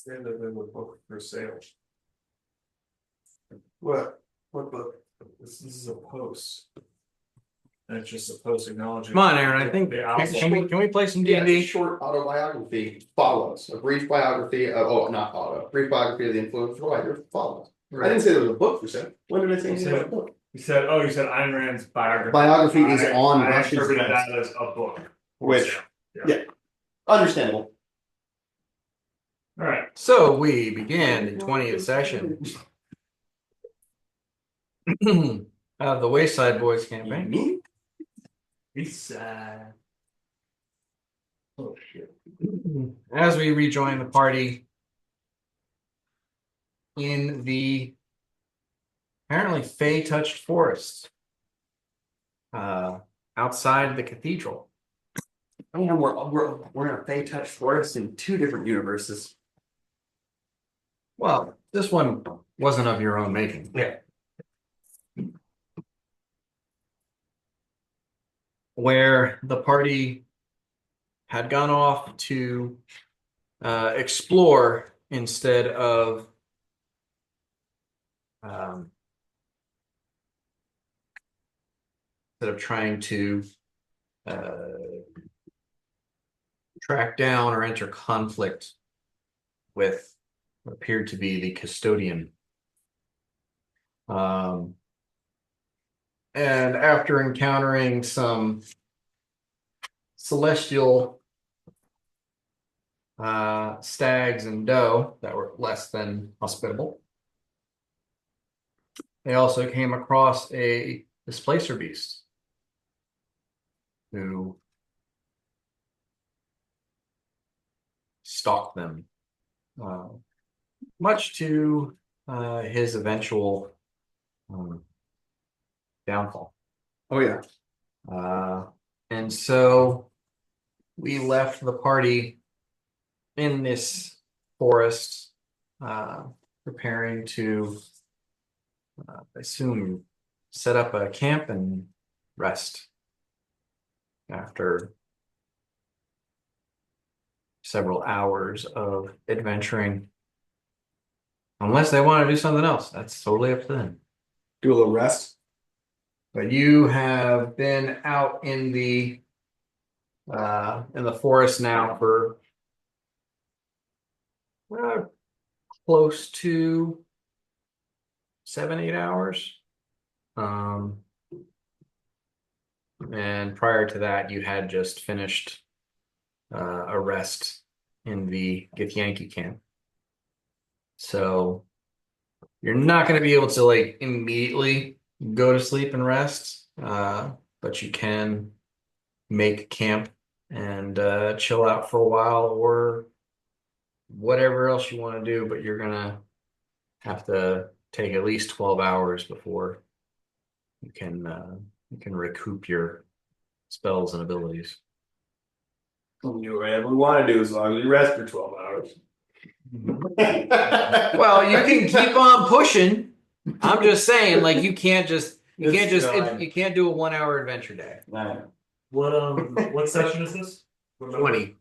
Say that they would book for sale. What? What book? This is a post. And it's just a post acknowledging. Come on, Aaron. I think the can we play some Yeah, D&D? short autobiography follows. A brief biography of, not auto, brief biography of the influential writer follows. I didn't say there was a book for sale. When did I say anything about a book? You said Ayn Rand's biography. Biography is on I Russia's interpreted desk. that as a book. Which, yeah, understandable. All right. So we began the 20th session of the Wayside Boys campaign. Me? It's oh shit. As we rejoin the party in the apparently Fey-touched forest outside the cathedral. Oh, yeah, we're in a Fey-touched forest in 2 different universes. Well, this one wasn't of your own making. Yeah. Where the party had gone off to explore instead of trying to track down or enter conflict with what appeared to be the custodian. And after encountering some celestial stags and doe that were less than hospitable, they also came across a displacer beast who stalked them, much to his eventual downfall. Oh, yeah. And so we left the party in this forest, preparing to, I assume, set up a camp and rest after several hours of adventuring. Unless they want to do something else, that's totally up to them. Do a little rest. But you have been out in the forest now for close to 7-8 hours. And prior to that, you had just finished a rest in the Githyanki camp. So you're not going to be able to like immediately go to sleep and rest, but you can make camp and chill out for a while or whatever else you want to do, but you're gonna have to take at least 12 hours before you can recoup your spells and abilities. Whatever we want to do as long as we rest for 12 hours. Well, you can keep on pushing. I'm just saying, like you can't do a 1-hour adventure day. Right. What session is this? 20.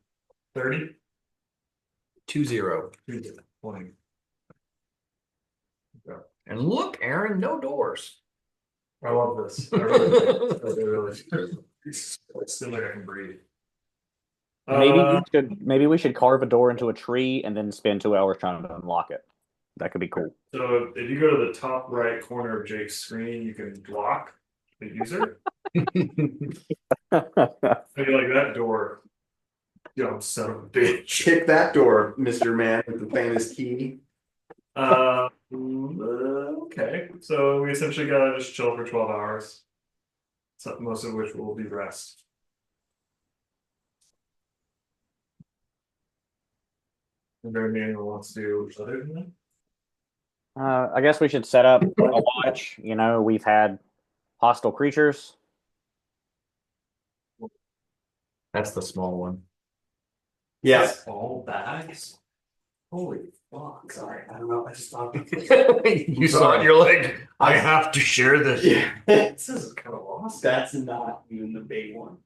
30? 20. 20. And look, Aaron, no doors. I love this. I really still like I can breathe. Maybe we should carve a door into a tree and then spend 2 hours trying to unlock it. That could be cool. So if you go to the top right corner of Jake's screen, you can block the user. Maybe like that door. Yo, son of a bitch. Kick that door, Mr. Man with the famous key. Okay. So we essentially gotta just chill for 12 hours. So most of which will be rest. Is there anything anyone wants to do other than that? I guess we should set up a watch. You know, we've had hostile creatures. That's the small one. Yes. All bags? Holy fuck. Sorry, I don't know. I just thought You saw it, you're like, I have to share this. yeah. This is kind of awesome. That's not even the big one.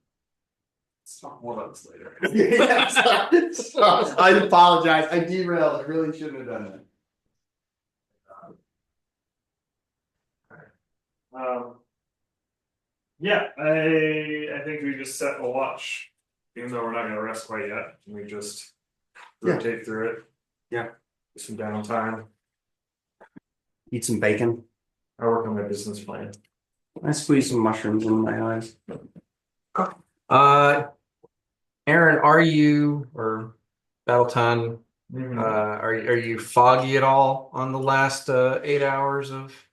Let's talk more about this later. I apologize. I derailed. I really shouldn't have done that. Yeah, I think we just set a watch, even though we're not gonna rest quite yet. We just Yeah. rotate through it. Yeah. Some downtime. Eat some bacon. I work on my business plan. I squeeze some mushrooms in my eyes. Aaron, are you or Battleton? Are you foggy at all on the last 8 hours of?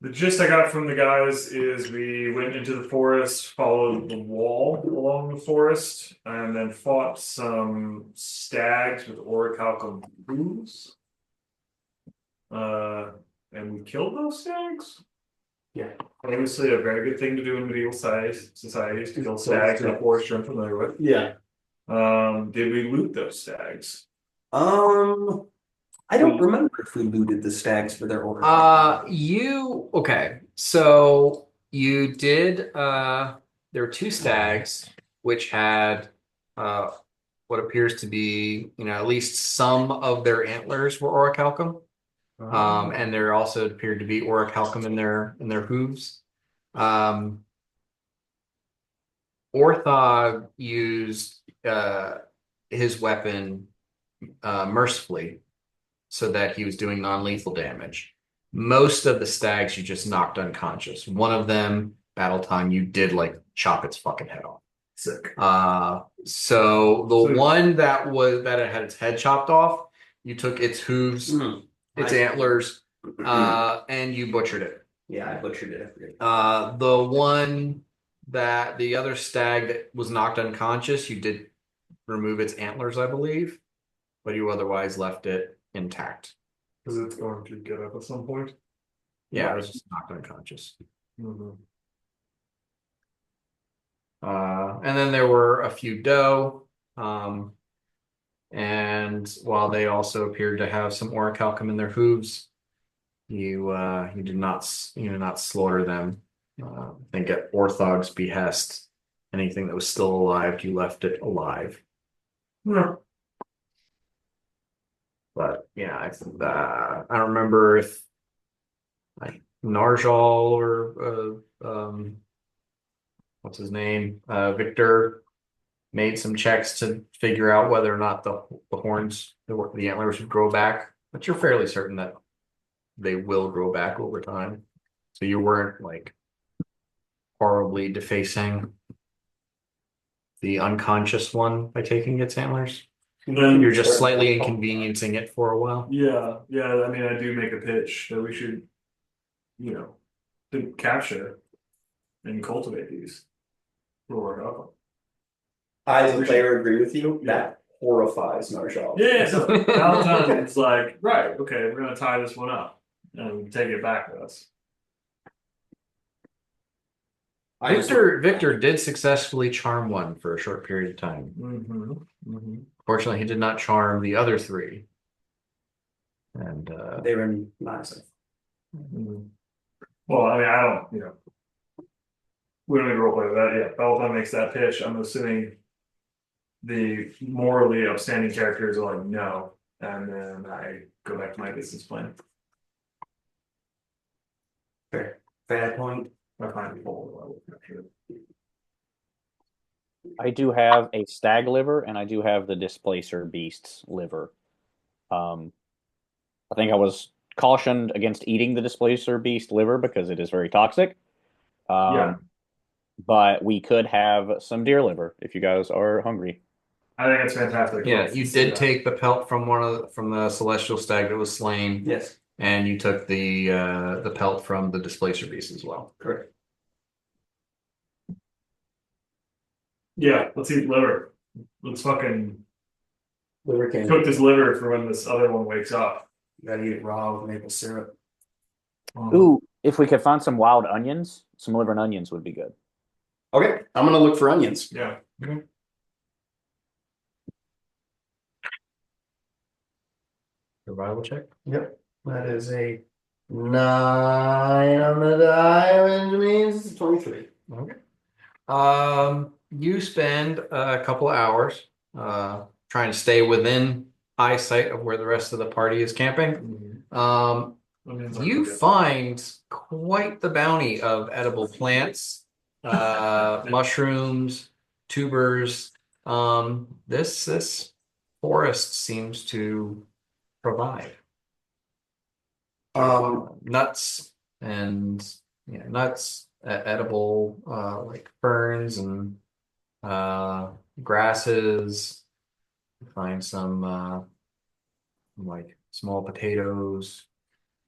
The gist I got from the guys is we went into the forest, followed the wall along the forest, and then fought some stags with orichalcum hooves. And we killed those stags. Yeah. Obviously, a very good thing to do in medieval societies to kill stags in a forest you're unfamiliar with. Yeah. Did we loot those stags? I don't remember if we looted the stags for their order. Okay. So you did there were two stags which had what appears to be, at least some of their antlers were orichalcum. And there also appeared to be orichalcum in their hooves. Orthog used his weapon mercifully, so that he was doing non-lethal damage. Most of the stags you just knocked unconscious. One of them, Battle Time, you did like chop its fucking head off. Sick. So the one that had its head chopped off, you took its hooves, its antlers, and you butchered it. Yeah, I butchered it. The other stag that was knocked unconscious, you did remove its antlers, I believe, but you otherwise left it intact. Because it's going to get up at some point. Yeah, it was just knocked unconscious. Mm-hmm. And then there were a few doe, and while they also appeared to have some orichalcum in their hooves, you did not slaughter them. I think at Orthog's behest, anything that was still alive, you left it alive. Yeah. But yeah, I don't remember if like Narjal or what's his name, Victor, made some checks to figure out whether or not the horns, the antlers would grow back. But you're fairly certain that they will grow back over time. So you weren't like horribly defacing the unconscious one by taking its antlers. Then You're just slightly inconveniencing it for a while. Yeah. I mean, I do make a pitch that we should, capture and cultivate these. I, as a player, agree with you. That horrifies Narjal. Yeah. So Valentine is like, right, okay, we're gonna tie this one up and take it back with us. Victor did successfully charm one for a short period of time. Fortunately, he did not charm the other three. And they were nice. Well, I mean, I don't, we don't need to roleplay that yet. Valentine makes that pitch. I'm assuming the morally upstanding characters are like, no, and then I go back to my business plan. Fair point. I find people. I do have a stag liver, and I do have the displacer beast's liver. I think I was cautioned against eating the displacer beast liver because it is very toxic. Yeah. But we could have some deer liver if you guys are hungry. I think it's fantastic. yeah, you did take the pelt from from the celestial stag that was slain. Yes. And you took the pelt from the displacer beast as well. Correct. Yeah, let's eat liver. Let's fucking Liver candy. cook this liver for when this other one wakes up. You gotta eat it raw with maple syrup. Ooh, if we could find some wild onions, some liver and onions would be good. Okay, I'm gonna look for onions. Yeah. Survival check. Yep, that is a 9 on the die, which means 23. Okay. you spend a couple of hours trying to stay within eyesight of where the rest of the party is camping. That means I You forget. find quite the bounty of edible plants, mushrooms, tubers. This forest seems to provide nuts and nuts, edible like ferns and grasses. Find some like small potatoes.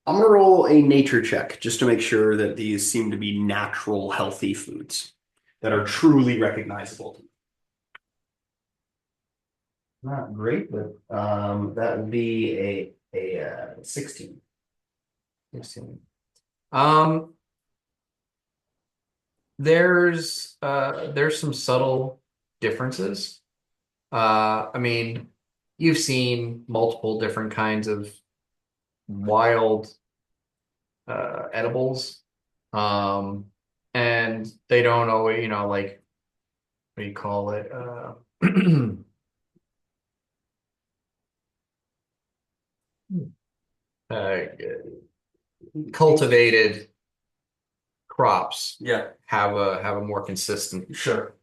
I'm gonna roll a nature check just to make sure that these seem to be natural, healthy foods that are truly recognizable. Not great, but that would be a 16. 16. Um, there's some subtle differences. I mean, you've seen multiple different kinds of wild edibles. And they don't always, like what do you call it? Uh, cultivated crops Yeah, have a more consistent sure.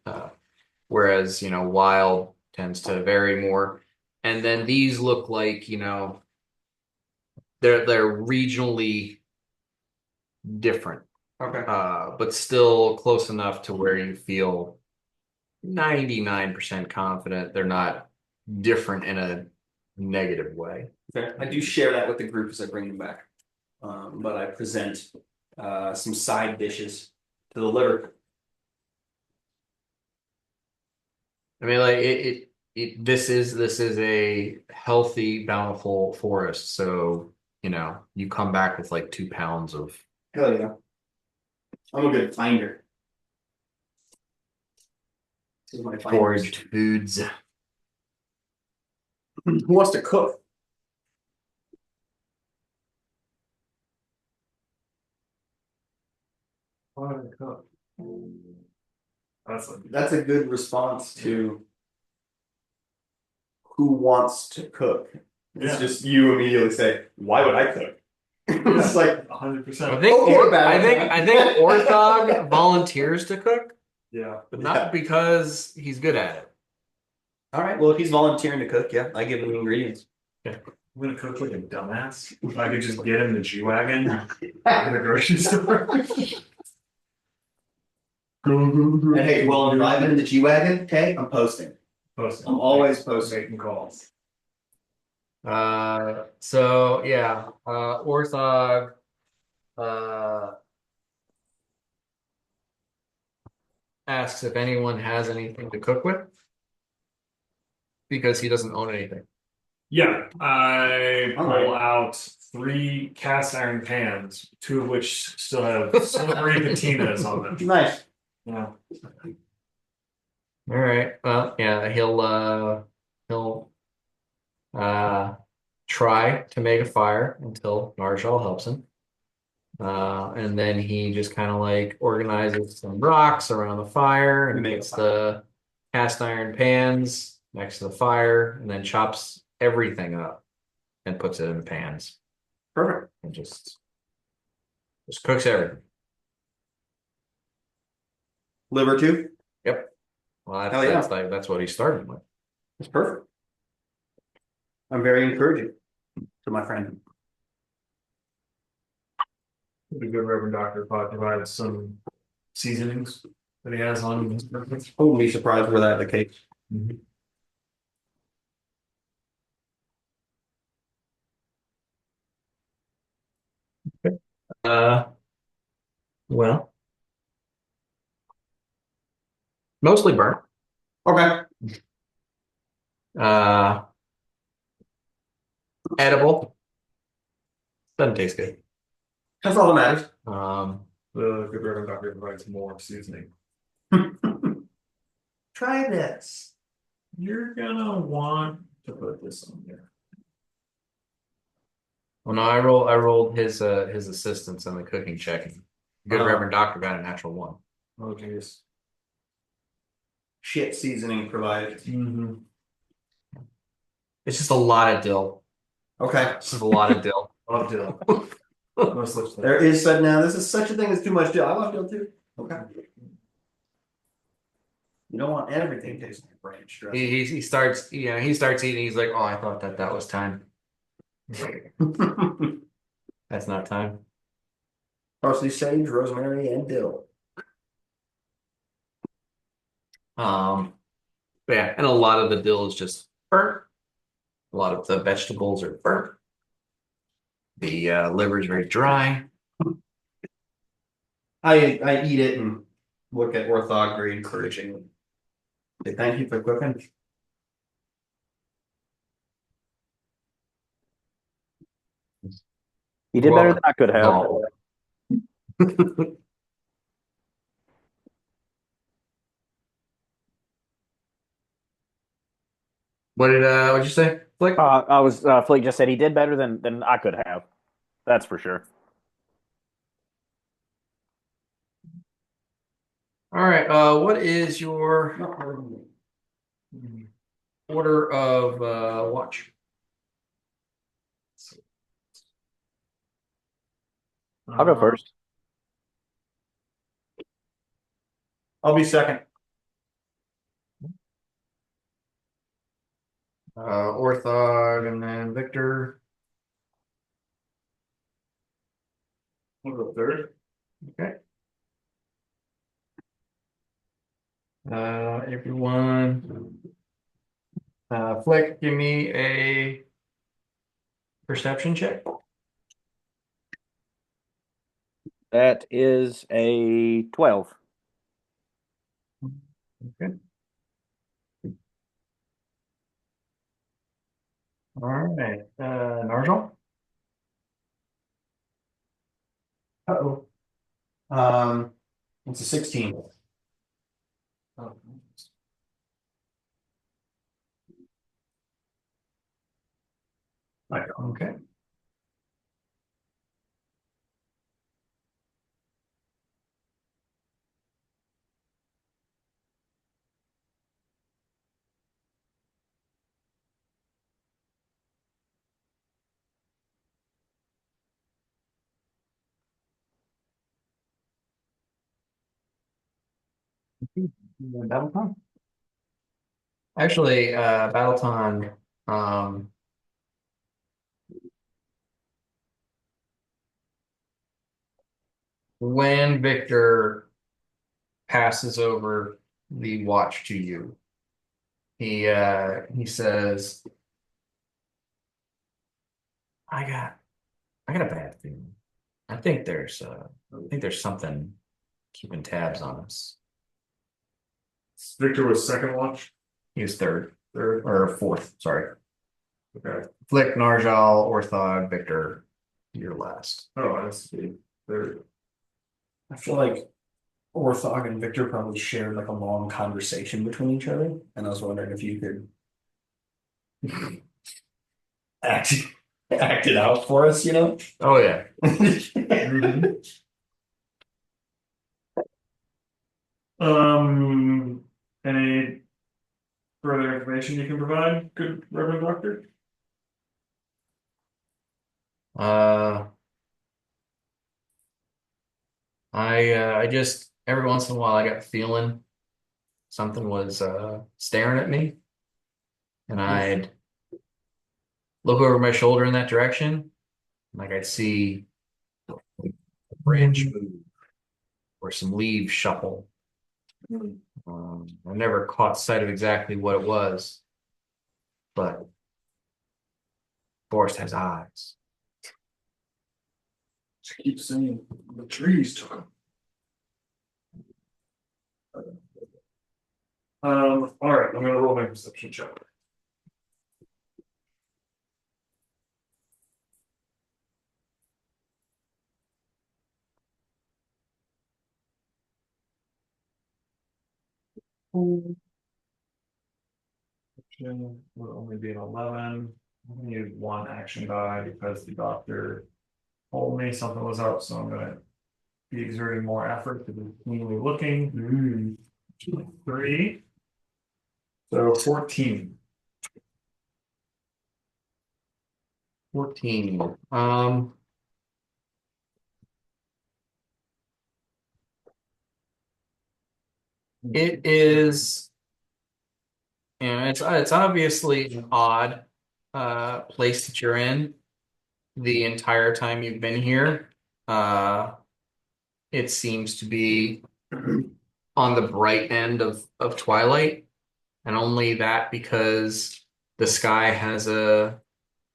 whereas wild tends to vary more. And then these look like they're regionally different, Okay. but still close enough to where you feel 99% confident they're not different in a negative way. Okay. I do share that with the group as I bring them back. But I present some side dishes to the liver. I mean, like this is a healthy, bountiful forest. So, you come back with like 2 pounds of Hell yeah. I'm a good finder. This is my foraged foods. Who wants to cook? That's a good response to who wants to cook. It's Yeah. just you immediately say, "Why would I cook?" It's like 100%. I think Okay, I think Orthog volunteers to cook, Yeah. but not Yeah. because he's good at it. all right. Well, if he's volunteering to cook, yeah, I give him the ingredients. I'm gonna cook like a dumbass. If I could just get in the G-Wagon in the grocery store. And hey, while I'm driving in the G-Wagon, okay, I'm posting. Posting. I'm always posting. Making calls. So yeah, Orthog asks if anyone has anything to cook with because he doesn't own anything. Yeah, I pull Alright. out 3 cast iron pans, 2 of which still have silvery patinas on them. Nice. Yeah. All right. Well, yeah, he'll try to make a fire until Marshall helps him. And then he just kind of like organizes some rocks around the fire and Make a makes fire. the cast iron pans next to the fire and then chops everything up and puts it in pans Perfect. and just cooks everything. Liver too? Yep. Well, Hell yeah. that's what he started with. It's perfect. I'm very encouraging to my friend. The good Reverend Doctor provides some seasonings that he has on his breakfast. I wouldn't be surprised were that the case. Uh, well, mostly burnt. Okay. Uh, edible. Doesn't taste good. That's all that matters. The good Reverend Doctor provides more seasoning. Try this. You're gonna want to put this on there. Well, no, I rolled his assistance on the cooking check. Good Reverend Doctor got a natural 1. Oh, geez. shit seasoning provided. Mm-hmm. It's just a lot of dill. Okay. It's just a lot of dill. Love dill. No such thing. There is such now. This is such a thing as too much dill. I love dill too. Okay. You don't want everything tasting like ranch dressing. He starts, he starts eating. He's like, oh, I thought that was time. That's not time. Parsley, sage, rosemary, and dill. But yeah, and a lot of the dill is just burnt. A lot of the vegetables are burnt. The liver is very dry. I eat it and look at Orthog very encouragingly. Say thank you for cooking. You did better than I could have. No. What'd you say, Flick? I was Fleet just said he did better than I could have. That's for sure. All right. What is your order of watch? I'll go first. I'll be second. Orthog and then Victor. I'll go third. Okay. Everyone. Flick, give me a perception check. That is a 12. Okay. All right. Narjal? Uh-oh. It's a 16. Oh. Okay. Battleton? Actually, Battleton, when Victor passes over the watch to you, he says, I got a bad feeling. I think there's something keeping tabs on us. Victor was second watch. He was third or fourth, sorry. Okay. Flick, Narjal, Orthog, Victor, you're last. Oh, I see. Third. I feel like Orthog and Victor probably shared like a long conversation between each other, and I was wondering if you could act it out for us, you know? Oh yeah. Any further information you can provide, good Reverend Doctor? I just every once in a while I got the feeling something was staring at me, and I'd look over my shoulder in that direction, like I'd see a branch move or some leaves shuffle. I never caught sight of exactly what it was, but forest has eyes. I keep saying the trees took them. All right, I'm gonna roll my perception check. Will only be an 11. I need one action die because the doctor told me something was up, so I'm gonna be exerting more effort to be keenly looking. 3. So 14. 14. It is, it's obviously an odd place that you're in the entire time you've been here. It seems to be on the bright end of twilight, and only that because the sky has a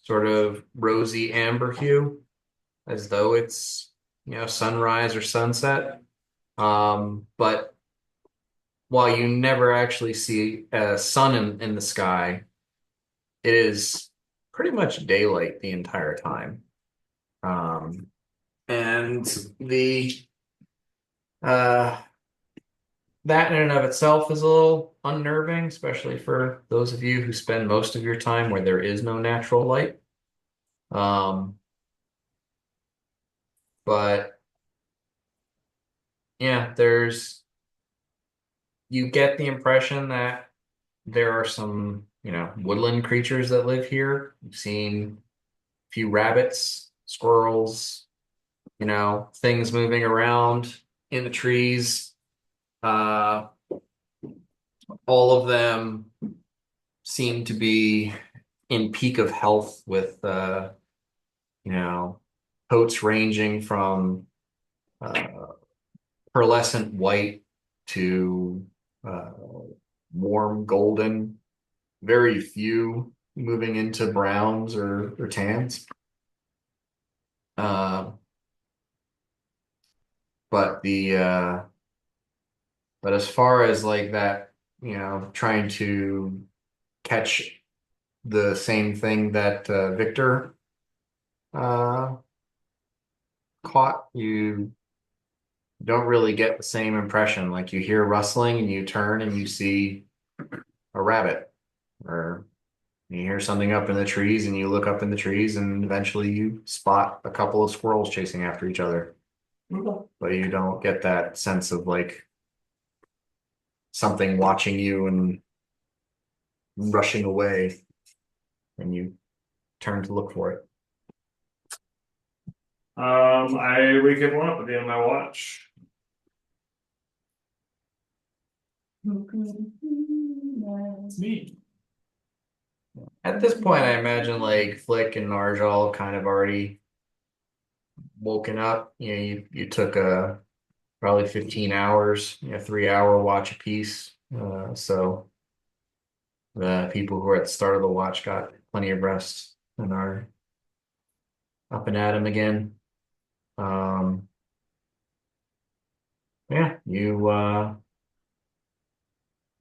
sort of rosy amber hue, as though it's sunrise or sunset. But while you never actually see a sun in the sky, it is pretty much daylight the entire time. And the uh, that in and of itself is a little unnerving, especially for those of you who spend most of your time where there is no natural light. Um, but yeah, you get the impression that there are some, woodland creatures that live here. You've seen a few rabbits, squirrels, things moving around in the trees. Uh, all of them seem to be in peak of health with, coats ranging from uh, pearlescent white to uh, warm golden, very few moving into browns or tans. Uh, but the but as far as like that, trying to catch the same thing that Victor uh, caught, you don't really get the same impression. Like you hear rustling and you turn and you see a rabbit, or you hear something up in the trees and you look up in the trees and eventually you spot a couple of squirrels chasing after each other. But you don't get that sense of like something watching you and rushing away and you turn to look for it. I wake everyone up at the end of my watch. It's me. At this point, I imagine like Flick and Narjal kind of already woken up. You took probably 15 hours, 3 hour watch apiece. So the people who are at the start of the watch got plenty of rest and are up and at 'em again. Um, yeah, you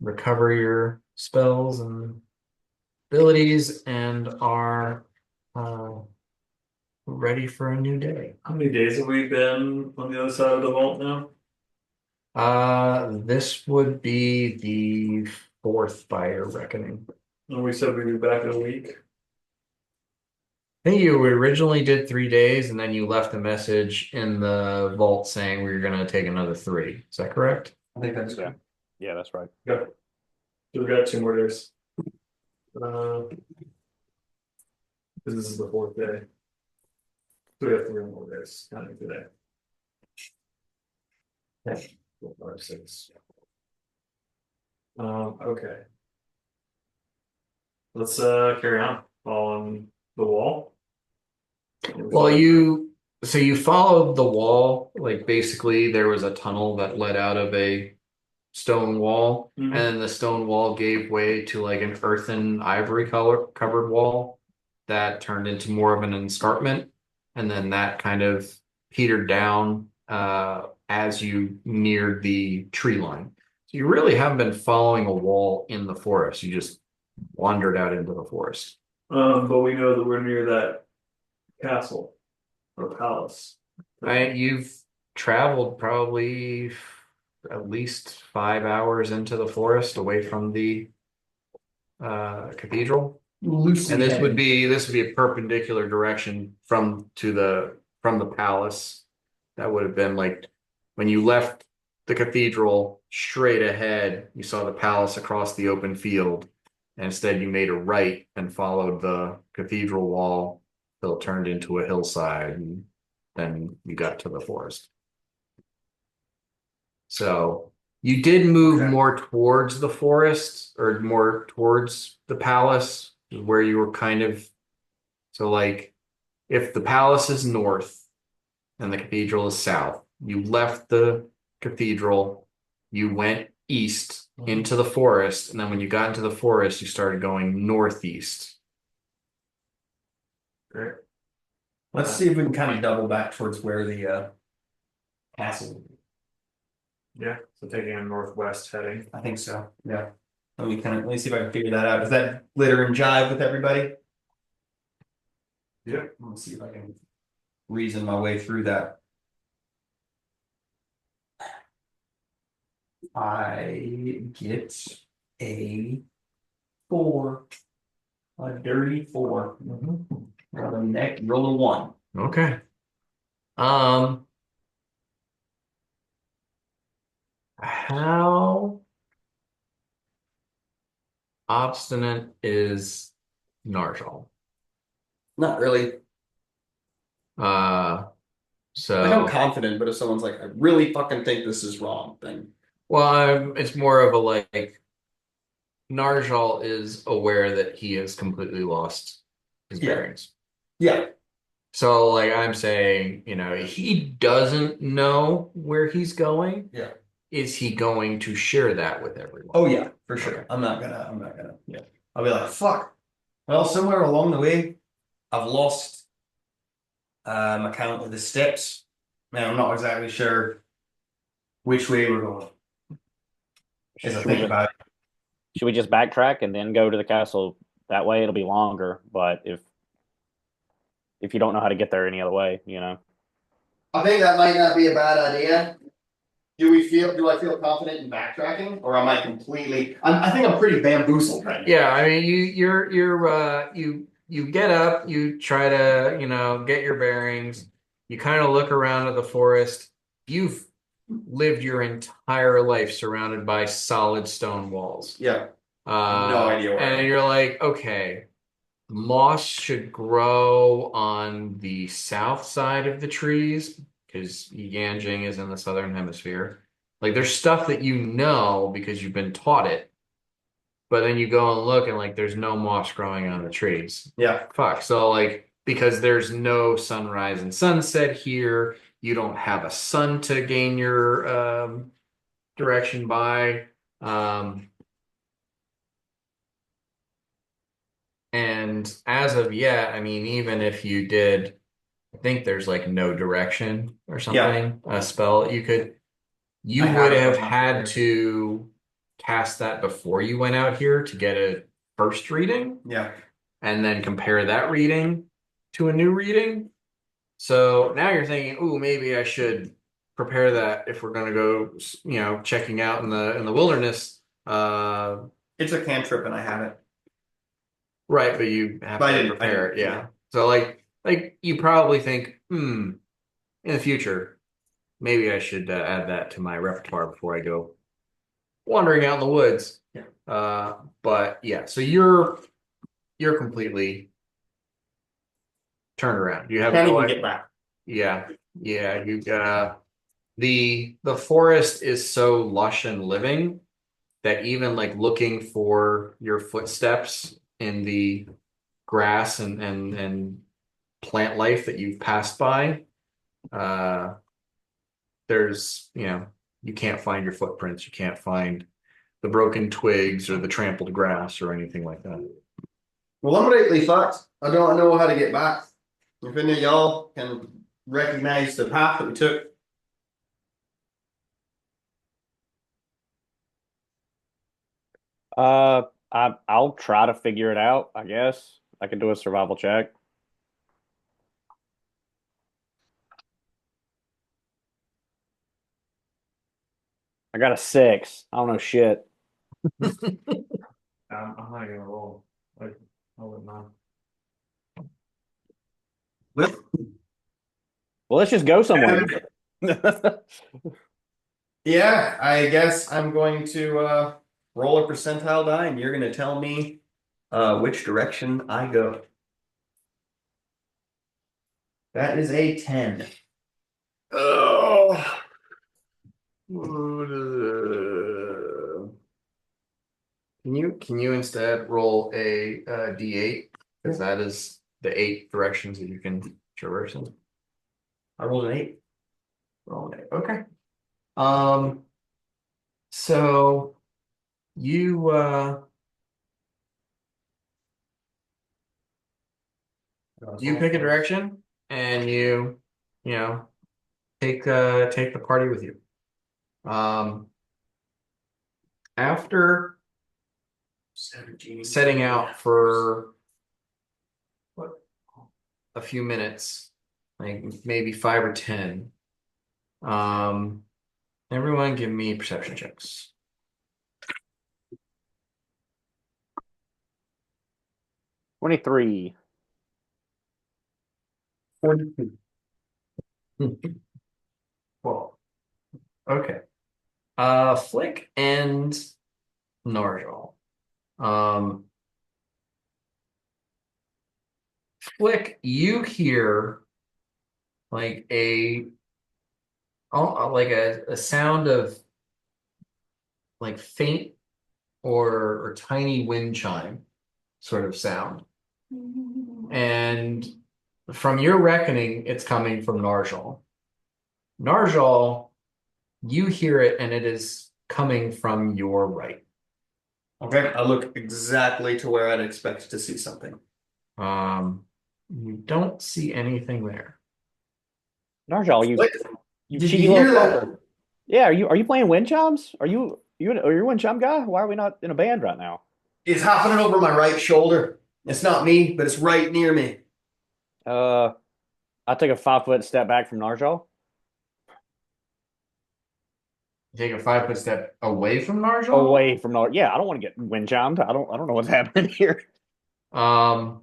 recover your spells and abilities and are ready for a new day. How many days have we been on the other side of the vault now? This would be the fourth by your reckoning. And we said we'd be back in a week. I think you originally did 3 days and then you left a message in the vault saying we were going to take another 3. Is that correct? I think that's Yeah. Yeah, that's right. good. So we got 2 more days. This is the 4th day. So we have 3 more days counting today. 4, 5, 6. Okay. Let's carry on the wall. Well, so you followed the wall, like basically there was a tunnel that led out of a stone wall, Mhm. and then the stone wall gave way to like an earthen ivory color covered wall that turned into more of an escarpment, and then that kind of petered down as you neared the tree line. So you really haven't been following a wall in the forest. You just wandered out into the forest. But we know that we're near that castle or palace. You've traveled probably at least 5 hours into the forest away from the cathedral. And this would be a perpendicular direction from the palace. That would have been like when you left the cathedral straight ahead. You saw the palace across the open field. And instead, you made a right and followed the cathedral wall till it turned into a hillside. And then you got to the forest. So you did move Okay. more towards the forest or more towards the palace, where you were kind of. So, like, if the palace is north and the cathedral is south, you left the cathedral, you went east into the forest, and then when you got into the forest, you started going northeast. Great. Let's see if we can kind of double back towards where the castle. Yeah. So taking a northwest heading. I think so. Yeah. Let me see if I can figure that out. Does that glitter and jive with everybody? Yeah. Let me see if I can reason my way through that. I get a 4. A dirty 4. Roll a neck, roll a 1. Okay. How obstinate is Narjal? Not really. Uh, Like, I'm so confident, but if someone's like, I really fucking think this is wrong, then well, it's more of a like Narjal is aware that he has completely lost his Yeah. bearings. yeah, So, like I'm saying, he doesn't know where he's going. Yeah. Is he going to share that with everyone? oh yeah, for sure. Okay. I'm not gonna. Yeah, I'll be like, fuck. Well, somewhere along the way, I've lost my count of the steps. Now I'm not exactly sure which way we're going. As I Should we think just, about it, should we just backtrack and then go to the castle? That way it'll be longer. But if you don't know how to get there any other way, I think that might not be a bad idea. Do I feel confident in backtracking, or am I completely? I think I'm pretty bamboozled right now. Yeah, I mean, you get up, you try to, get your bearings. You kind of look around at the forest. You've lived your entire life surrounded by solid stone walls. yeah, no idea where And I'm you're like, okay, moss should grow on the south side of the trees because Yanjing is in the southern hemisphere. Like, there's stuff that you know because you've been taught it, but then you go and look and like there's no moss growing on the trees. yeah, Fuck. So, like, because there's no sunrise and sunset here, you don't have a sun to gain your direction by. And as of yet, I mean, even if you did, I think there's like no direction or something, a spell you I would have it, have but not had prepared. to cast that before you went out here to get a first reading yeah. and then compare that reading to a new reading. So now you're thinking, "Ooh, maybe I should prepare that if we're going to go, checking out in the wilderness." It's a cantrip, and I have it. Right, but you have But I to didn't- prepare it, yeah. yeah. So like you probably think, in the future, maybe I should add that to my repertoire before I go wandering out in the woods. Yeah. But yeah, so you're completely turned around. You have Can't no even idea. get back. Yeah, yeah. The forest is so lush and living that even like looking for your footsteps in the grass and plant life that you've passed by, there's you can't find your footprints. You can't find the broken twigs or the trampled grass or anything like that. Well, I'm greatly fucked. I don't know how to get back. If any of y'all can recognize the path that we took. I'll try to figure it out. I guess I can do a survival check. I got a 6. I don't know shit. I'm not gonna roll. Like, I wouldn't mind. Well, let's just go somewhere. Yeah, I guess I'm going to roll a percentile die, and you're going to tell me which direction I go. That is a 10. Oh. Can you instead roll a D8? Because that is the 8 directions that you can traverse in. I rolled an 8. Roll an 8. Okay. Um, so you pick a direction and you know take the party with you. After 17. setting out for what a few minutes, like maybe 5 or 10. Everyone give me perception checks. 23. 42. Well, okay. Flick and Narjal. Um, Flick, you hear like a sound of like faint or tiny wind chime sort of sound. And from your reckoning, it's coming from Narjal. Narjal, you hear it and it is coming from your right. Okay, I look exactly to where I'd expect to see something. You don't see anything there. Narjal, Wait, you did cheeky you little hear that? fucker. Yeah, are you playing wind chimes? Are you a wind chime guy? Why are we not in a band right now? It's happening over my right shoulder. It's not me, but it's right near me. Uh, I take a 5 foot step back from Narjal. You take a 5 foot step away from Narjal. Away from Nar. Yeah, I don't want to get wind chimed. I don't know what's happening here. Um,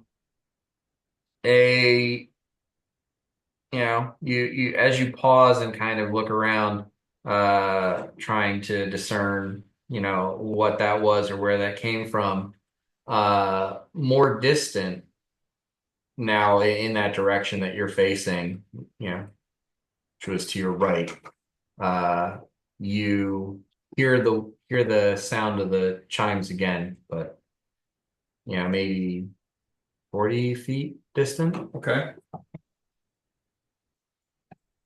a you as you pause and kind of look around, trying to discern, what that was or where that came from. More distant now in that direction that you're facing, which was to your right. Uh, you hear the sound of the chimes again, but maybe 40 feet distant. Okay.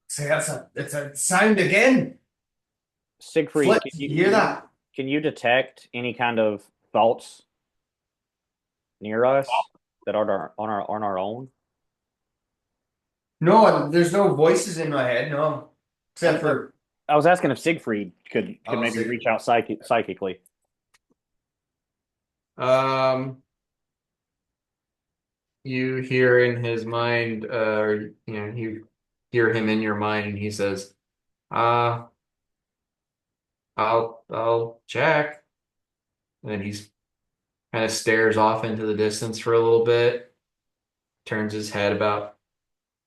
Say it's a sound again. Siegfried, Flip, did you hear that? can you detect any kind of thoughts near us that are on our own? No, there's no voices in my head, no. Except for I was asking if Siegfried could oh, maybe sick. reach out psychically. Um, you hear in his mind, you hear him in your mind, and he says, "Uh, I'll check." And then he's kind of stares off into the distance for a little bit, turns his head about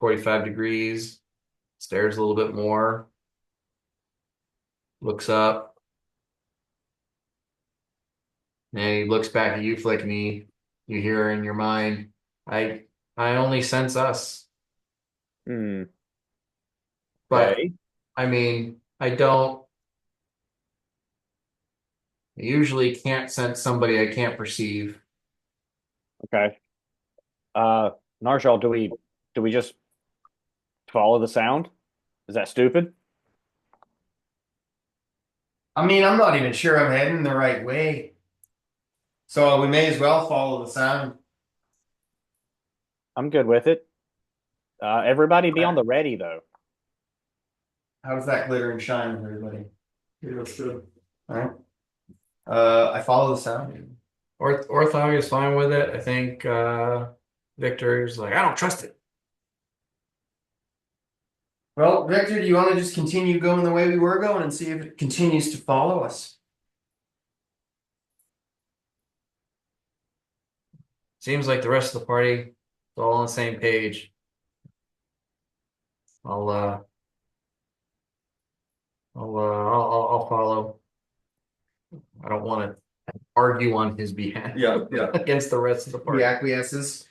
45 degrees, stares a little bit more, looks up, and he looks back at you, Flick, me. You hear in your mind, I I only sense us. Hmm. But Okay. I mean, I usually can't sense somebody I can't perceive. Okay. Uh, Narjal, do we just follow the sound? Is that stupid? I mean, I'm not even sure I'm heading the right way. So we may as well follow the sound. I'm good with it. Everybody be on the ready though. How does that glitter and shine, everybody? Yeah, that's good. All right. I follow the sound. Orthog is fine with it. I think Victor's like, I don't trust it. Well, Victor, do you want to just continue going the way we were going and see if it continues to follow us? Seems like the rest of the party is all on the same I'll follow. I don't want to argue on his behalf. Yeah, yeah. Against the rest of the He party. acquiesces.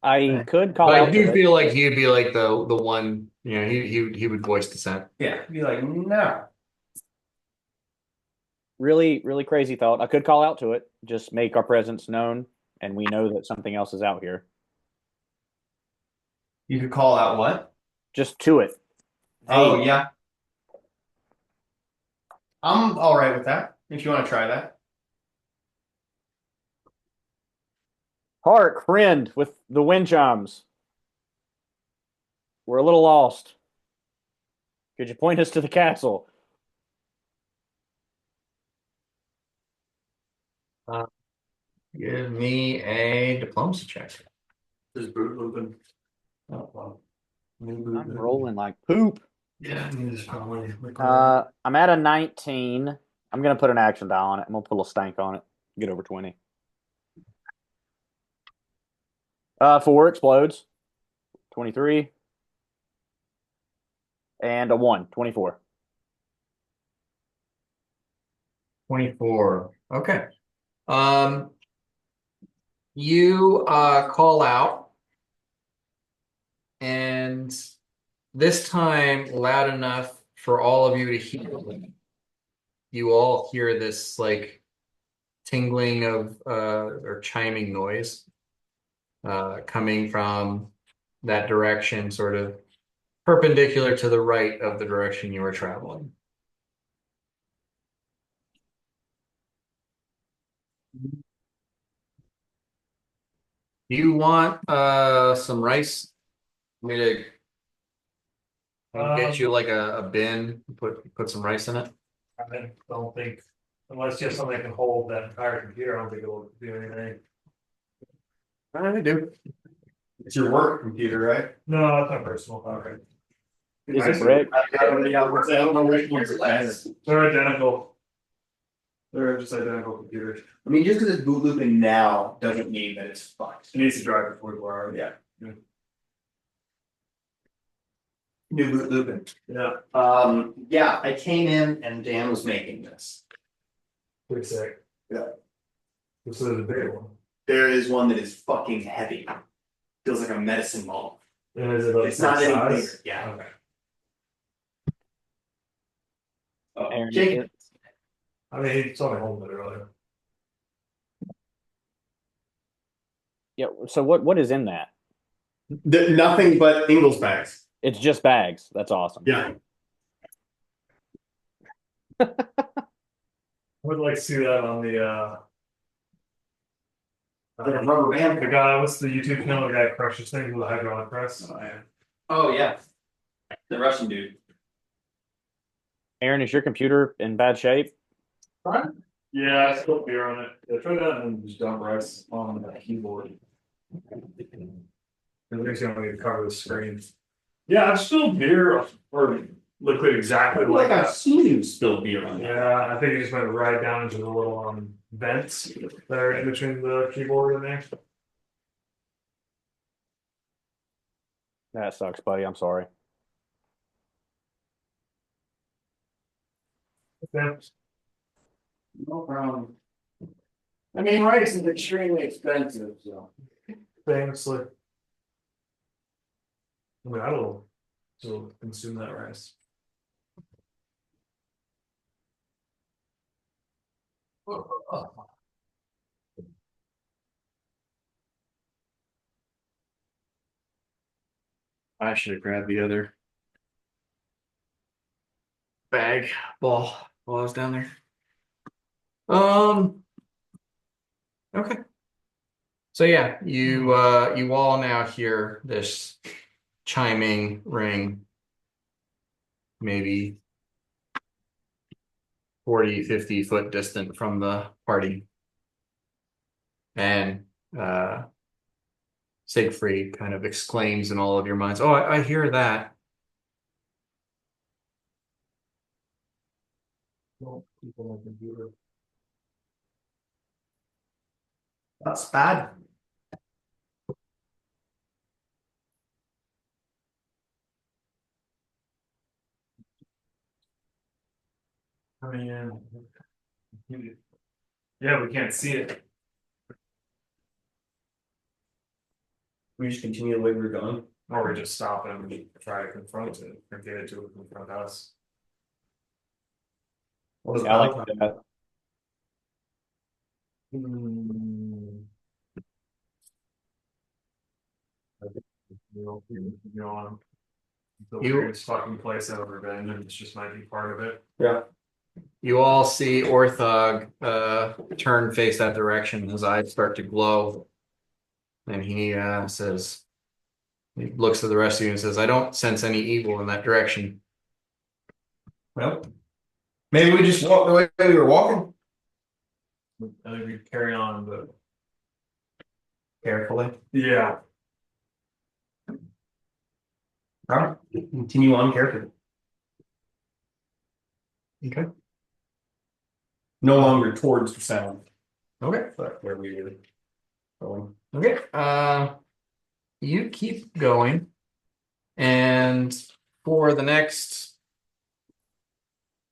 I could call But I out do to it. feel like he'd be like the one, you know, he would voice dissent. Yeah, be like, no. Really, really crazy thought. I could call out to it, just make our presence known, and we know that something else is out here. You could call out what? Just to it. Oh, Hey, yeah. I'm all right with that. If you want to try that. Hark, friend, with the wind chimes. We're a little lost. Could you point us to the castle? Give me a diplomacy check. Just boot looping. Oh, wow. I'm rolling like poop. Yeah, I mean, it's probably. I'm at a 19. I'm gonna put an action die on it. I'm gonna put a little stank on it. Get over 20. 4 explodes. 23. And a 1. 24. 24. Okay. You call out, and this time loud enough for all of you to hear. You all hear this like tingling of or chiming noise coming from that direction, sort of perpendicular to the right of the direction you were traveling. You want some rice? Want me to get you like a bin, put some rice in it? I don't think, unless you have something that can hold that entire computer, I don't think it'll do anything. I do. It's your work computer, right? No, it's not personal. Okay. Is it brick? I don't know which one's the best. They're identical. They're just identical computers. I mean, just because it's boot looping now doesn't mean that it's fucked. It needs to drive for 44 hours. Yeah. Yeah. New boot looping. Yeah. Yeah, I came in and Dan was making this. Pretty sick. Yeah. This is a big one. There is one that is fucking heavy. Feels like a medicine ball. And is it like It's not any size? bigger. Yeah. Okay. Aaron, Jake, I mean, he saw me holding it earlier. Yeah. So what is in that? nothing but Ingles bags. It's just bags. That's awesome. Yeah. I would like to see that on the Rubber band. the guy, what's the YouTube channel? The guy who crushes things with a hydraulic press. Oh yeah. Oh yeah. The Russian dude. Aaron, is your computer in bad shape? Yeah, I spilled beer on it. Yeah, try that and just dump rice on the keyboard. It makes you want to cover the screen. Yeah, I've spilled beer or liquid exactly like I've that. seen you spill beer on that. Yeah, I think it just went right down into the little vents that are in between the keyboard and there. That sucks, buddy. I'm sorry. Yeah. No problem. I mean, rice is extremely expensive, so. Famously. I mean, I will still consume that rice. I should have grabbed the other bag ball while I was down there. Okay. So yeah, you all now hear this chiming ring, maybe 40, 50 foot distant from the party. And Siegfried kind of exclaims in all of your minds, "Oh, I hear that." Well, people on the computer. That's bad. coming in. Yeah, we can't see it. We just continue the way we're going. Or we just stop and try to confront it or get it to confront us. What is Yeah, I like Valentine? that. Hmm. I think we'll go on. The You- weirdest fucking place I've ever been, and it's just might be part of it. Yeah. You all see Orthog turn face that direction. His eyes start to glow. And he says, he looks at the rest of you and says, I don't sense any evil in that direction. Well, maybe we just walk the way we were walking. I think we carry on, but Carefully. yeah. All right. Continue on carefully. Okay. No longer towards the sound, Okay. but where we were going. Okay. You keep going. And for the next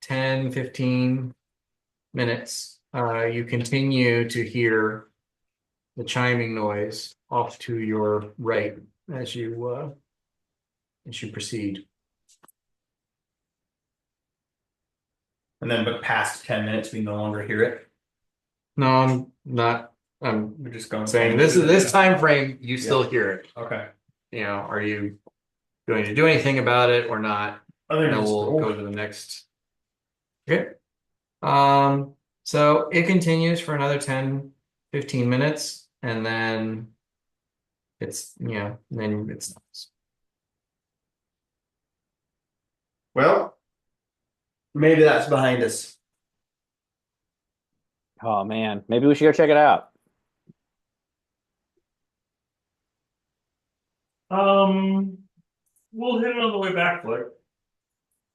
10, 15 minutes, you continue to hear the chiming noise off to your right as you proceed. And then, but past 10 minutes, we no longer hear it. No, I'm not. I'm We're just going. saying this time frame. You still hear it. Okay. You know, are you going to do anything about it or not? I think And it's we'll cool. go to the next. Okay. So it continues for another 10, 15 minutes, and then then it stops. Well, maybe that's behind us. Oh man, maybe we should go check it out. We'll hit it on the way back, Flick.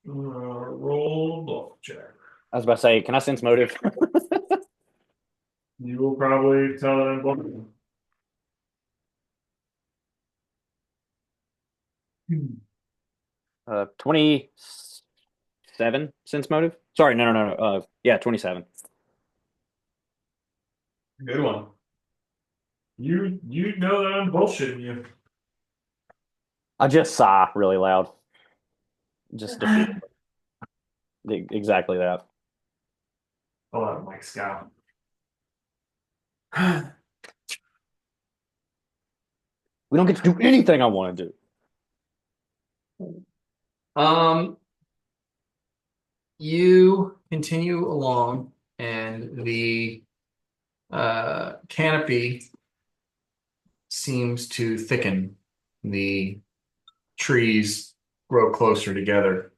Roll bluff check. I was about to say, can I sense motive? You will probably tell that I'm bluffing. 27 sense motive. Sorry, no. Yeah, 27. Good one. You know that I'm bullshitting you. I just sigh really loud. Just defeated. Exactly that. Oh, that Mike Scout. We don't get to do anything I want to do. You continue along, and the canopy seems to thicken. The trees grow closer together,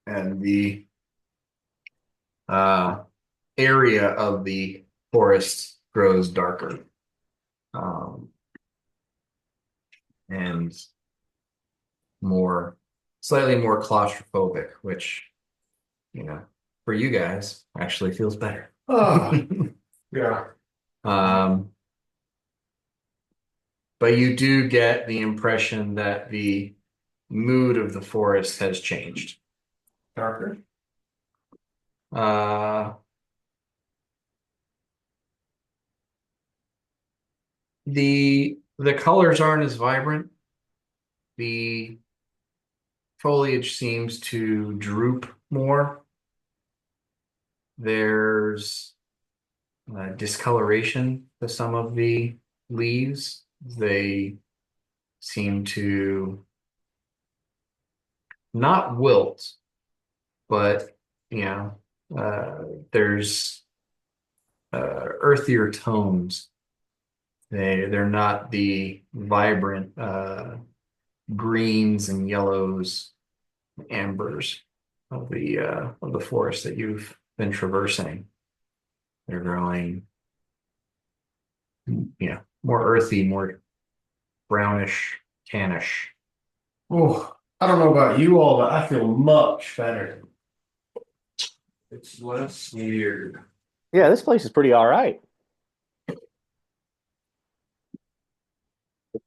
and the area of the forest grows darker. And slightly more claustrophobic, which, for you guys actually feels better. Oh, Yeah. But you do get the impression that the mood of the forest has changed. darker. Uh, the colors aren't as vibrant. The foliage seems to droop more. There's discoloration to some of the leaves. They seem to not wilt, but there's earthier tones. They're not the vibrant greens and yellows, ambers of the forest that you've been traversing. They're growing, more earthy, more brownish, tannish. Oh, I don't know about you all, but I feel much better. It's less weird. Yeah, this place is pretty all right.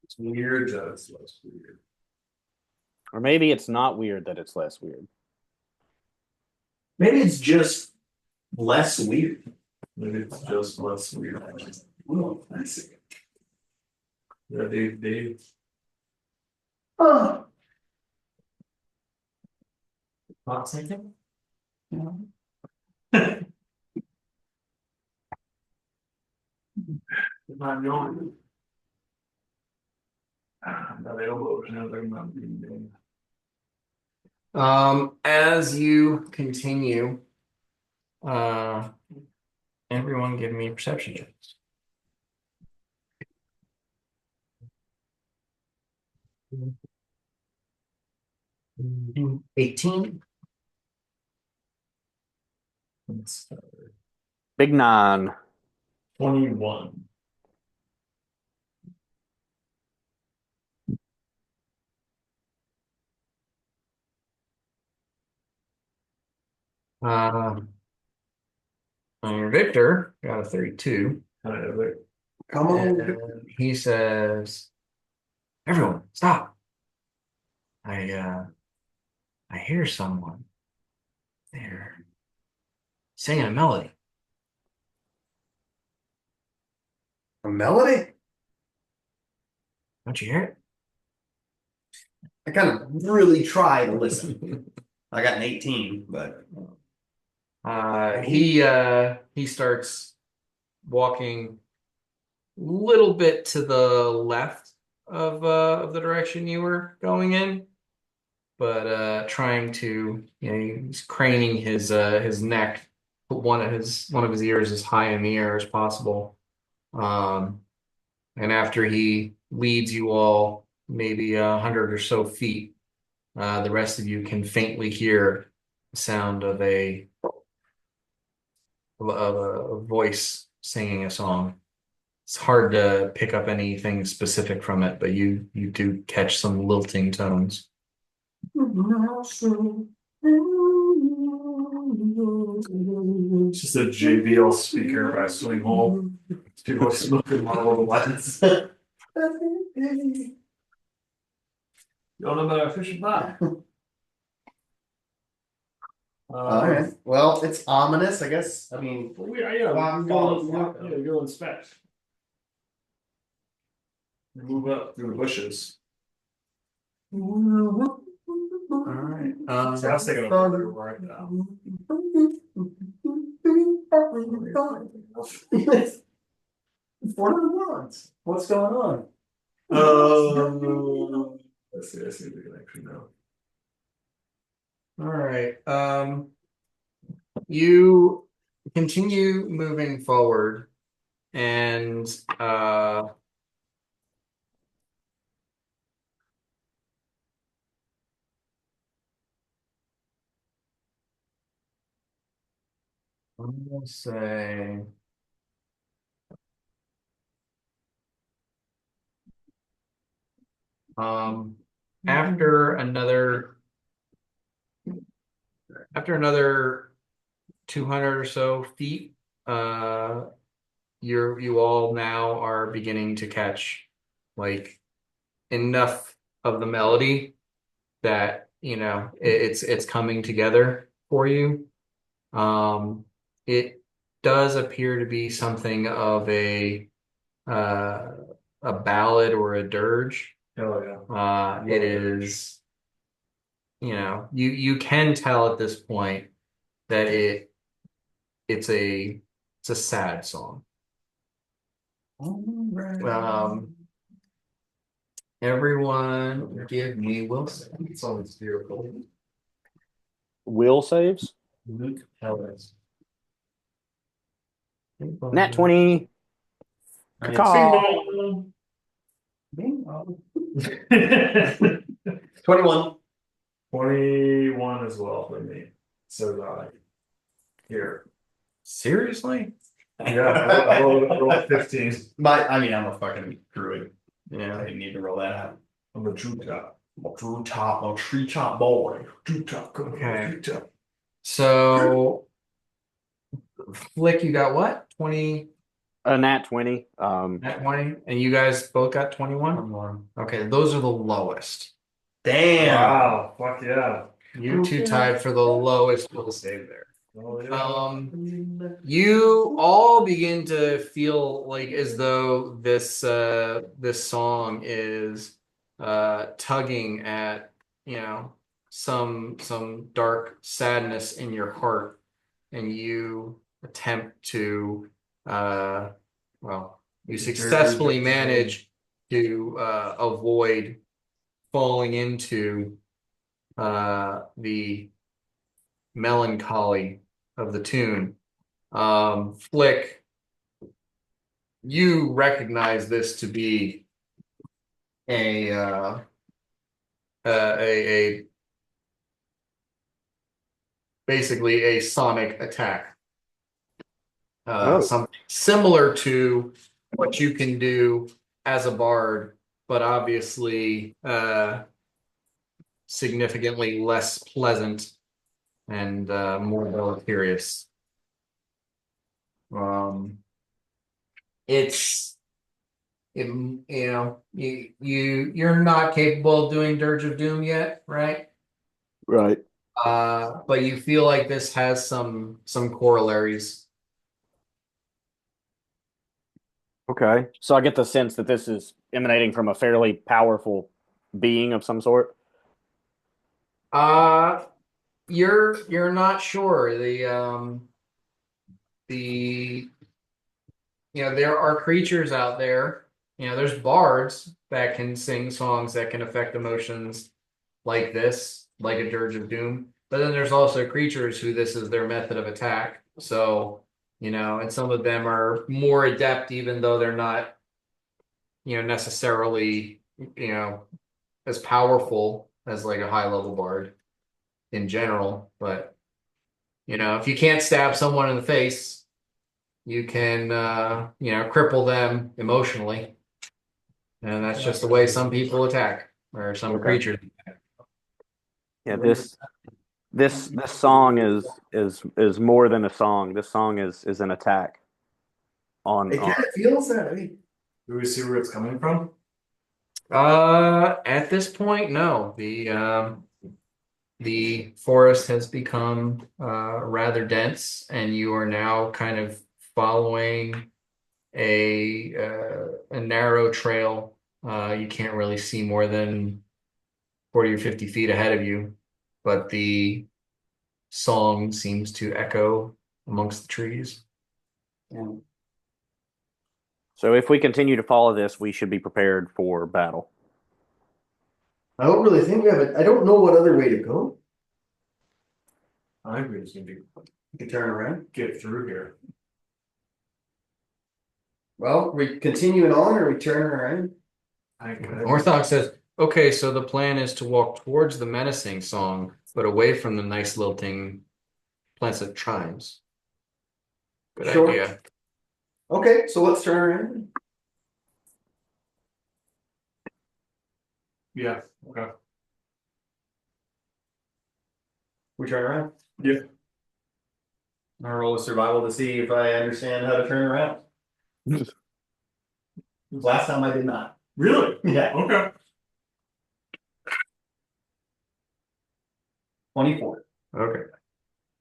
It's weird that it's less weird. Or maybe it's not weird that it's less weird. Maybe it's just less weird. Maybe it's just less weird. Oh, I see. Yeah, they Oh. not something. Not going. No, they don't load. No, they're not being. As you continue, everyone give me perception checks. 18. It's Big nine. 21. And Victor got a 32. Kind of like, Come on. And he says, everyone, stop. I hear someone. They're singing a melody. A melody? Don't you hear it? I kind of really try to listen. I got an 18, but He starts walking a little bit to the left of the direction you were going in, but trying to, he's craning his neck, put one of his ears as high in the air as possible. And after he leads you all maybe 100 or so feet, the rest of you can faintly hear the sound of a voice singing a song. It's hard to pick up anything specific from it, but you do catch some lilting tones. it's just a JBL speaker by Swing Hole. People are smoking Marlboro Lights. You don't know about fish and pie. Alright, well, it's ominous, I guess. I mean, Yeah, go inspect. Move up through the bushes. All right. So I was thinking of where we're at now. what's going on? Let's see if we can actually know. All right. You continue moving forward, and I'm gonna say um after another 200 or so feet, you all now are beginning to catch like enough of the melody that it's coming together for you. It does appear to be something of uh, a ballad or a dirge. Oh yeah. It is, you can tell at this point that it's a sad song. Everyone give me Wilson. It's always beautiful. Will saves. Luke Ellis. Nat 20. Caw. 21. 21 as well for me. So here. Seriously? Yeah, I rolled 15. I'm a fucking druid. Yeah. I didn't need to roll that out. I'm a true top. A tree top boy. True top. Okay. True top. So, Flick, you got what? 20? A nat 20. At 20? And you guys both got 21? Okay, those are the lowest. Damn. Wow. Fuck yeah. You two tied for the lowest will save there. Oh, yeah. You all begin to feel like as though this song is tugging at, some dark sadness in your heart, and you attempt to well, you successfully manage to avoid falling into the melancholy of the tune. Flick, you recognize this to be a a basically a sonic attack. Something similar to what you can do as a bard, but obviously significantly less pleasant and more deleterious. It's you're not capable of doing Dirge of Doom yet, right? Right. But you feel like this has some corollaries. Okay. So I get the sense that this is emanating from a fairly powerful being of some sort. Uh you're not sure. The there are creatures out there. There's bards that can sing songs that can affect emotions like this, like a Dirge of Doom. But then there's also creatures who this is their method of attack. So, and some of them are more adept, even though they're not, necessarily, as powerful as like a high level bard in general. But, if you can't stab someone in the face, you can, cripple them emotionally. And that's just the way some people attack, or some creatures. Yeah, this song is more than a song. This song is an attack It on kind of feels that way. Do we see where it's coming from? At this point, no. The forest has become rather dense, and you are now kind of following a narrow trail. You can't really see more than 40 or 50 feet ahead of you, but the song seems to echo amongst the trees. So if we continue to follow this, we should be prepared for battle. I don't really think we have it. I don't know what other way to go. I think we just need to We can turn around. get through here. Well, we continuing on or we turn around? Orthox says, okay, so the plan is to walk towards the menacing song, but away from the nice lilting pleasant chimes. Good Sure. idea. Okay, so let's turn around. Yeah, okay. We turn around. Yeah. I roll a survival to see if I understand how to turn around. Last time I did not. Really? Yeah. Okay. 24. Okay.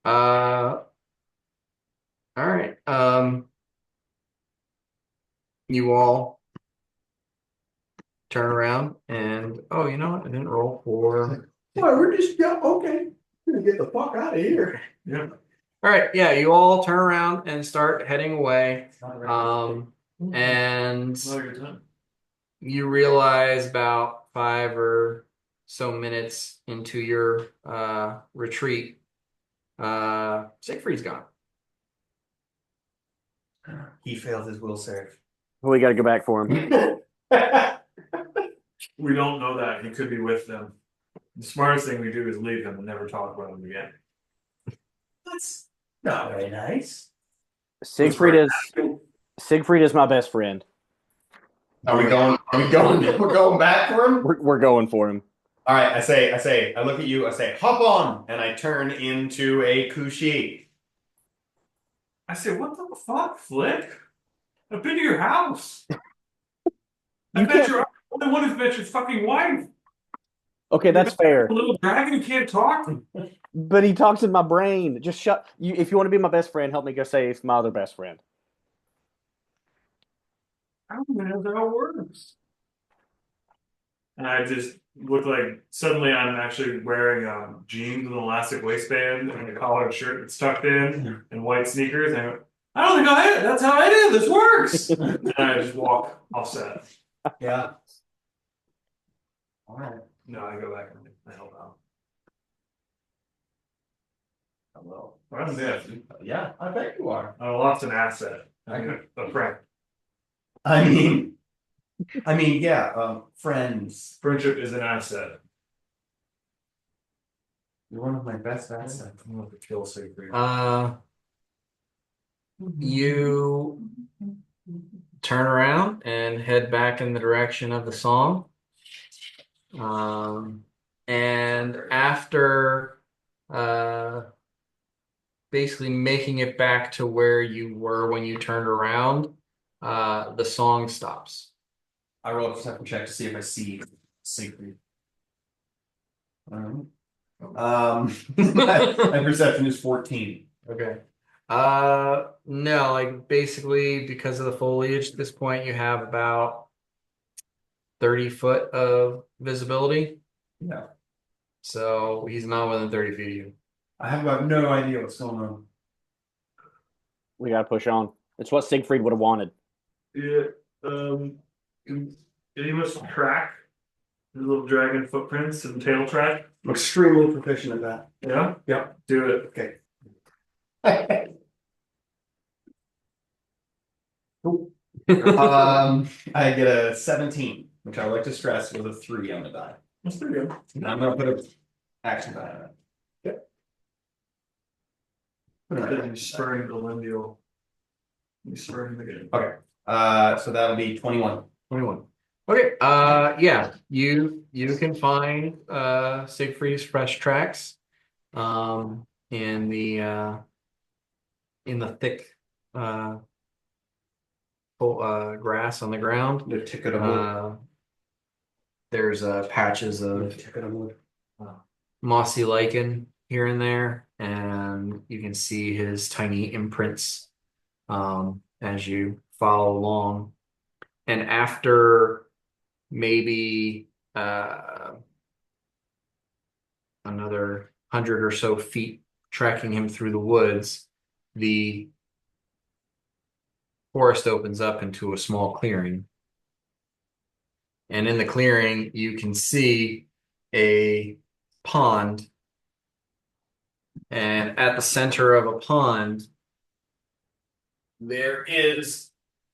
All right. You all turn around and you know what? I didn't roll for. Well, we're just okay. We're gonna get the fuck out of here. Yeah. All right. Yeah, you all turn around and start heading away. And Well, good time. you realize about 5 or so minutes into your retreat, Siegfried's gone. He failed his will save. We got to go back for him. We don't know that. He could be with them. The smartest thing we do is leave him and never talk about him again. That's not very nice. Siegfried is my best friend. Are we going? We're going back for him. We're going for him. All right. I look at you. I say, hop on, and I turn into a Kushi. I said, what the fuck, Flick? I've been to your house. I bet you're the only one who's met your fucking wife. Okay, that's fair. A little dragon who can't talk. But he talks in my brain. Just shut you. If you want to be my best friend, help me go save my other best friend. I don't even know how it works. And I just look like suddenly I'm actually wearing jeans with an elastic waistband and a collared shirt that's tucked in and white sneakers. And I don't think that's how I do. This works. And I just walk offset. Yeah. All right. No, I go back and I help out. Well, I'm dead. yeah, I bet you are. I lost an asset. I mean, a friend. I mean, yeah, friends. Friendship is an asset. You're one of my best assets. I'm going to kill Siegfried. You turn around and head back in the direction of the song. And after basically making it back to where you were when you turned around, the song stops. I roll a perception check to see if I see Siegfried. My perception is 14. Okay. No, like basically because of the foliage at this point, you have about 30 foot of visibility. Yeah. So he's not within 30 feet of you. I have about no idea what's going on. We gotta push on. It's what Siegfried would have wanted. Yeah. You must track the little dragon footprints and tail track. I'm extremely proficient at that. Yeah? Yeah. Do it. Okay. I get a 17, which I would like to stress was a 3 on the die. That's pretty good. And I'm gonna put an action die on it. Then you spurring the Lendial. You spurring the game. Okay. So that'll be 21. 21. Okay. Yeah. You can find Siegfried's fresh tracks in the thick grass on the ground. The ticket of wood. There's patches The of ticket of wood. mossy lichen here and there, and you can see his tiny imprints as you follow along. And after maybe another 100 or so feet tracking him through the woods, the forest opens up into a small clearing. And in the clearing, you can see a pond. And at the center of a pond, there is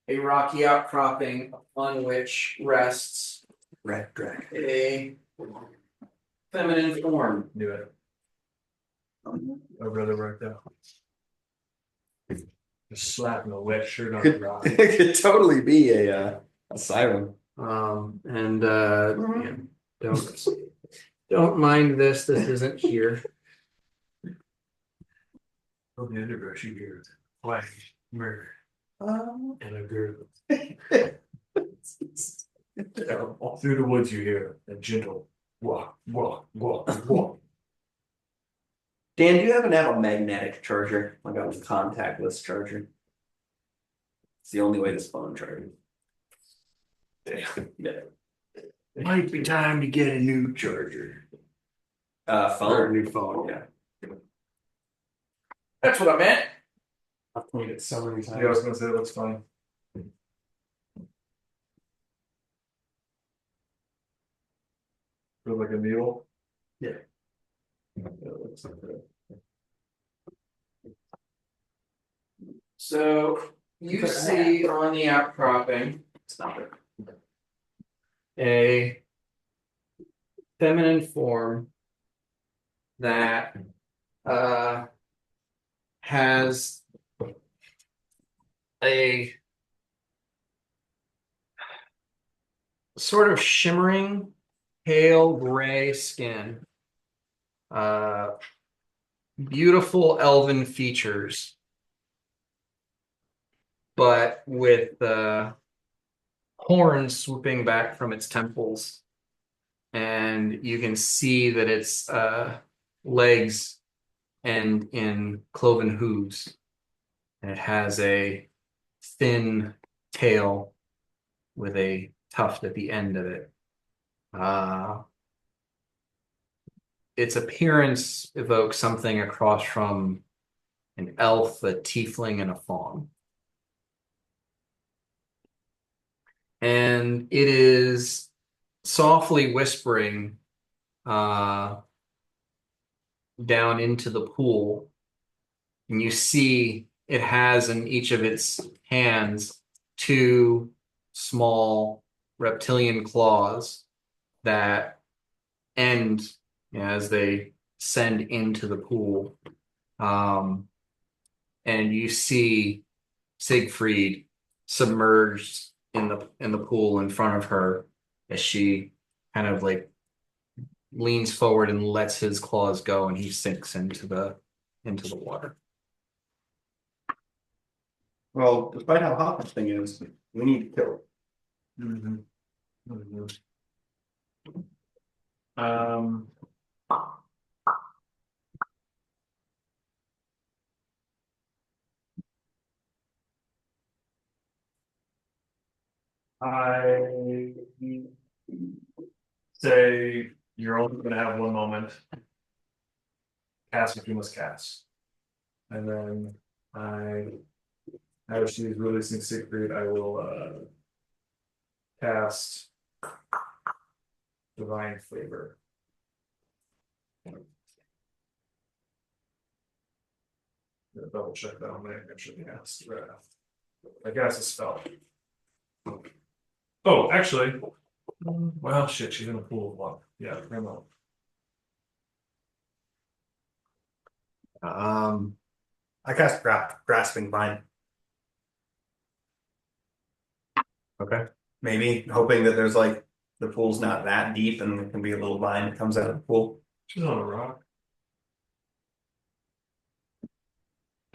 a rocky outcropping on which rests Red dragon. a feminine form. Do it. I'd rather work out. Just slapping a wet shirt on the rock. It could totally be a siren. And yeah, don't mind this. This isn't here. From the underbrush, you hear flash, murder, and a girl. Terrible. Through the woods, you hear a gentle walk, walk, walk, walk. Dan, do you happen to have a magnetic charger? Like a contactless charger? It's the only way this phone charges. Damn. Yeah. It might be time to get a new charger. Phone. Or a new phone. Yeah. That's what I meant. I've played it so many times. Yeah, I was gonna say it looks fun. Feel like a mule. Yeah. Yeah, it looks like that. So you see on the outcropping Stop it. a feminine form that has a sort of shimmering pale gray skin, beautiful elven features, but with horns swooping back from its temples and you can see that its legs end in cloven hooves. And it has a thin tail with a tuft at the end of it. Its appearance evokes something across from an elf, a tiefling, and a faun. And it is softly whispering down into the pool. And you see it has in each of its hands two small reptilian claws that end as they send into the pool. And you see Siegfried submerged in the pool in front of her as she kind of like leans forward and lets his claws go, and he sinks into the water. Well, despite how hot this thing is, we need to kill it. Mhm. Um, I say you're only going to have one moment. Cast if you must cast. And then as she's releasing Siegfried, I will cast Divine Favor. Double check that on my actually cast Wrath. I cast a spell. Oh, actually, well, shit, she's in a pool of water. Yeah, remote. I cast grasping vine. Okay. Maybe hoping that there's like the pool's not that deep and there can be a little vine that comes out of the pool. She's on a rock.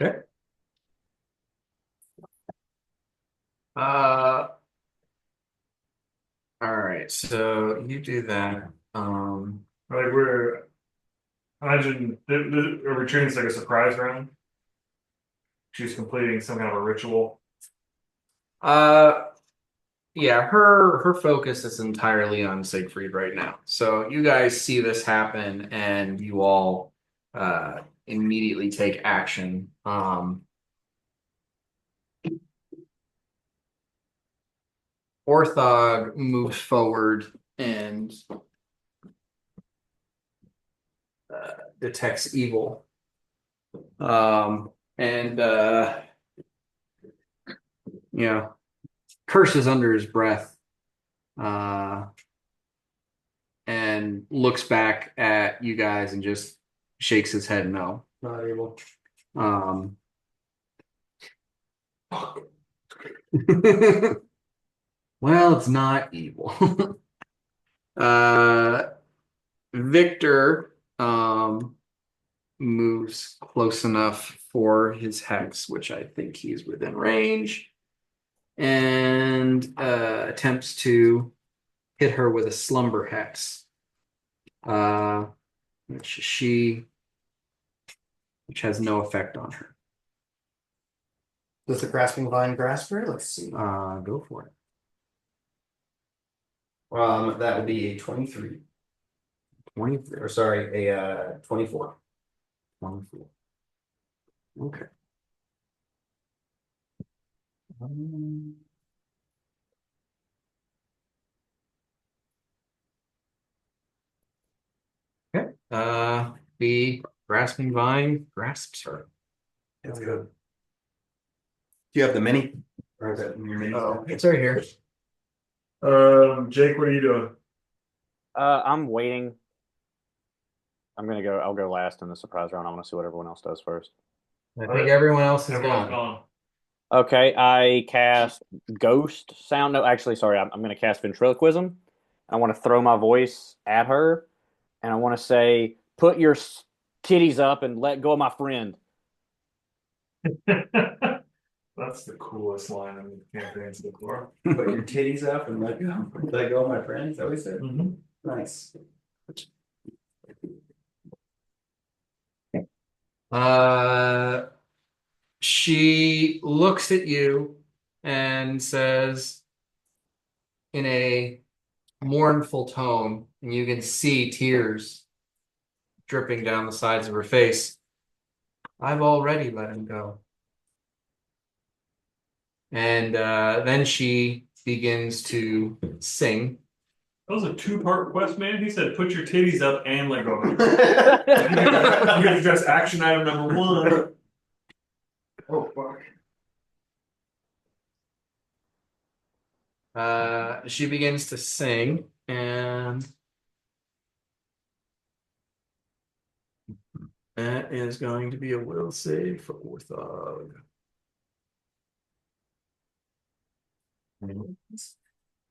Okay. Uh, all right, so you do that. Like we're imagine are we treating this like a surprise round? She's completing some kind of a ritual. Uh, yeah, her focus is entirely on Siegfried right now. So you guys see this happen, and you all immediately take action. Orthog moves forward and detects evil. And curses under his breath. And looks back at you guys and just shakes his head no. Not able. Well, it's not evil. Victor moves close enough for his hex, which I think he's within range, and attempts to hit her with a slumber hex. Which has no effect on her. Does the grasping vine grasp her? Let's see. Go for it. That would be a 23. 23. Or sorry, a 24. 24. Okay. Okay. The grasping vine grasps her. That's good. Do you have the mini? Or is it in your mini? Oh, it's right here. Jake, what are you doing? I'm waiting. I'll go last in the surprise round. I want to see what everyone else does first. I think everyone else is Everyone's gone. gone. Okay, I cast Ghost Sound. No, actually, sorry, I'm going to cast Ventriloquism. I want to throw my voice at her, and I want to say, "Put your titties up and let go of my friend." That's the coolest line in the campaign so far. Put your titties up and let go of my friend. Is that what he said? Mm-hmm. Nice. Uh, she looks at you and says in a mournful tone, and you can see tears dripping down the sides of her face. I've already let him go. And then she begins to sing. That was a two-part quest, man. He said, "Put your titties up and let go." You get to address action item number 1. Oh fuck. She begins to sing, and that is going to be a will save for Orthog.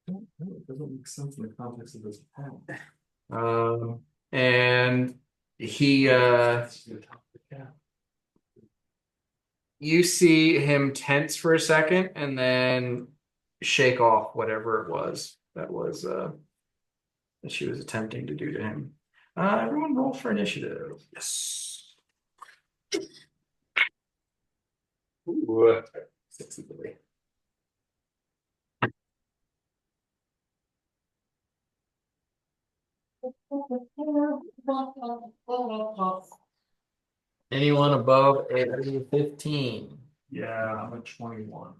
It doesn't make sense in the context of this panel. And he you see him tense for a second and then shake off whatever it was that she was attempting to do to him. Everyone roll for initiative. Yes. Ooh. Anyone above a 15? Yeah, I'm at 21.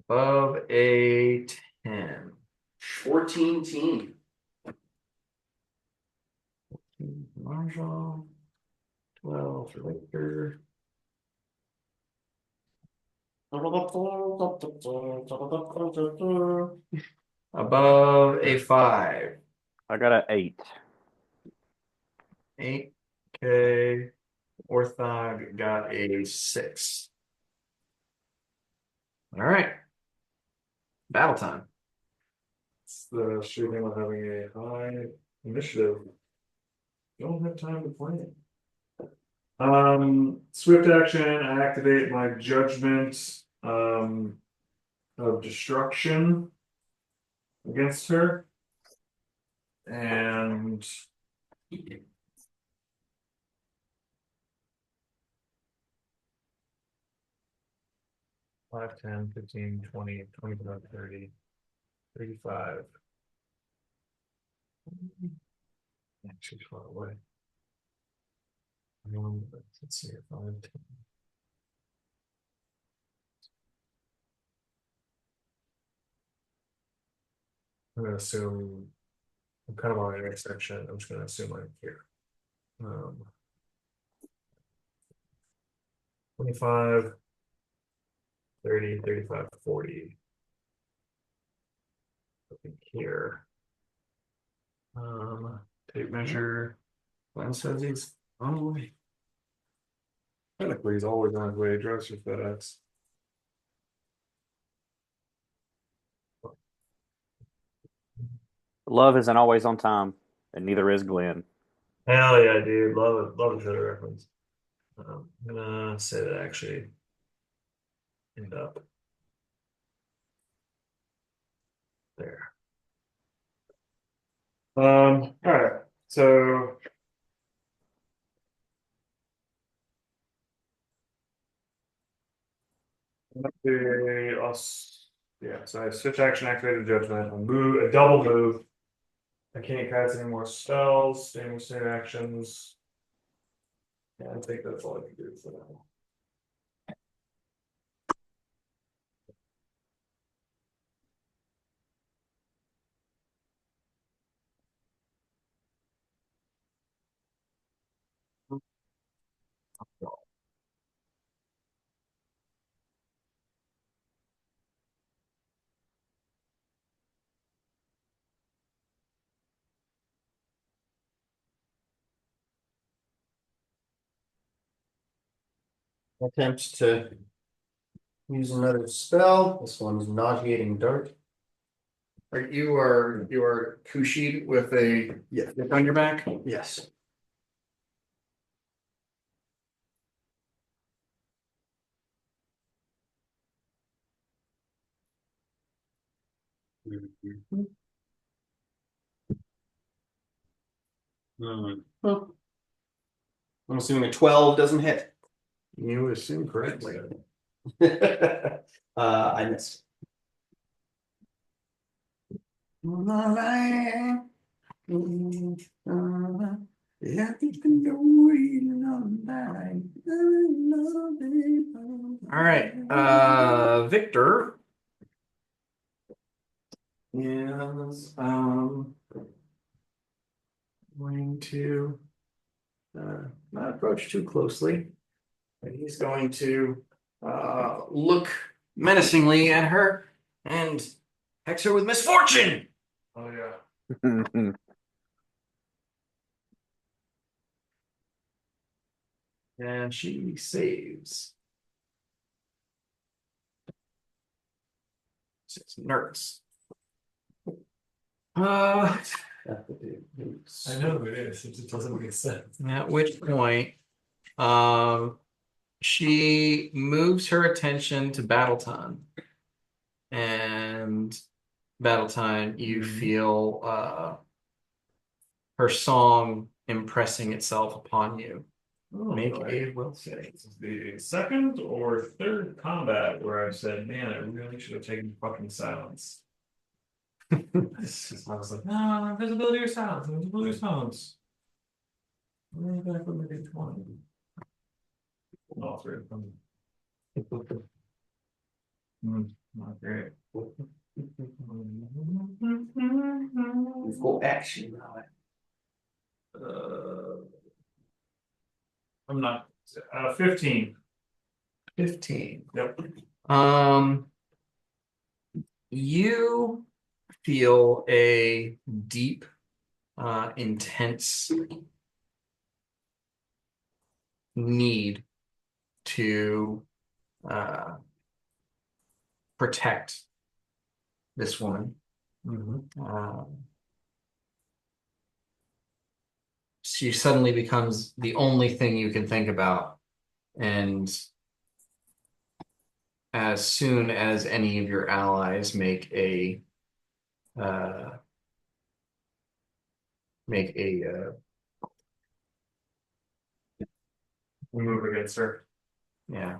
Above a 10. 14 team. Marshall. 12 for Victor. Above a 5. I got an 8. 8. Okay. Orthog got a 6. All right. Battle time. It's the shooting of having a high initiative. You don't have time to plan. Swift action, I activate my judgment of destruction against her. And 5, 10, 15, 20, 25, 30, 35. Actually, far away. Let's see if I'm. I'm gonna assume I'm kind of on an intersection. I'm just gonna assume I'm here. 25, 30, 35, 40. I think here. Tape measure. Glenn says he's on the way. Technically, he's always on his way. Dress your FedEx. Love isn't always on time, and neither is Glenn. Hell yeah, dude. Love it. Love the show reference. I'm gonna say that actually end up there. All right. So yeah, so I switch action, activated judgment, a double move. I can't cast any more spells, any more save actions. Yeah, I think that's all I can do for now. Attempt to use another spell. This one's nauseating dart. you are Kushi with a whip on your back? Yes. Well, I'm assuming a 12 doesn't hit. You assume correctly. I missed. All right, Victor is going to not approach too closely, but he's going to look menacingly at her and hex her with misfortune. Oh yeah. And she saves. She's nervous. I know it is. It just doesn't make sense. At which point, she moves her attention to Battleton. And Battletime, you feel her song impressing itself upon you. Oh, Make boy. a will save. This is the second or third combat where I've said, man, I really should have taken fucking silence. I was like, no, invisibility or silence, invisibility or silence. Where did I put my D20? No, three of them. Not great. We've got action now. I'm not 15. 15. Yep. You feel a deep, intense need to protect this woman. She suddenly becomes the only thing you can think about. And as soon as any of your allies make a We move against her. yeah,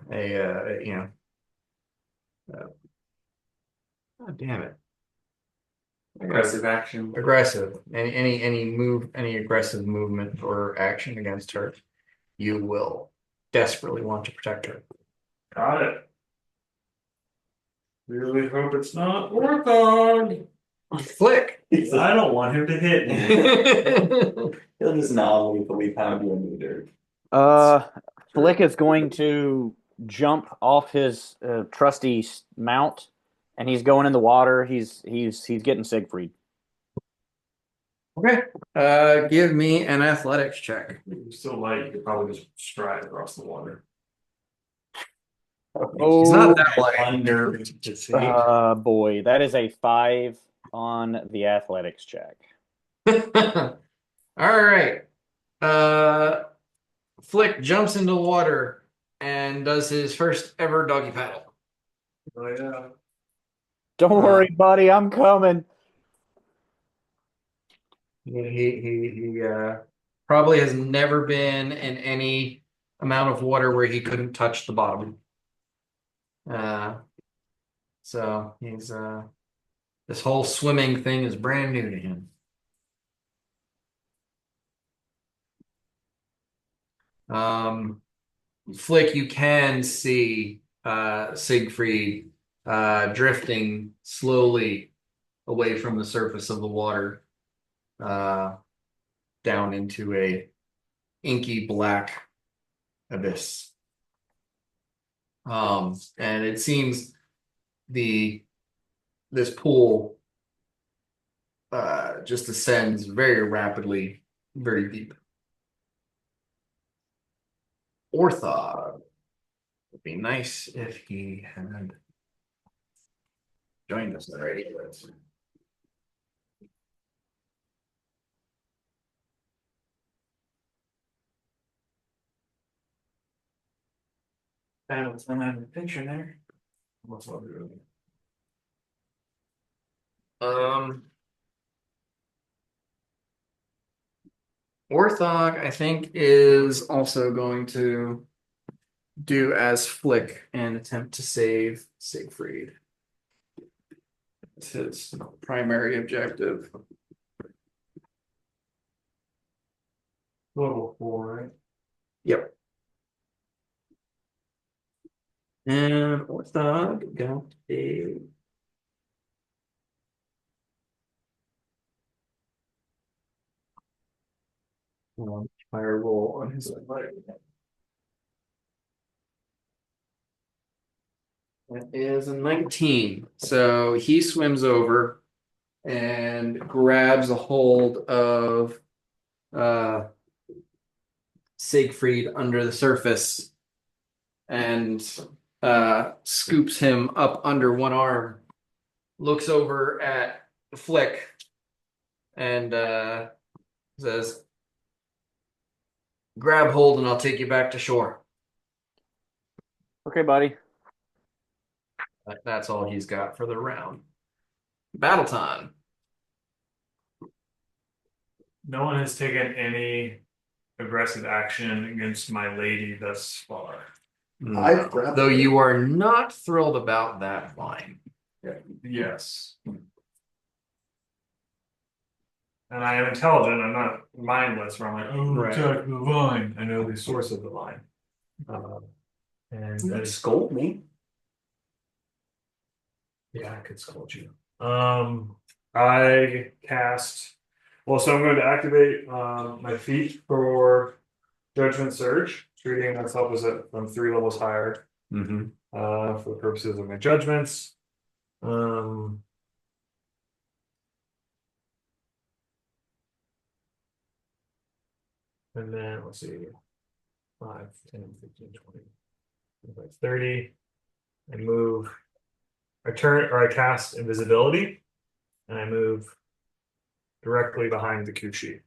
oh, damn it. Aggressive action. Aggressive. Any aggressive movement or action against her, you will desperately want to protect her. Got it. Really hope it's not Orthog. Flick. I don't want him to hit me. He'll just non-lethally pound you in the dirt. Flick is going to jump off his trusty mount, and he's going in the water. He's getting Siegfried. Okay. Give me an athletics check. You're still light, you could probably just stride across the water. It's not that light. To see. Boy, that is a 5 on the athletics check. All right. Flick jumps into the water and does his first ever doggy paddle. Oh yeah. Don't worry, buddy, I'm coming. He probably has never been in any amount of water where he couldn't touch the bottom. So he's this whole swimming thing is brand new to him. Flick, you can see Siegfried drifting slowly away from the surface of the water, down into a inky black abyss. And it seems this pool just ascends very rapidly, very deep. Orthog. Would be nice if he had joined us already. Battles not having a picture there. What's up, dude? Orthog, I think, is also going to do as Flick and attempt to save Siegfried. It's his primary objective. Level 4, right? Yep. And Orthog got a fire roll on his leg. That is a 19. So he swims over and grabs a hold of Siegfried under the surface and scoops him up under one arm, looks over at Flick and says, grab hold and I'll take you back to shore. Okay, buddy. That's all he's got for the round. Battle time. No one has taken any aggressive action against my lady thus far. I've grabbed Though it. you are not thrilled about that line. Yes. And I am intelligent, I'm not mindless, where I'm like, oh, Right. attack the vine. I know the source of the line. And that is, Scold me. yeah, I could scold you. I cast, well, so I'm going to activate my feat for Judgment Surge, treating myself as I'm 3 levels higher Mm-hmm. for the purposes of my judgments. And then let's see, 5, 10, 15, 20, 25, 30. I move, I turn or I cast invisibility, and I move directly behind the cue sheet.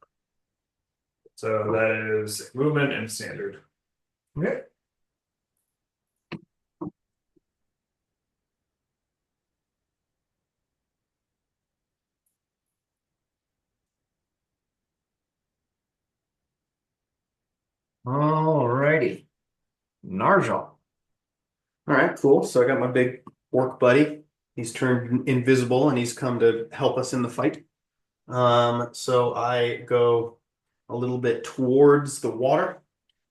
So that is movement and standard. Okay. Alrighty. Narjal. All right, cool. So I got my big orc buddy. He's turned invisible and he's come to help us in the fight. So I go a little bit towards the water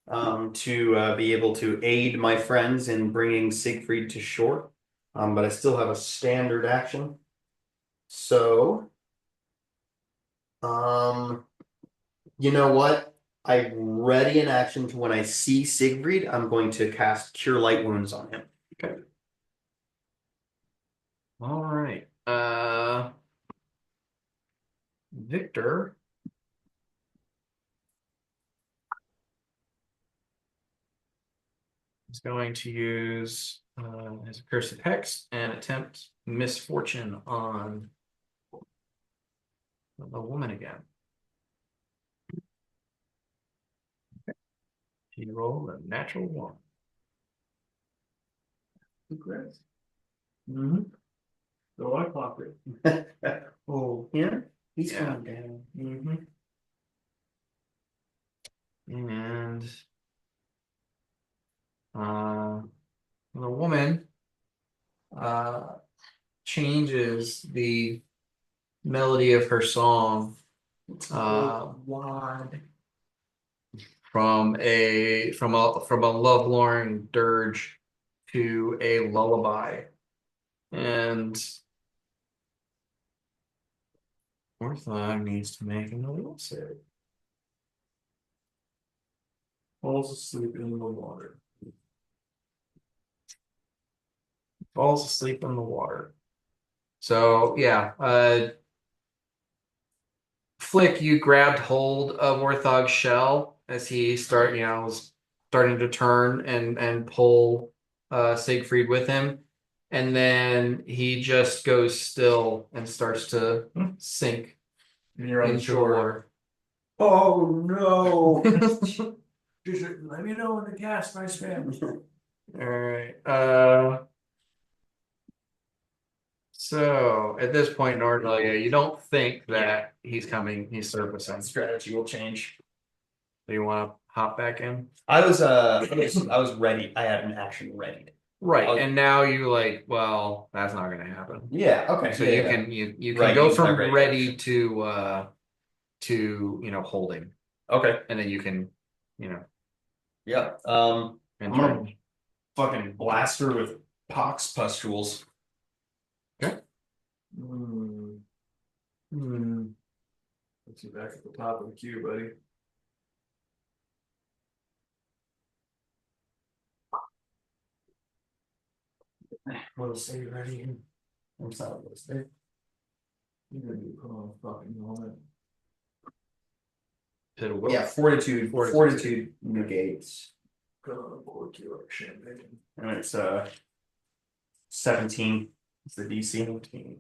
to be able to aid my friends in bringing Siegfried to shore. But I still have a standard action. So, you know what? I ready an action to when I see Siegfried, I'm going to cast Cure Light Wounds on him. Okay. All right. Victor is going to use his Accursed Hex and attempt Misfortune on the woman again. He rolled a natural 1. Congrats. Mm-hmm. So I clocked it. Oh, yeah? He's Yeah. going down. Mm-hmm. And the woman changes the melody of her song Why? from a lovelorn dirge to a lullaby, and Orthog needs to make another will save. Falls asleep in the water. Falls asleep in the water. So yeah, Flick, you grabbed hold of Orthog's shell as he was starting to turn and pull Siegfried with him. And then he just goes still and starts to sink And you're on the into the shore. water. Oh no! Just let me know when to cast my spam. All right. So at this point, Nordalia, you don't think that he's coming, he's surfacing. So Strategy will change. you want to hop back in? I was ready. I had an action ready. Right. I'll- And now you like, well, that's not gonna happen. Yeah. Okay. So yeah, you yeah. can you can Right, go use my from ready ready action. to holding. Okay. And then you can, Yeah. I'm enter gonna in. fucking blast her with pox pustules. Okay. Hmm. Let's see back at the top of the queue, buddy. We'll stay ready. I'm sorry. We'll stay. You're gonna be put on a fucking helmet. It will. Yeah, fortitude negates. Gonna cork you like champagne. And it's 17. It's the DC. 17.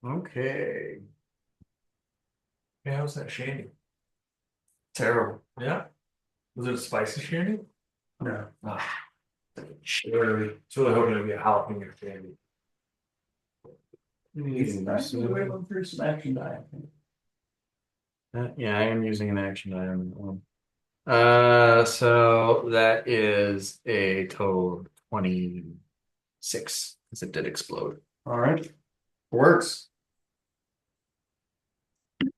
Okay. Yeah, how's that shandy? Terrible. Yeah. Was it a spicy shandy? No. Ah, sure. It's really hoping to be a jalapeno shandy. Through some action die. Yeah, I am using an action item. So that is a total of 26, because it did explode. All right. Works.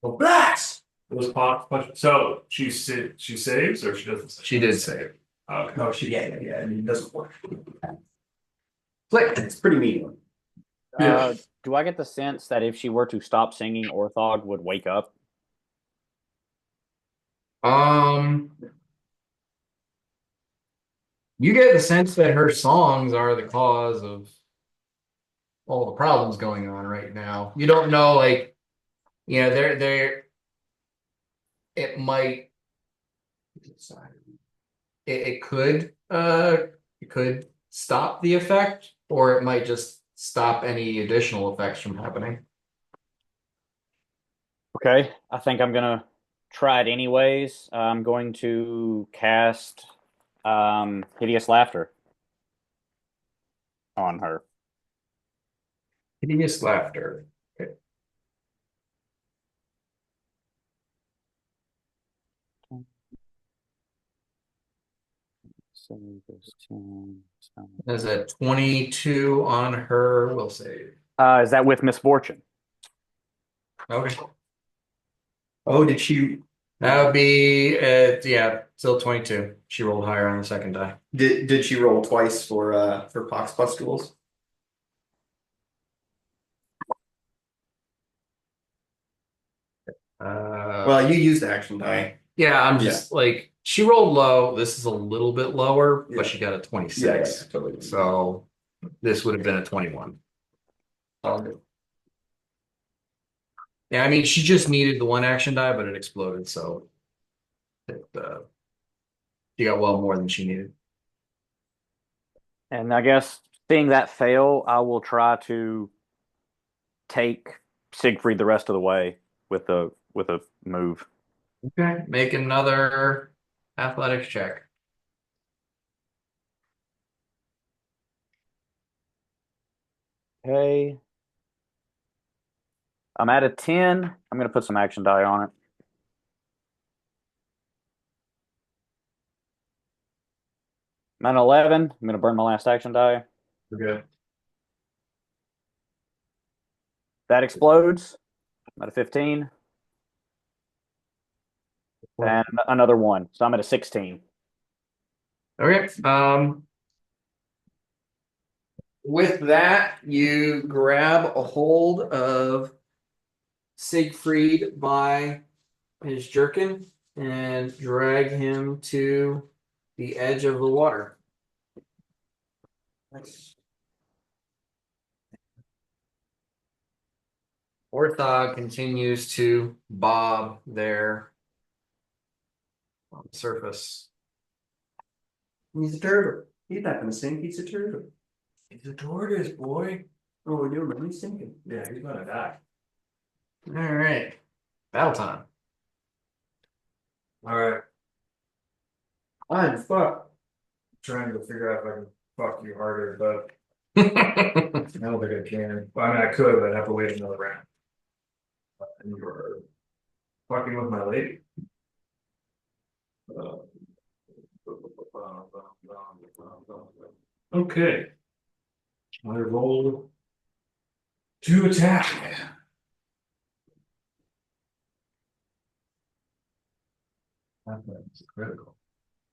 Well, blast! It was pop. So she saves or she doesn't save? She did save. Okay. No, yeah. I mean, it doesn't work. Click. It's pretty medium. Yeah. Do I get the sense that if she were to stop singing, Orthog would wake up? You get the sense that her songs are the cause of all the problems going on right now. You don't know, like, they're it might it could stop the effect, or it might just stop any additional effects from happening. Okay, I think I'm gonna try it anyways. I'm going to cast Hideous Laughter on her. Hideous laughter. Okay. There's a 22 on her will save. Is that with Misfortune? Okay. Oh, did she? That would be yeah, still 22. She rolled higher on the second die. Did she roll twice for pox pustules? Well, you used the action die. Yeah, I'm just like, she rolled low. This is a little bit lower, Yeah. but she got a 26. Totally. So this would have been a 21. All good. Yeah, I mean, she just needed the one action die, but it exploded, so she got well more than she needed. And I guess seeing that fail, I will try to take Siegfried the rest of the way with a move. Okay, make another athletics check. Okay. I'm at a 10. I'm going to put some action die on it. I'm at 11. I'm going to burn my last action die. Okay. That explodes. I'm at a 15. And another one. So I'm at a 16. Okay. With that, you grab a hold of Siegfried by his jerkin and drag him to the edge of the water. Nice. Orthog continues to bob there on the surface. He's a turtle. He's not gonna sink. He's a turtle. He's a tortoise, boy. Oh, we're doing it. He's sinking. Yeah, he's gonna die. All right. Battle time. All right. I'm fuck. trying to figure out if I can fuck you harder, but All I don't think I can. Well, I mean, I could, but I'd have to wait another round. And you are fucking with my lady. Uh, Okay. I roll to attack. That's critical.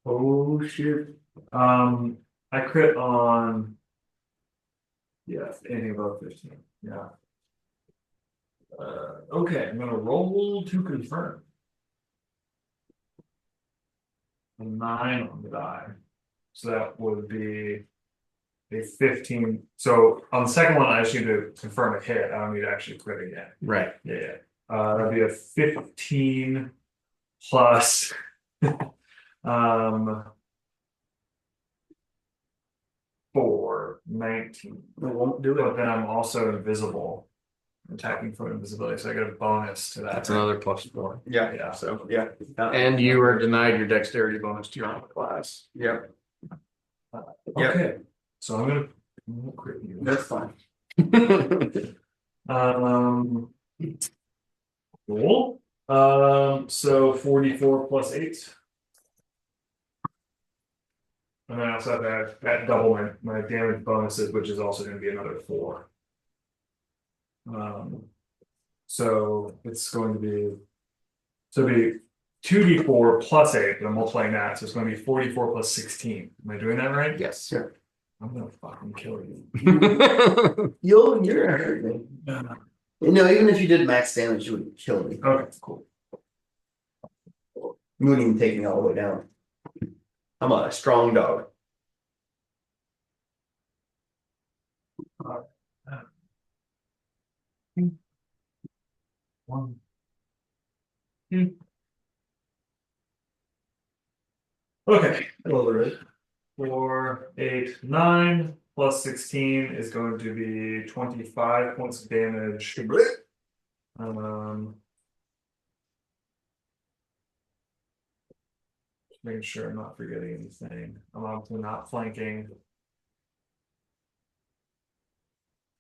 Oh shit. I crit on. Yeah, anything above 15. Yeah. Okay, I'm gonna roll to confirm. A 9 on the die. So that would be a 15. So on the second one, I just need to confirm a hit. I don't need to actually crit again. right. Yeah. That'd be a 15 plus um 4, 19. I won't do But it. then I'm also invisible. Attacking from invisibility, so I get a bonus to that. That's another +4. Yeah. Yeah. So yeah. And you are denied your dexterity bonus to your armor class. Yeah. Okay. So I'm gonna crit you. That's fine. Um, cool. So 44 plus 8. And I also have that double my damage bonuses, which is also going to be another 4. So it's going to be 2d4 plus 8, but I'm multiplying that, so it's going to be 44 plus 16. Am I doing that right? Yes. Yeah. I'm gonna fucking kill you. You're hurt me. No, even if you did max damage, you would kill me. Okay, cool. You wouldn't even take me all the way down. I'm a strong dog. One, two. Okay, Well, right. 4, 8, 9 plus 16 is going to be 25 points of damage. Just making sure I'm not forgetting anything. I'm obviously not flanking.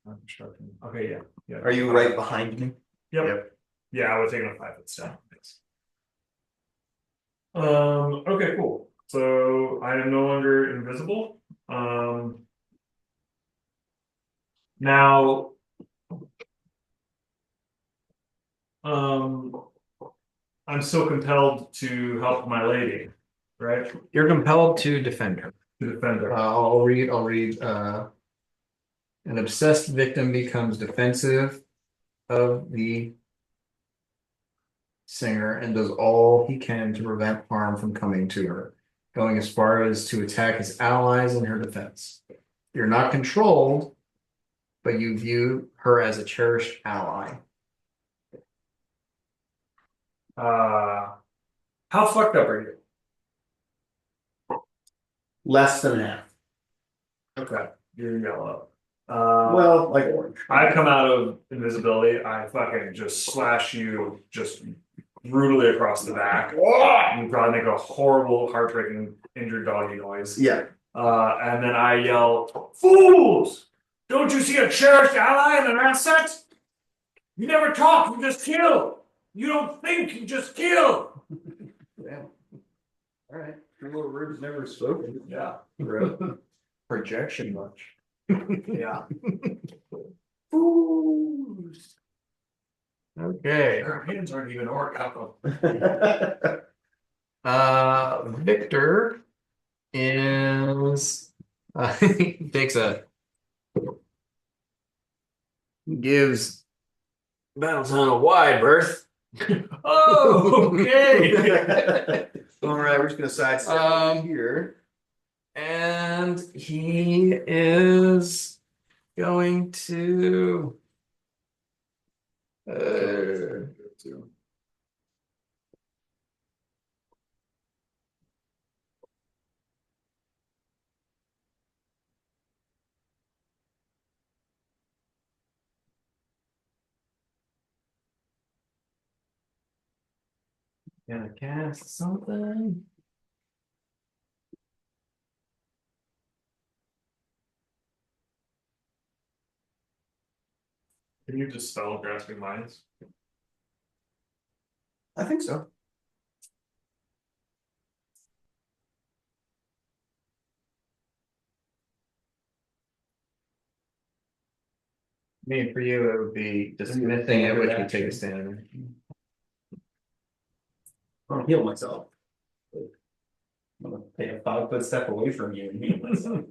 I'm obstructing. Okay, yeah. Are you right behind me? Yep. Yeah, I would take a 5-foot step. Thanks. Okay, cool. So I am no longer invisible. Now, I'm still compelled to help my lady, right? You're compelled to defend her. To defend her. I'll read. An obsessed victim becomes defensive of the singer and does all he can to prevent harm from coming to her, going as far as to attack his allies in her defense. You're not controlled, but you view her as a cherished ally. How fucked up are you? Less than half. Okay, you're yellow. Well, like orange. I come out of invisibility. I fucking just slash you just brutally across the back. You probably make a horrible, heartbreaking, injured doggy noise. Yeah. And then I yell, "Fools! Don't you see a cherished ally and an asset? You never talk, you just kill. You don't think, you just kill." Yeah. All right. Your little ribs never spoken. Yeah. Projection much. Yeah. Fools. Okay. Our hands aren't even orc alcohol. Victor is he gives Battleton a wide berth. Oh, okay. All right, we're just gonna sidestep over here. And he is going to gonna cast something. Can you dispel grasping minds? I think so. I mean, for you, it would be dismissing it, which would take a standard. I'll heal myself. I'm gonna take a 5-foot step away from you and heal myself.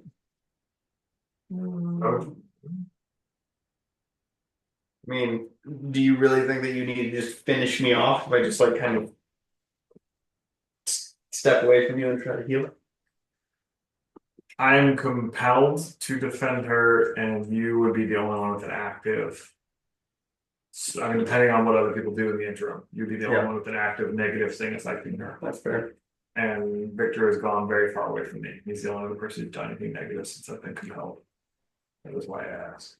Oh, I mean, do you really think that you need to just finish me off if I just like kind of step away from you and try to heal it? I'm compelled to defend her, and you would be the only one with an active. I mean, depending on what other people do in the interim, you'd be the only Yeah. one with an active negative thing affecting her. That's fair. And Victor has gone very far away from me. He's the only other person who's done anything negative since I've been compelled. That is why I asked.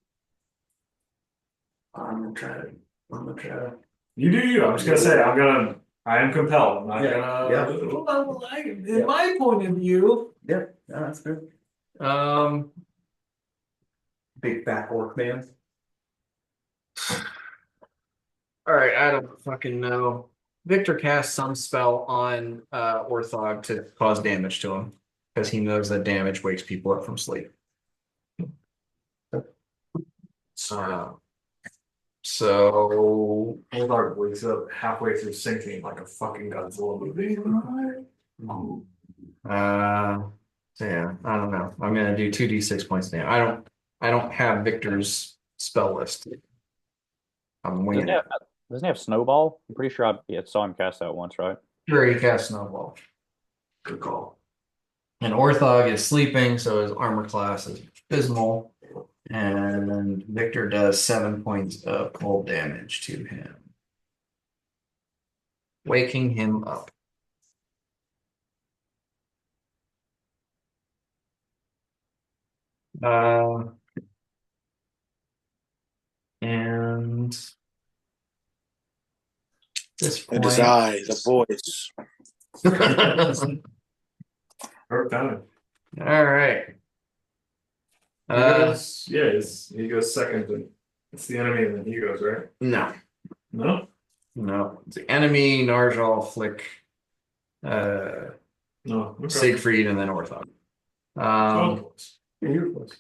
I'm gonna try to. You do you. I'm just gonna say I am compelled. I'm not Yeah, gonna. yeah. Well, in Yeah. my point of view. Yeah, that's good. Um, Big fat orc man. all right, I don't fucking know. Victor casts some spell on Orthog to cause damage to him because he knows that damage wakes people up from sleep. So Bulldog wakes up halfway through sinking like a fucking Godzilla movie. so yeah, I don't know. I'm gonna do 2d6 points of damage. I don't have Victor's spell list. I'm winging it. Doesn't he have snowball? I'm pretty sure I saw him cast that once, right? Sure, he casts snowball. Good call. And Orthog is sleeping, so his armor class is abysmal. And Victor does 7 points of cold damage to him, waking him up. And this It point, is I, the voice. Or done. all right. He goes, yeah, he goes second. And it's the enemy, and then he goes right. No, No, it's the enemy, Narjal, Flick, uh, no. Okay. Siegfried, and then Orthog. Oh, yeah, you're close.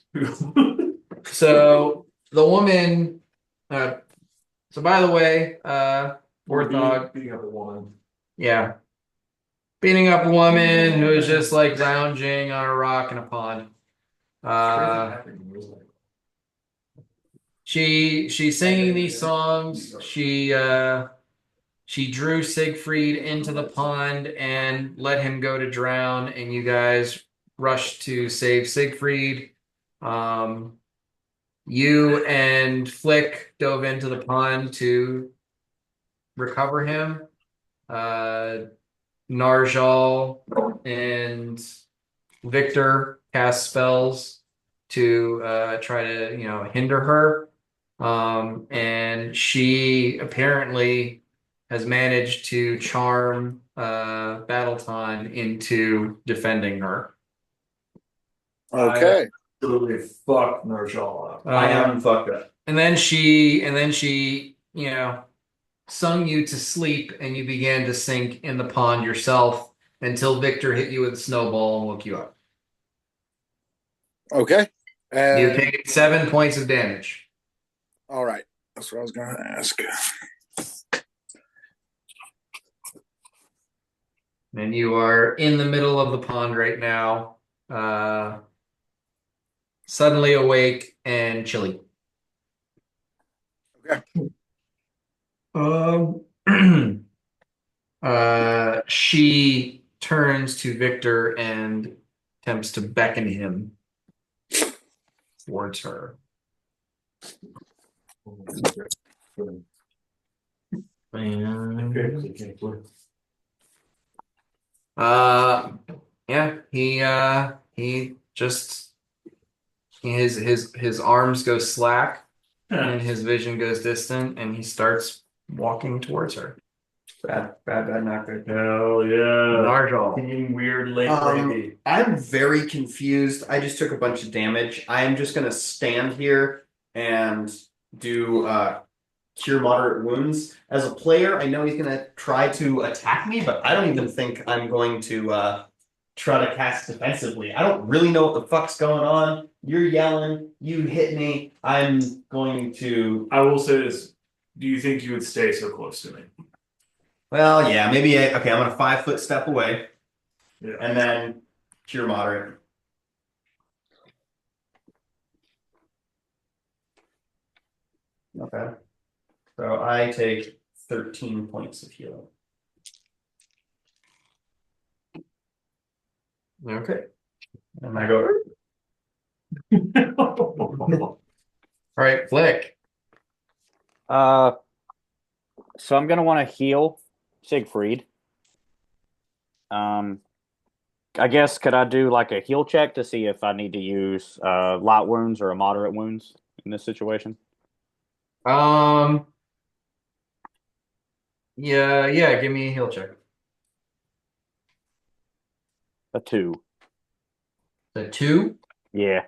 So the woman, so by the way, Orthog, beating up a woman. yeah, beating up a woman who is just like lounging on a rock in a pond. She's singing these songs. She drew Siegfried into the pond and let him go to drown, and you guys rushed to save Siegfried. You and Flick dove into the pond to recover him. Narjal and Victor cast spells to try to, hinder her. And she apparently has managed to charm Battleton into defending her. Okay. Absolutely fuck Narjal up. I am fucked up. And then she, sung you to sleep, and you began to sink in the pond yourself until Victor hit you with a snowball and woke you up. Okay. You've And taken 7 points of damage. all right. That's what I was gonna ask. And you are in the middle of the pond right now, suddenly awake and chilly. Okay. She turns to Victor and attempts to beckon him towards her. Yeah, he just his arms go slack and his vision goes distant, and he starts walking towards her. Bad, not good. Hell yeah. Narjal. Team weird late lady. I'm very confused. I just took a bunch of damage. I'm just gonna stand here and do cure moderate wounds. As a player, I know he's gonna try to attack me, but I don't even think I'm going to try to cast defensively. I don't really know what the fuck's going on. You're yelling, you hit me. I'm going to. I will say this. Do you think you would stay so close to me? Well, yeah, maybe. Okay, I'm gonna 5 foot step away, Yeah. and then cure moderate. Okay. So I take 13 points of healing. Okay. And I go. All right, Flick. So I'm gonna want to heal Siegfried. I guess could I do like a heal check to see if I need to use light wounds or a moderate wounds in this situation? Yeah, give me a heal check. A 2. The 2. Yeah.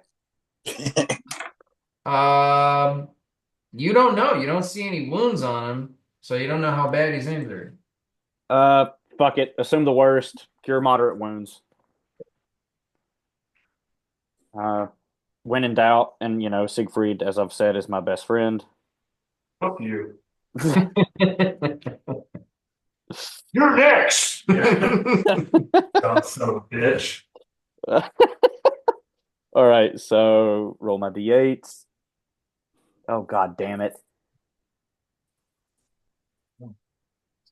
You don't know. You don't see any wounds on him, so you don't know how bad he's injured. Fuck it. Assume the worst. Cure moderate wounds. When in doubt, and Siegfried, as I've said, is my best friend. Fuck you. You're next. God, son of a bitch. All right, so roll my d8s. Oh, god damn it.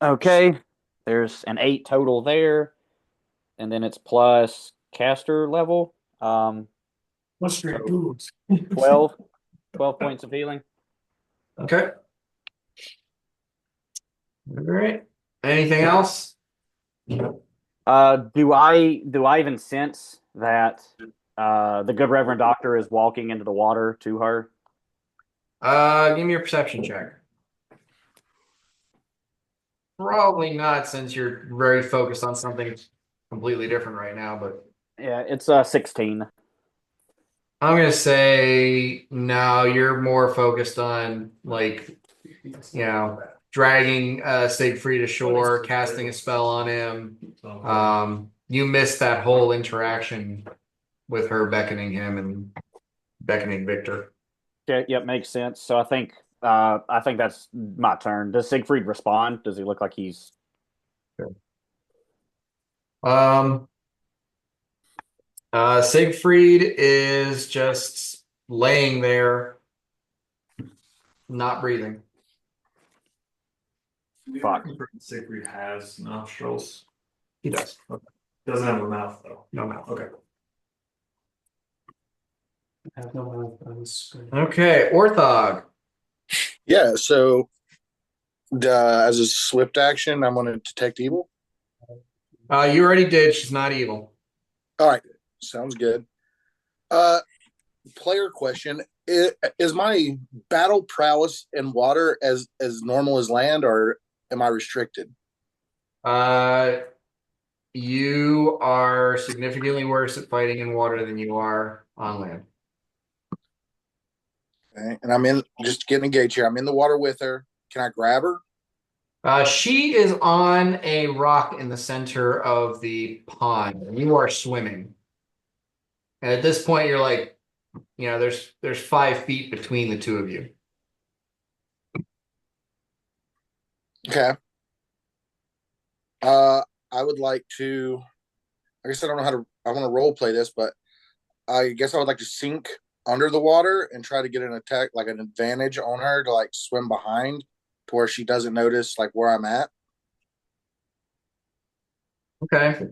Okay, there's an 8 total there, and then it's plus caster level. What's your boobs? 12 points of healing. Okay. All right. Anything else? Do I even sense that the good Reverend Doctor is walking into the water to her? Give me your perception check. Probably not, since you're very focused on something completely different right now, but Yeah, it's 16. I'm gonna say no, you're more focused on dragging Siegfried ashore, casting a spell on him. You missed that whole interaction with her beckoning him and beckoning Victor. Yeah, yep, makes sense. So I think that's my turn. Does Siegfried respond? Does he look like he's Um, Siegfried is just laying there, not breathing. Fuck. Siegfried has nostrils. He does. Doesn't have a mouth though. No mouth. Okay. I have no mouth on the screen. Okay, Orthog. Yeah, so as a swift action, I'm going to detect evil. You already did. She's not evil. All right, sounds good. Player question: Is my battle prowess in water as normal as land, or am I restricted? You are significantly worse at fighting in water than you are on land. Okay. And I'm in, just getting a gauge here. I'm in the water with her. Can I grab her? She is on a rock in the center of the pond, and you are swimming. And at this point, you're like, there's 5 feet between the two of you. Okay. I would like to. I guess I don't know how to. I want to role play this, but I guess I would like to sink under the water and try to get an attack, like an advantage on her to like swim behind to where she doesn't notice like where I'm at. Okay.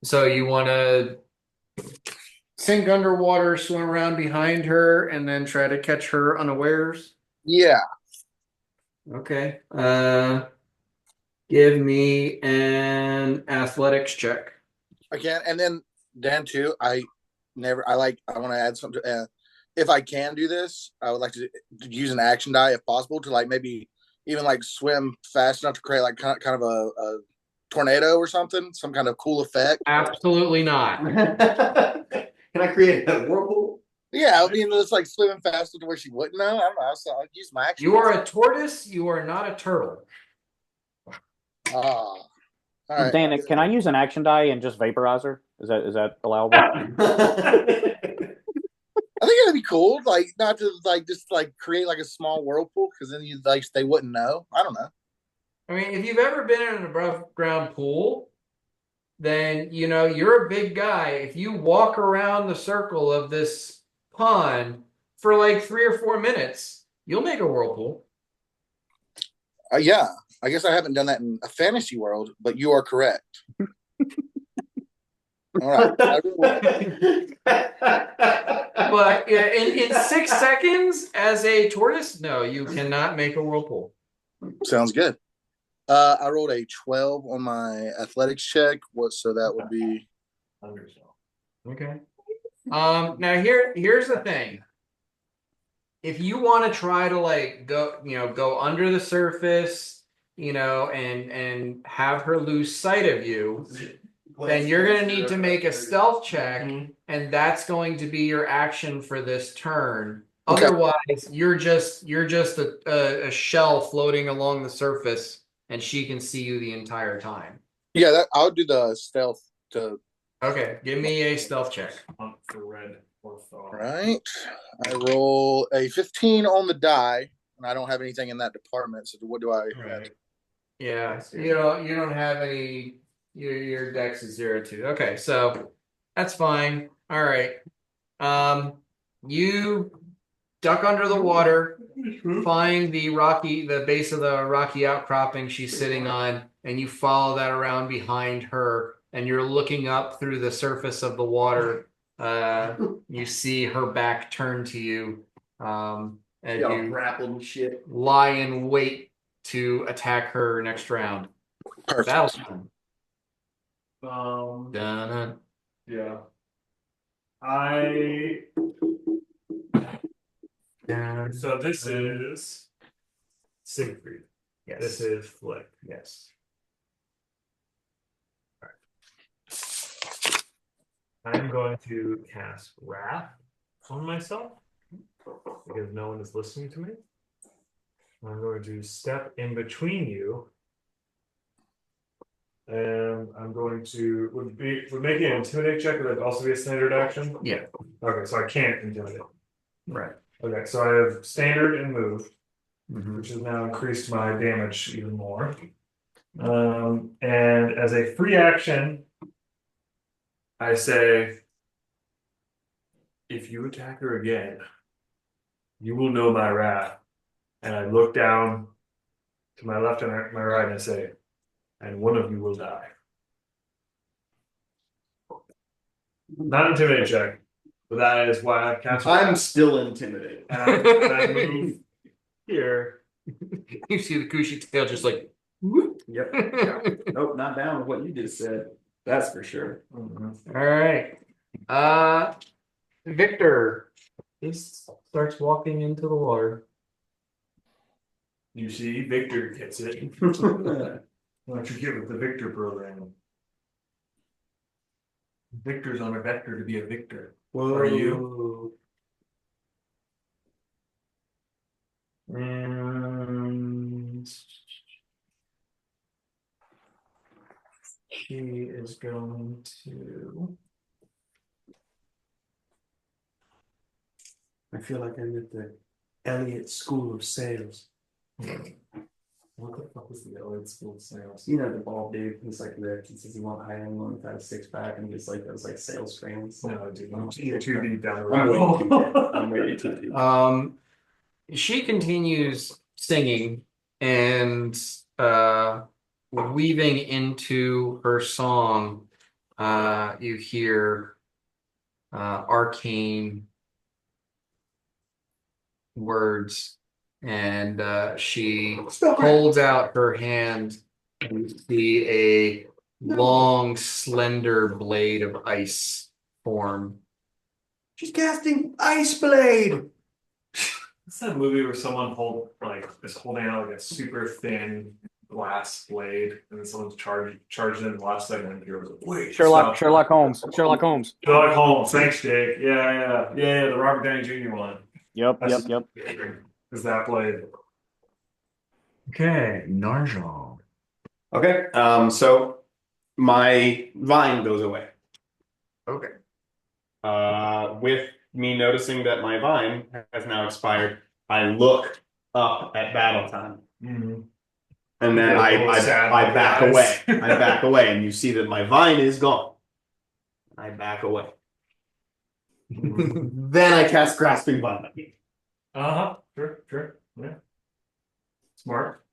So you want to sink underwater, swim around behind her, and then try to catch her unawares? Yeah. Okay. Give me an athletics check. I can. And then Dan too. I want to add something. If I can do this, I would like to use an action die if possible to like maybe even like swim fast enough to create like kind of a tornado or something, some kind of cool effect. Absolutely not. Can I create a whirlpool? Yeah, I mean, it's like swimming faster to where she wouldn't know. I don't know. So I'll use my action. You are a tortoise. You are not a turtle. Ah, all right. Dan, can I use an action die and just vaporize her? Is that allowable? I think it'd be cool, like not to like just like create like a small whirlpool, because then you like they wouldn't know. I don't know. I mean, if you've ever been in an above ground pool, then you know you're a big guy. If you walk around the circle of this pond for like 3 or 4 minutes, you'll make a whirlpool. Yeah, I guess I haven't done that in a fantasy world, but you are correct. All right. But in 6 seconds, as a tortoise, no, you cannot make a whirlpool. Sounds good. I rolled a 12 on my athletics check. So that would be Okay. Now here's the thing. If you want to try to like go under the surface, and have her lose sight of you, then you're going to need to make a stealth check, and that's going to be your action for this turn. Okay. Otherwise, you're just a shell floating along the surface, and she can see you the entire time. Yeah, I'll do the stealth to. Okay, give me a stealth check. For red or All right. I roll a 15 on the die, and I don't have anything in that department. So what do I have? Yeah, you don't have any. Your dex is 0 2. Okay, so that's fine. All right. You duck under the water, find the base of the rocky outcropping she's sitting on, and you follow that around behind her, and you're looking up through the surface of the water. You see her back turned to you, and you grappled shit. lie in wait to attack her next round. Perfect. Battle time. Yeah. So this is Siegfried. Yes. This is Flick. Yes. I'm going to cast Wrath on myself because no one is listening to me. I'm going to step in between you, and I'm going to would making an intimidate check. Would that also be a standard action? Yeah. Okay, so I can't intimidate. Right. Okay, so I have standard and move, which has now increased my damage even more. And as a free action, I say, if you attack her again, you will know my wrath. And I look down to my left and my right and I say, and one of you will die. Not intimidate check, but that is why I cast. I'm still intimidated. And I move here. You see the Kushi tail just like. Yep. Yeah. Nope, not down with what you just said. That's for sure. All right. Victor. He starts walking into the water. You see, Victor gets it. Why don't you get with the Victor program? Victor's on a vector to be a victor. Whoa. Are you? And she is going to. I feel like I'm at the Elliott School of Sales. What the fuck is the Elliott School of Sales? You know the bald dude who's like rich and says he won't hire anyone without a six pack and just like those like sales trainings. No, dude, I'm too deep down the I'm rabbit way too deep. hole. I'm way too deep. She continues singing and weaving into her song. You hear arcane words, and she holds out her hand, and you see a long, slender blade of ice form. She's casting Ice Blade. It's that movie where someone is holding out like a super thin glass blade, and then someone's charged in the last second, and you're like, wait, Sherlock stop. Holmes. Sherlock Holmes. Sherlock Holmes, thanks, Jake. Yeah, the Robert Downey Jr. one. Yep. Is that blade? Okay, Narjal. Okay, so my vine goes away. Okay. With me noticing that my vine has now expired, I look up at battle time. Mm-hmm. And then Yeah, a little I sad back eyes. away. I back away, and you see that my vine is gone. I back away. Then I cast Grasping Vine. Sure. Yeah. Smart.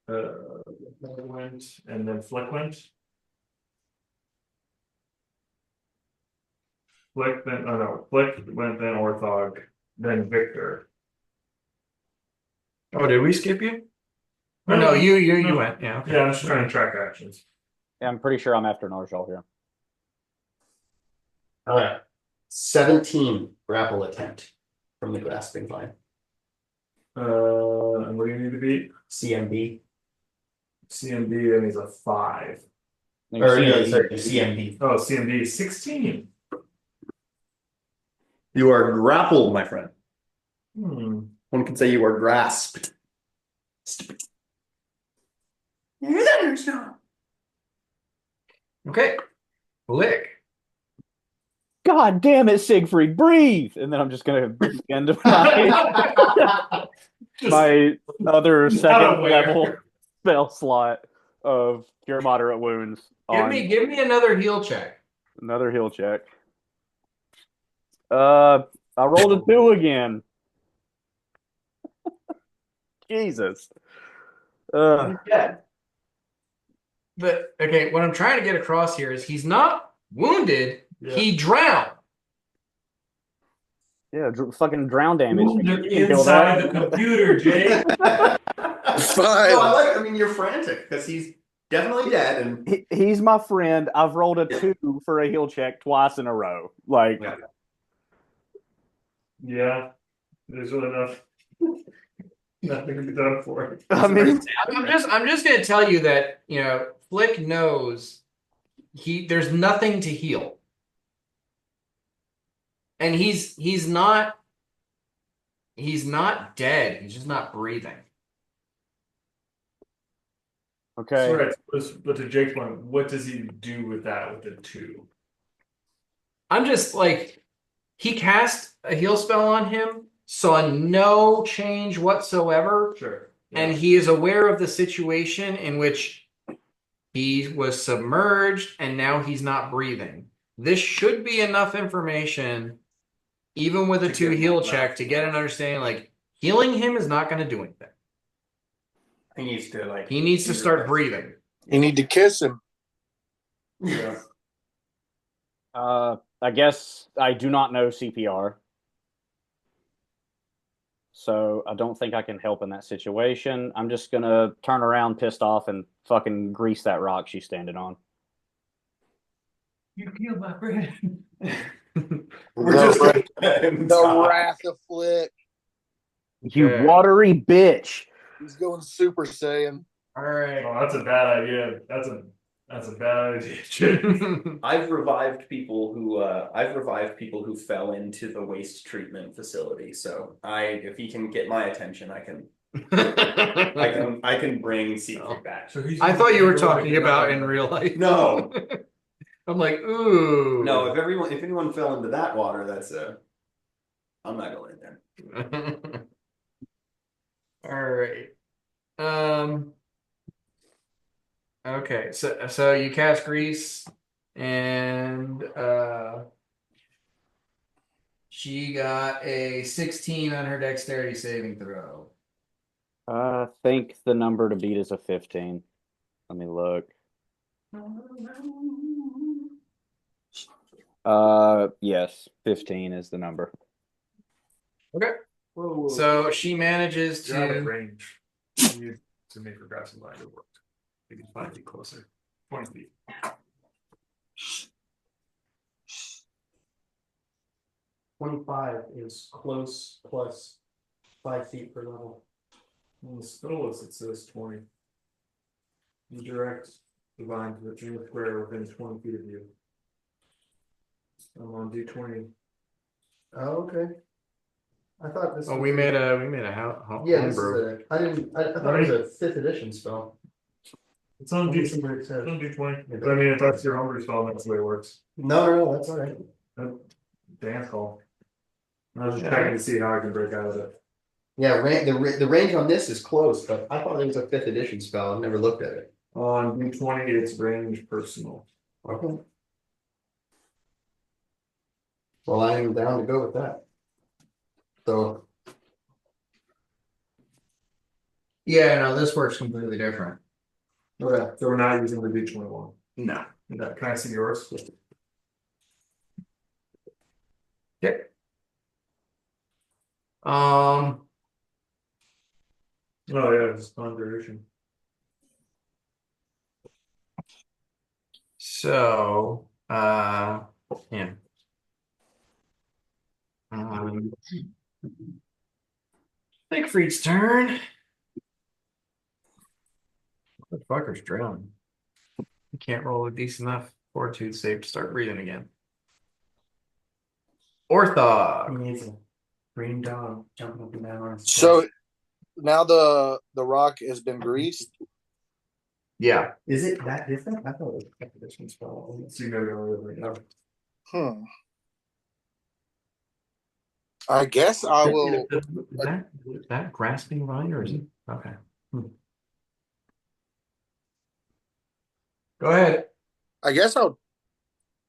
Went, and then Flick went. Flick, then, oh no, Flick went, then Orthog, then Victor. Oh, did we skip you? Oh, no, you went. Yeah. Okay. Yeah, I'm just trying to track actions. Yeah, I'm pretty sure I'm after Narjal here. Okay. 17 grapple attempt from the Grasping Vine. And what do you need to beat? CMB. CMB, and he's a 5. Or no, sorry, CMB. Oh, CMB 16. You are grappled, my friend. Hmm. One could say you are grasped. Okay. Flick. God damn it, Siegfried, breathe! And then I'm just gonna end my other second level spell slot of Cure Moderate Wounds. Give me another heal check. Another heal check. I rolled a 2 again. Jesus. Yeah. But okay, what I'm trying to get across here is he's not wounded. Yeah. He drowned. Yeah, fucking drown damage. Inside the computer, Jake. Fine. I mean, you're frantic because he's definitely dead, and He's my friend. I've rolled a 2 for a heal check twice in a row. Like, Yeah, there's really nothing to be done for it. I mean, I'm just gonna tell you that Flick knows there's nothing to heal. And he's not dead. He's just not breathing. okay. Sorry, but to Jake's point, what does he do with that with the 2? I'm just like, he cast a heal spell on him, saw no change whatsoever, Sure. and he is aware of the situation in which he was submerged and now he's not breathing. This should be enough information, even with a 2 heal check, to get an understanding. Like, healing him is not going to do anything. he needs to start breathing. You need to kiss him. Yeah. I guess I do not know CPR. So I don't think I can help in that situation. I'm just going to turn around pissed off and fucking grease that rock she's standing on. You killed my friend. We're just The wrath of Flick. You Okay. watery bitch. He's going Super Saiyan. All right. Oh, that's a bad idea. That's a bad idea. I've revived people who fell into the waste treatment facility. So if he can get my attention, I can bring Siegfried back. So he's I thought you were talking about in real life. No, I'm like, ooh. no. If anyone fell into that water, I'm not going in there. All right. Okay, so you cast grease, and she got a 16 on her dexterity saving throw. I think the number to beat is a 15. Let me look. Yes, 15 is the number. Okay. So she manages You're out of to. range. You need to make her grasping line to work. You can 5 feet closer. 20 feet. 25 is close plus 5 feet per level. On the spell list, it says 20. You direct divine to the nearest square within 20 feet of you. I'm on D20. Oh, okay. I thought this. Oh, we made a Yeah, this is homebrew. a. I thought it was a 5th edition spell. It's on Let me D20. see what it It's says. on D20. But I mean, if that's your homebrew spell, that's the way it works. No, that's all right. Dance call. I was just Yeah. checking to see how I can break out of it. Yeah, the range on this is close, but I thought it was a 5th edition spell. I've never looked at it. On D20, it's range personal. Okay. Well, I am down to go with that. So, Yeah, no, this works completely different. okay. So we're not using the D21. No. Can I see yours? Okay. Um. Oh yeah, it's conjuration. So, yeah. Siegfried's turn. The fucker's drowning. You can't roll a decent enough fortitude save to start breathing again. Orthog. He needs a green dog jumping up and down on his So now the rock has been greased. Yeah. Is it that different? I thought it was a 5th edition spell. So you know you're right now. I guess I will. Is that grasping vine or is it? Okay. Go ahead. I guess I'll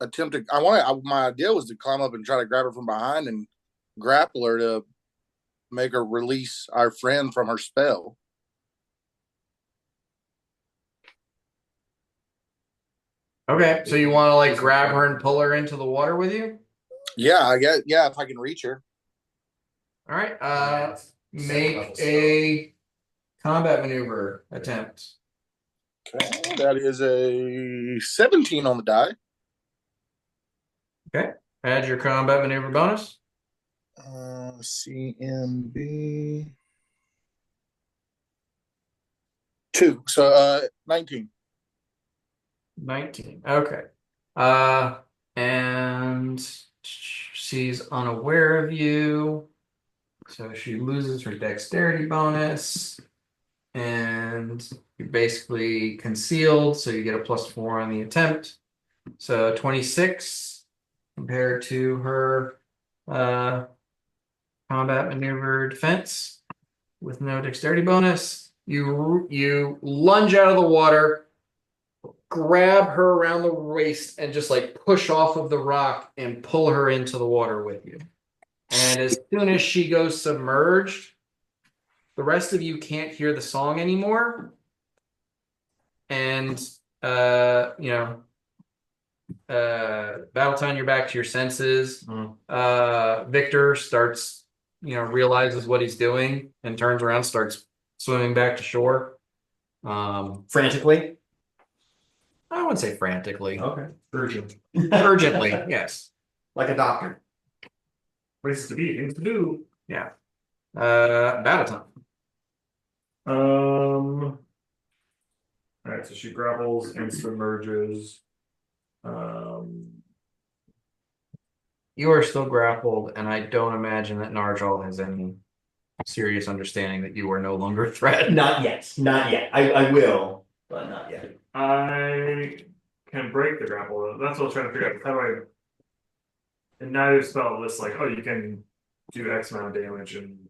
attempt to. My idea was to climb up and try to grab her from behind and grapple her to make her release our friend from her spell. Okay. So you want to like grab her and pull her into the water with you? Yeah, I guess. Yeah, if I can reach her. All right. Make a combat maneuver attempt. Okay, that is a 17 on the die. Okay. Add your combat maneuver bonus. CMB 2. So 19. 19. Okay. And she's unaware of you. So she loses her dexterity bonus. And you're basically concealed, so you get a +4 on the attempt. So 26 compared to her combat maneuver defense with no dexterity bonus. You lunge out of the water, grab her around the waist, and just like push off of the rock and pull her into the water with you. And as soon as she goes submerged, the rest of you can't hear the song anymore. And Battletime, you're back to your senses. Victor starts, realizes what he's doing and turns around, starts swimming back to shore. Frantically. I wouldn't say frantically. Okay. Urgent. Urgently, yes. Like a doctor. Places to be, things to do. Yeah. Battletime. All right, so she grapples and submerges. You are still grappled, and I don't imagine that Narjal has any serious understanding that you are no longer a threat. Not yet. Not yet. I will, but not yet. I can break the grapple. That's what I was trying to figure out. How do I? And neither spell lists like, oh, you can do X amount of damage and.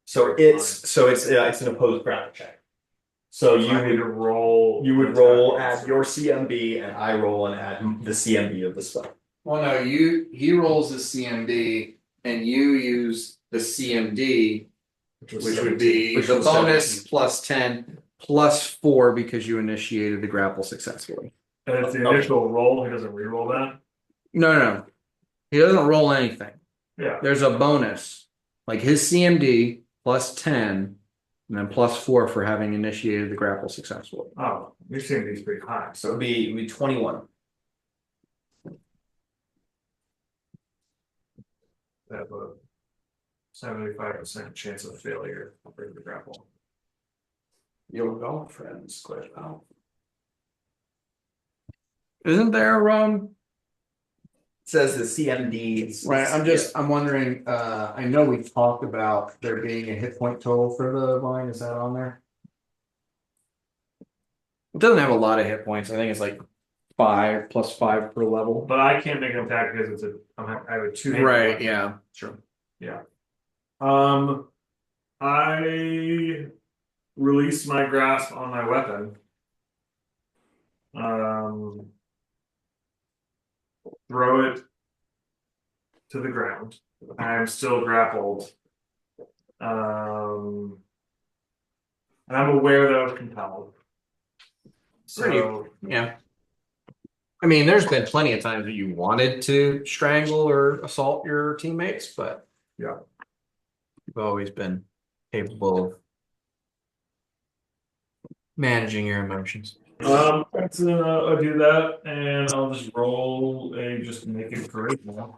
So it's an opposed grapple check. So I need to roll. you would roll add your CMB and I roll and add the CMB of the spell. Well, no, he rolls the CMD, and you use the CMD, which would be the bonus +10 +4 because you initiated the grapple successfully. And it's the initial roll. He doesn't re-roll that. No. He doesn't roll anything. Yeah. There's a bonus, like his CMD +10, and then +4 for having initiated the grapple successfully. Oh, you're seeing these pretty high. So it'd be 21. They have a 75% chance of failure to break the grapple. Your girlfriend's quite powerful. Isn't there Says the CMD. right, I'm wondering, I know we talked about there being a hit point total for the vine, is that on there? It doesn't have a lot of hit points, I think it's like 5 plus 5 per level. But I can't make an attack because I have a two-handed Right, weapon. yeah, sure. I release my grasp on my weapon. Throw it to the ground. I'm still grappled. And I'm aware that I was compelled. So Yeah. I mean, there's been plenty of times that you wanted to strangle or assault your teammates, but yeah. you've always been capable of managing your emotions. Let's do that, and I'll just roll just make it charisma.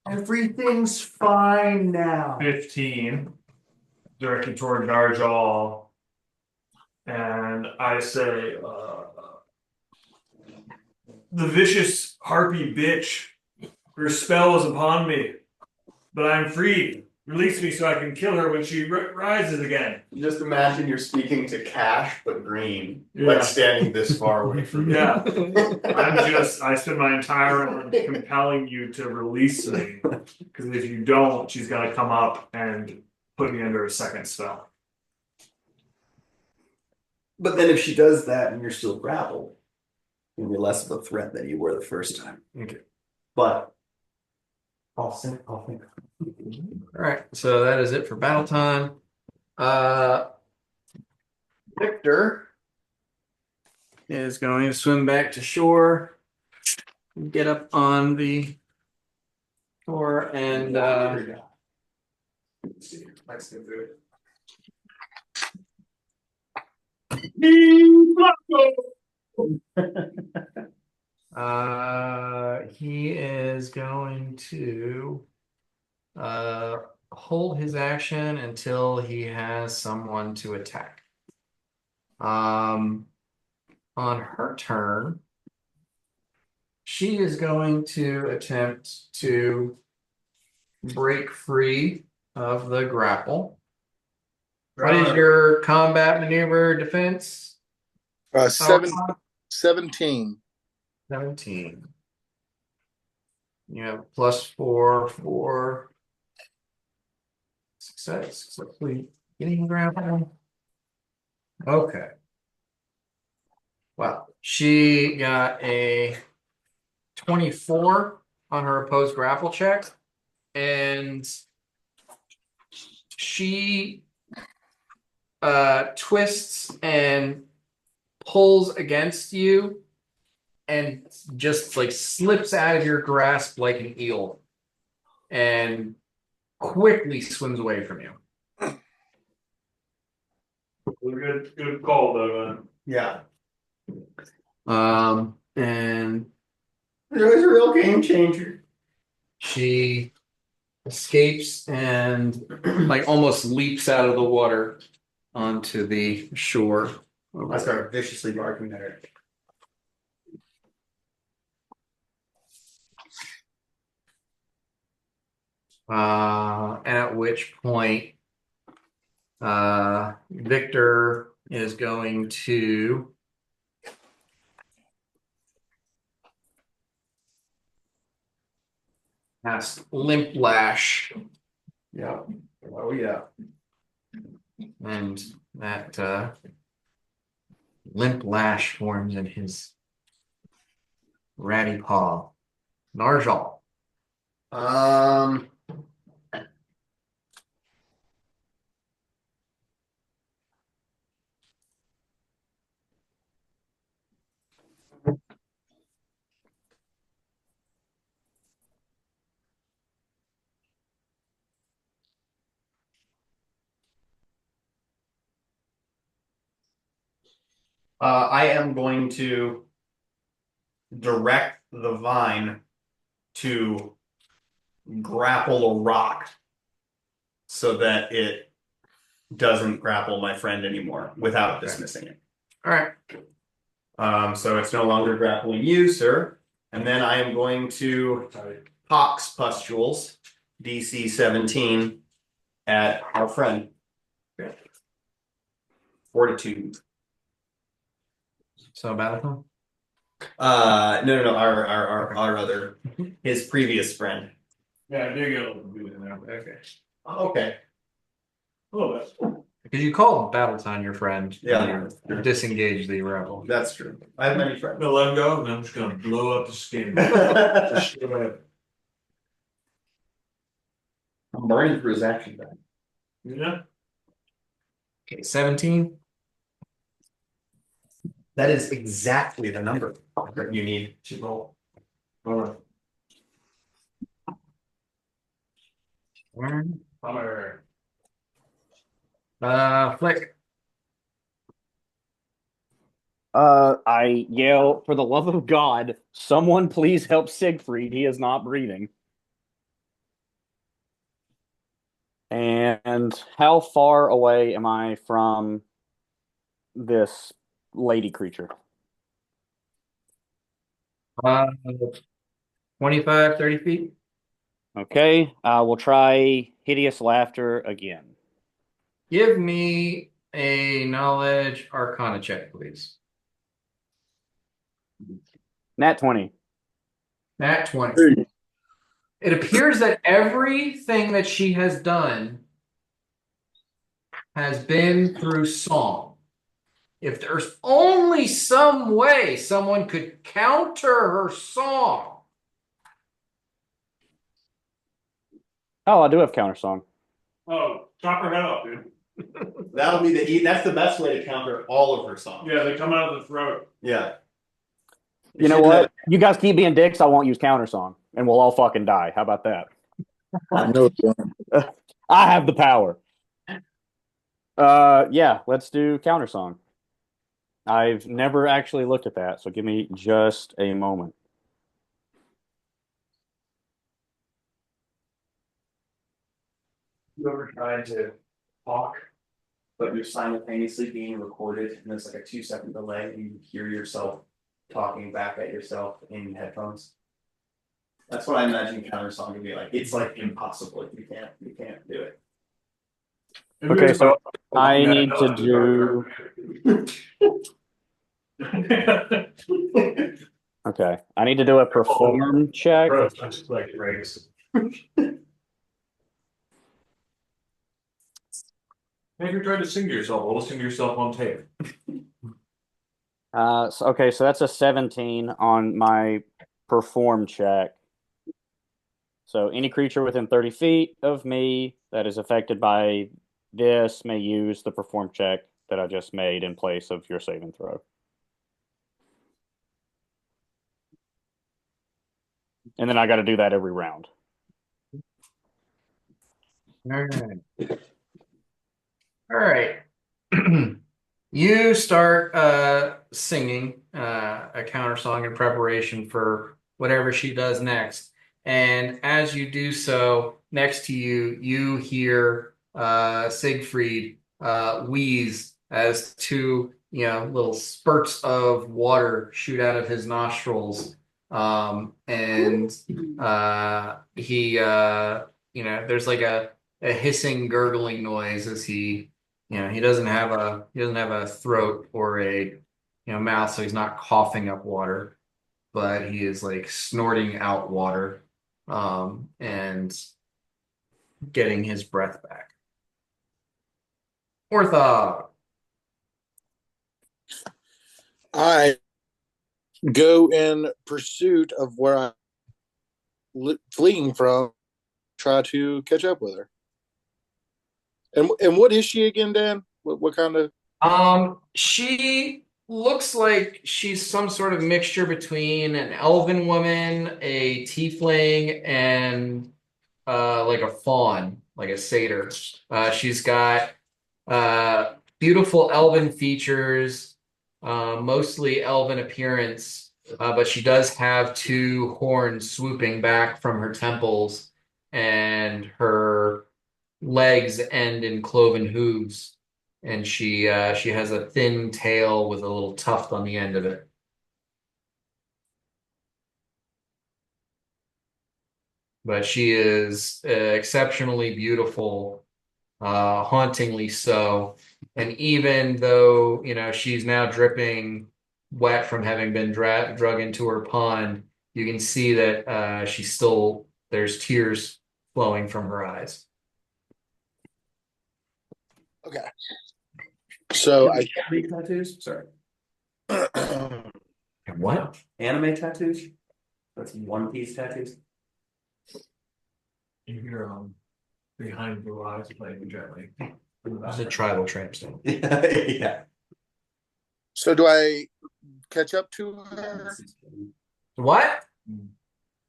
Everything's fine now. 15 directed toward Narjal, and I say, the vicious harpy bitch, her spell is upon me, but I'm free. Release me so I can kill her when she rises again. Just imagine you're speaking to Cash, but green, Yeah. like standing this far away from you. Yeah. I spend my entire round compelling you to release me, because if you don't, she's gonna come up and put me under a second spell. But then if she does that and you're still grappled, you'll be less of a threat than you were the first time. Okay. But I'll think. All right, so that is it for battle time. Victor is going to swim back to shore, get up on the shore, and Let's go through it. he is going to hold his action until he has someone to attack. On her turn, she is going to attempt to break free of the grapple. What is your combat maneuver defense? 17. 17. You have +4 for successfully getting the grapple. Okay. Wow. She got a 24 on her opposed grapple check, and she twists and pulls against you and just like slips out of your grasp like an eel and quickly swims away from you. Good call though, man. yeah, And it was a real game changer. she escapes and like almost leaps out of the water onto the shore. I started viciously barking at her. At which point, Victor is going to cast Limp Lash. Yeah. Oh yeah. And that Limp Lash forms in his ratty paw. Narjal. I am going to direct the vine to grapple a rock so that it doesn't grapple my friend anymore without dismissing it. All right. So it's no longer grappling you, sir. And then I am going to Pox Pustules, DC 17, at our friend. Fortitude. So Battlefield. No, our other, his previous friend. Yeah, I do get a little confused now. Okay. Okay. A little bit. Because you called Battleton your friend. Yeah. You disengaged the rebel. That's true. I have many I'm friends. gonna let him go, and I'm just gonna blow up the skin. I'm Just go ahead. burning through his action back. Yeah. Okay, 17. That is exactly the number that you need to roll. All right. Bummer. Flick. I yell, for the love of God, someone please help Siegfried. He is not breathing. And how far away am I from this lady creature? 25, 30 feet. Okay, we'll try hideous laughter again. Give me a knowledge arcana check, please. Nat 20. Nat 20. It appears that everything that she has done has been through song. If there's only some way someone could counter her song. Oh, I do have counter song. Oh, chop her head off, dude. That'll be that's the best way to counter all of her songs. Yeah, they come out of the throat. Yeah. You know what? You guys keep being dicks. I won't use counter song, and we'll all fucking die. How about that? I know it's one. I have the power. Yeah, let's do counter song. I've never actually looked at that, so give me just a moment. You ever tried to talk, but you're simultaneously being recorded, and there's like a 2-second delay, and you hear yourself talking back at yourself in headphones? That's what I imagine countersong to be like. It's like impossible. You can't do it. Okay, so I need to do. Okay, I need to do a perform check. Bro, it's just like breaks. Maybe you tried to sing to yourself. Well, listen to yourself on tape. Okay, so that's a 17 on my perform check. So any creature within 30 feet of me that is affected by this may use the perform check that I just made in place of your saving throw. And then I got to do that every round. All right. All right. You start singing a counter song in preparation for whatever she does next. And as you do so, next to you, you hear Siegfried wheeze as two, little spurts of water shoot out of his nostrils. And he, there's like a hissing, gurgling noise as he doesn't have a throat or a mouth, so he's not coughing up water, but he is like snorting out water, and getting his breath back. Ortha. I go in pursuit of where I'm fleeing from, try to catch up with her. And what is she again, Dan? What kind of? She looks like she's some sort of mixture between an elven woman, a tiefling, and like a faun, like a satyr. She's got beautiful elven features, mostly elven appearance, but she does have two horns swooping back from her temples, and her legs end in cloven hooves, and she has a thin tail with a little tuft on the end of it. But she is exceptionally beautiful, hauntingly so. And even though, she's now dripping wet from having been drug into her pond, you can see that there's tears flowing from her eyes. Okay. So I Anime tattoos? Sorry. What? Anime tattoos? That's One Piece tattoos. You hear behind blue eyes playing gently. It's a tribal tramp stamp. Yeah. so do I catch up to her? What?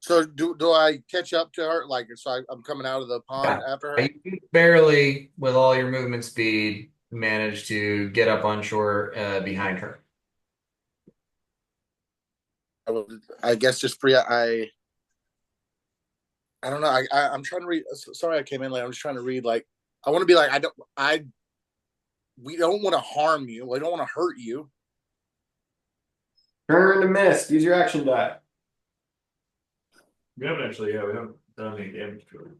So do I catch up to her? Like, so I'm coming out of the pond after her? You barely, with all your movement speed, manage to get up on shore behind her. I guess just free. I don't know. I'm trying to read. Sorry, I came in late. I'm just trying to read. Like, I want to be like, we don't want to harm you. We don't want to hurt you. Turn to mist. Use your action die. We haven't done any damage to her.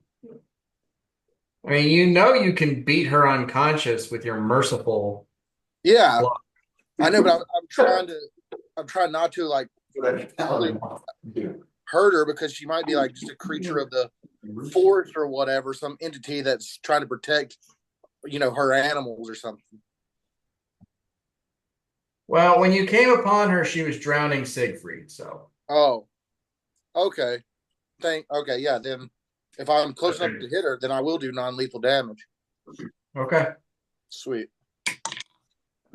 I mean, you can beat her unconscious with your merciful. Yeah, Block. I know, but I'm trying not to like really hurt her because she might be like just a creature of the forest or whatever, some entity that's trying to protect, her animals or something. Well, when you came upon her, she was drowning Siegfried. So. Oh, okay. Okay, yeah. Then if I'm close enough to hit her, then I will do non-lethal damage. Okay. Sweet.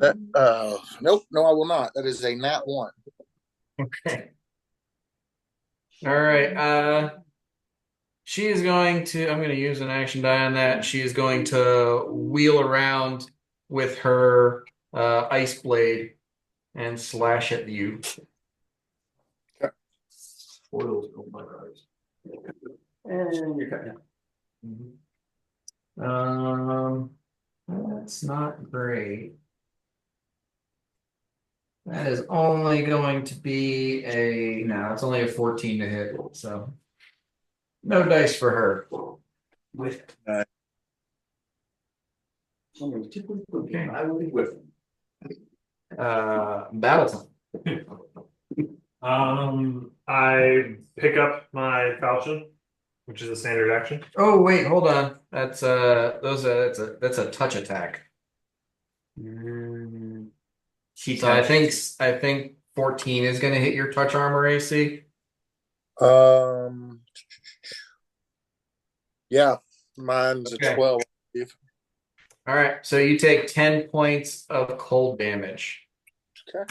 That nope, no, I will not. That is a nat 1. Okay. All right. She is going to. I'm going to use an action die on that. She is going to wheel around with her ice blade and slash at you. Foils go my eyes. And you're cutting out. That's not great. That is only going to be it's only a 14 to hit, so no dice for her. With. Okay. I will be with. Battle time. I pick up my falchion, which is a standard action. Oh wait, hold on. That's that's a touch attack. So I think 14 is going to hit your touch armor AC. Yeah, mine's Okay. a 12. All right, so you take 10 points of cold damage. Okay.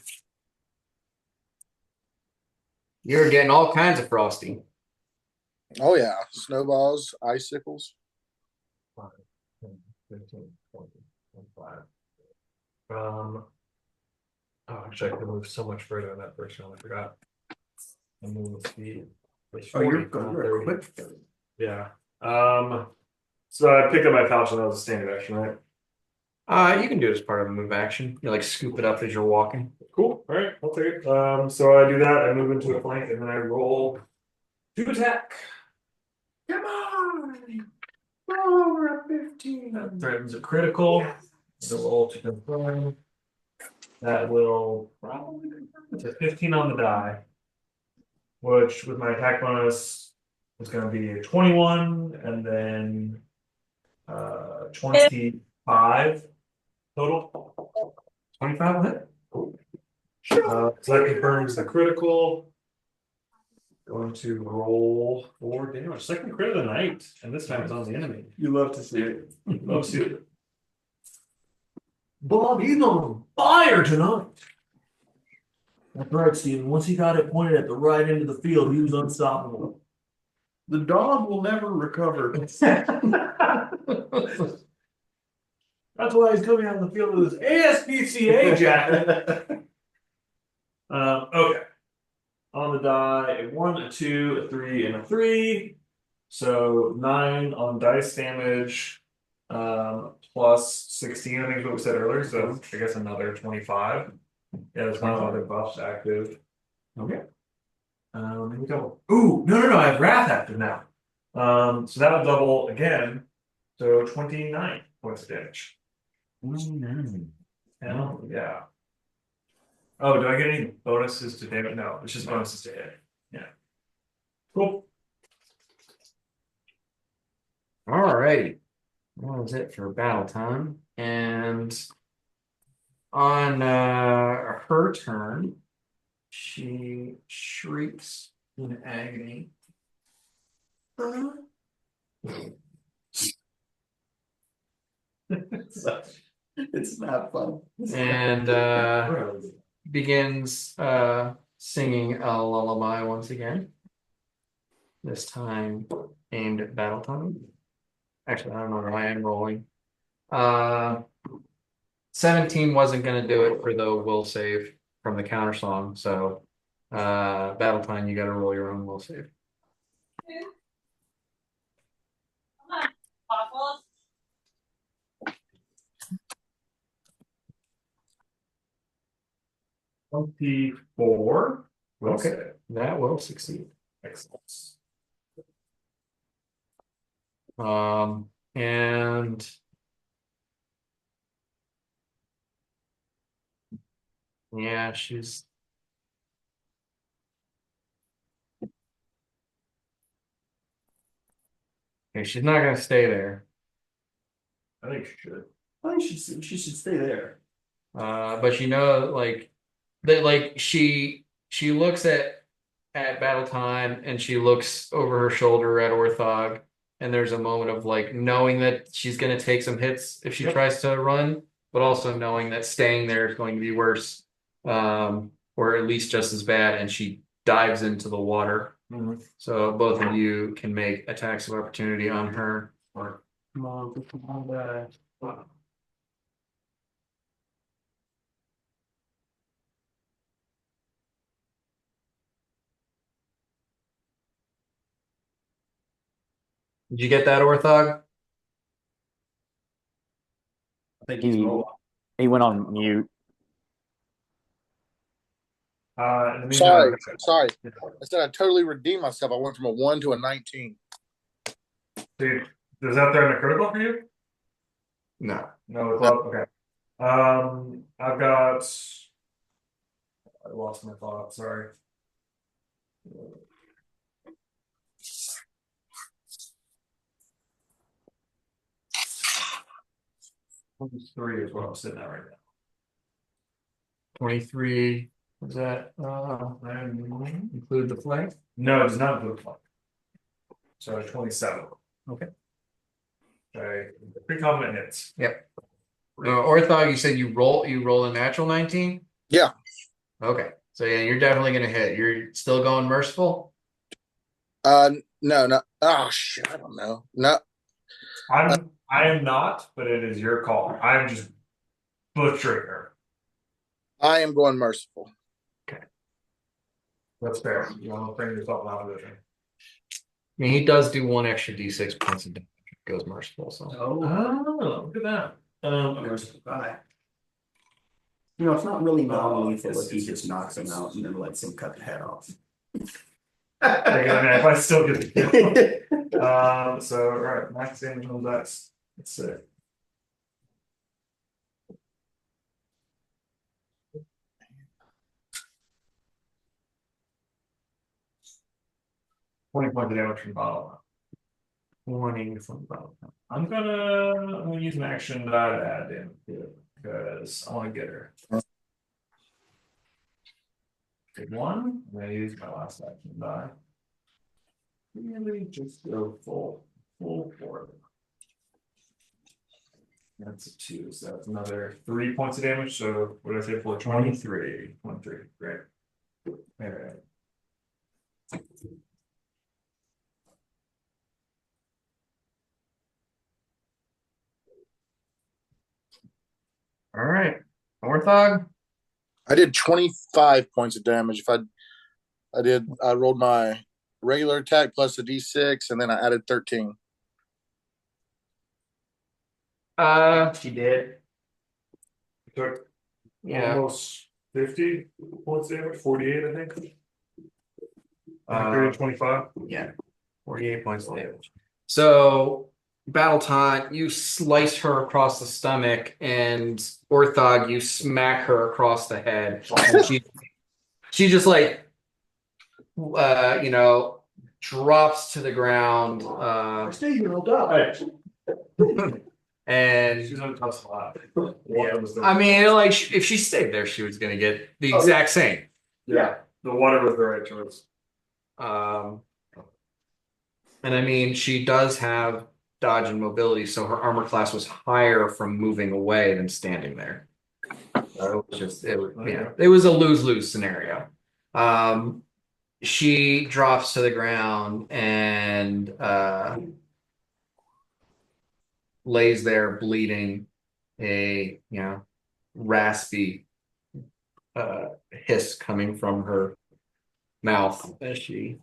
You're getting all kinds of frosty. Oh yeah, snowballs, icicles. 5, 10, 15, 20, 25. Actually, I could move so much further on that first one. I forgot. I move speed. You're equipped. Yeah. So I picked up my falchion. That was a standard action, right? You can do it as part of a move action. You like scoop it up as you're walking. Cool. All right, I'll take it. So I do that. I move into a flank, and then I roll to attack. Come on! Over a 15. That threatens a critical. The roll to confirm. That will probably confirm. It's a 15 on the die, which with my attack bonus is going to be a 21, and then 25 total. 25 will hit. So that confirms the critical. Going to roll 4 damage. Second crit of the night, and this time it's on the enemy. You love to see it. Love to see it. Bob, he's on fire tonight. That's right, Steven. Once he got it pointed at the right end of the field, he was unstoppable. The dog will never recover. That's why he's coming out in the field with his ASPCA jacket. Okay. On the die, a 1, a 2, a 3, and a 3. So 9 on dice damage. plus 16, I think is what we said earlier, so I guess another 25. Yeah, there's no other buffs active. Okay. Here we go. Ooh, no, I have Wrath active now. So that'll double again. So 29 points of damage. Hell yeah. Oh, do I get any bonuses to damage? No, it's just bonuses to hit. Yeah. Cool. Alrighty. That was it for battle time. And on her turn, she shrieks in agony. It's not fun. And begins singing a lullaby once again. This time aimed at battle time. Actually, I don't know why I'm rolling. 17 wasn't going to do it for the will save from the counter song. So, battle time, you got to roll your own will save. Waffles. 24. Will Okay. save. That will succeed. Excellent. And yeah, she's okay. She's not gonna stay there. I think she should. I think she should stay there. But you know, like that, like she looks at battle time and she looks over her shoulder at Orthog, and there's a moment of like knowing that she's gonna take some hits if she tries to run, but also knowing that staying there is going to be worse, or at least just as bad, and she dives into the water. So both of you can make attacks of opportunity on her. Or Come on, guys. did you get that, Orthog? I think he's rolling. He went on mute. In the meantime, Sorry. I said I totally redeemed myself. I went from a 1 to a 19. dude, does that threaten a critical for you? No. No, it's up. Okay. I've got. I lost my thought. Sorry. 23 is what I'm sitting at right now. 23. Was that include the flank? No, it does not include flank. So 27. Okay. Okay. Pretty confident hits. Yep. Orthog, you said you roll a natural 19? Yeah. Okay. So yeah, you're definitely gonna hit. You're still going merciful? No. Oh shit, I don't know. No. I am not, but it is your call. I am just butchering her. I am going merciful. That's fair. You want to bring yourself out of it. I mean, he does do one extra d6 points of damage. Goes merciful, so. Oh, look at that. Merciful guy. You know, it's not really non-lethal yes, if he yes, just yes, knocks yes. him out and then lets him cut the head off. I mean, if I still get the kill. So right, max damage on dice. Let's see. Twenty points of damage from the bottom. 20 from the bottom. I'm gonna use an action die to add damage to it because I want to get her. Take one. I'm gonna use my last action die. Really just go full for it. That's a 2, so that's another 3 points of damage. So what did I say for 23? 23, great. All right. All right. Orthog? I did 25 points of damage. I rolled my regular attack plus a d6, and then I added 13. She did. Took Yeah. almost 50 points damage, 48, I think. Uh, Created 25. Yeah, 48 points of damage. So, Battletaunt, you slice her across the stomach, and Orthog, you smack her across the head. And she just like, drops to the ground. Stay here, I'll die. And She's on top spot. yeah, I mean, like, if she stayed there, she was gonna get the exact same. Yeah, the water was the right choice. And I mean, she does have dodge and mobility, so her armor class was higher from moving away than standing there. So it was a lose-lose scenario. She drops to the ground and lays there bleeding, a raspy hiss coming from her mouth as she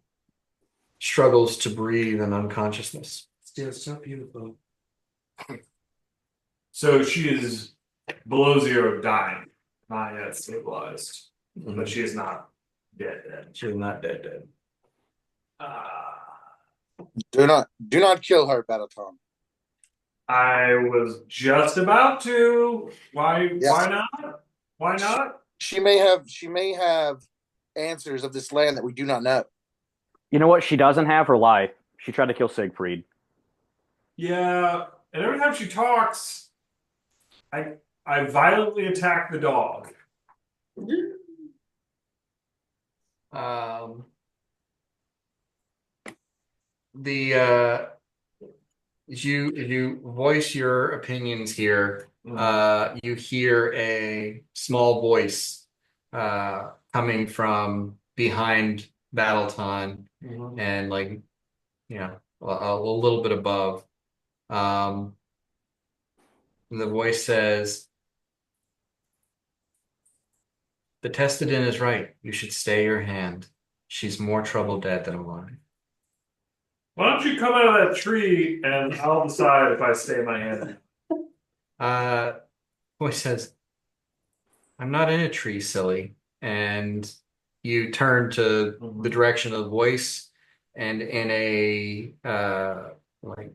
struggles to breathe in unconsciousness. Still so beautiful. So she is below zero, dying, not yet stabilized, but she is not dead. She's not dead. Do not kill her, Battleton. I was just about to. Why? Yes. Why not? Why not? She may have answers of this land that we do not know. You know what? She doesn't have her life. She tried to kill Siegfried. Yeah, and every time she talks, I violently attack the dog. You voice your opinions here. You hear a small voice coming from behind Battleton and a little bit above. The voice says, "The Testadin is right. You should stay your hand. She's more trouble dead than alive." Why don't you come out of that tree and I'll decide if I stay my hand. Voice says, "I'm not in a tree, silly." And you turn to the direction of the voice, and in a like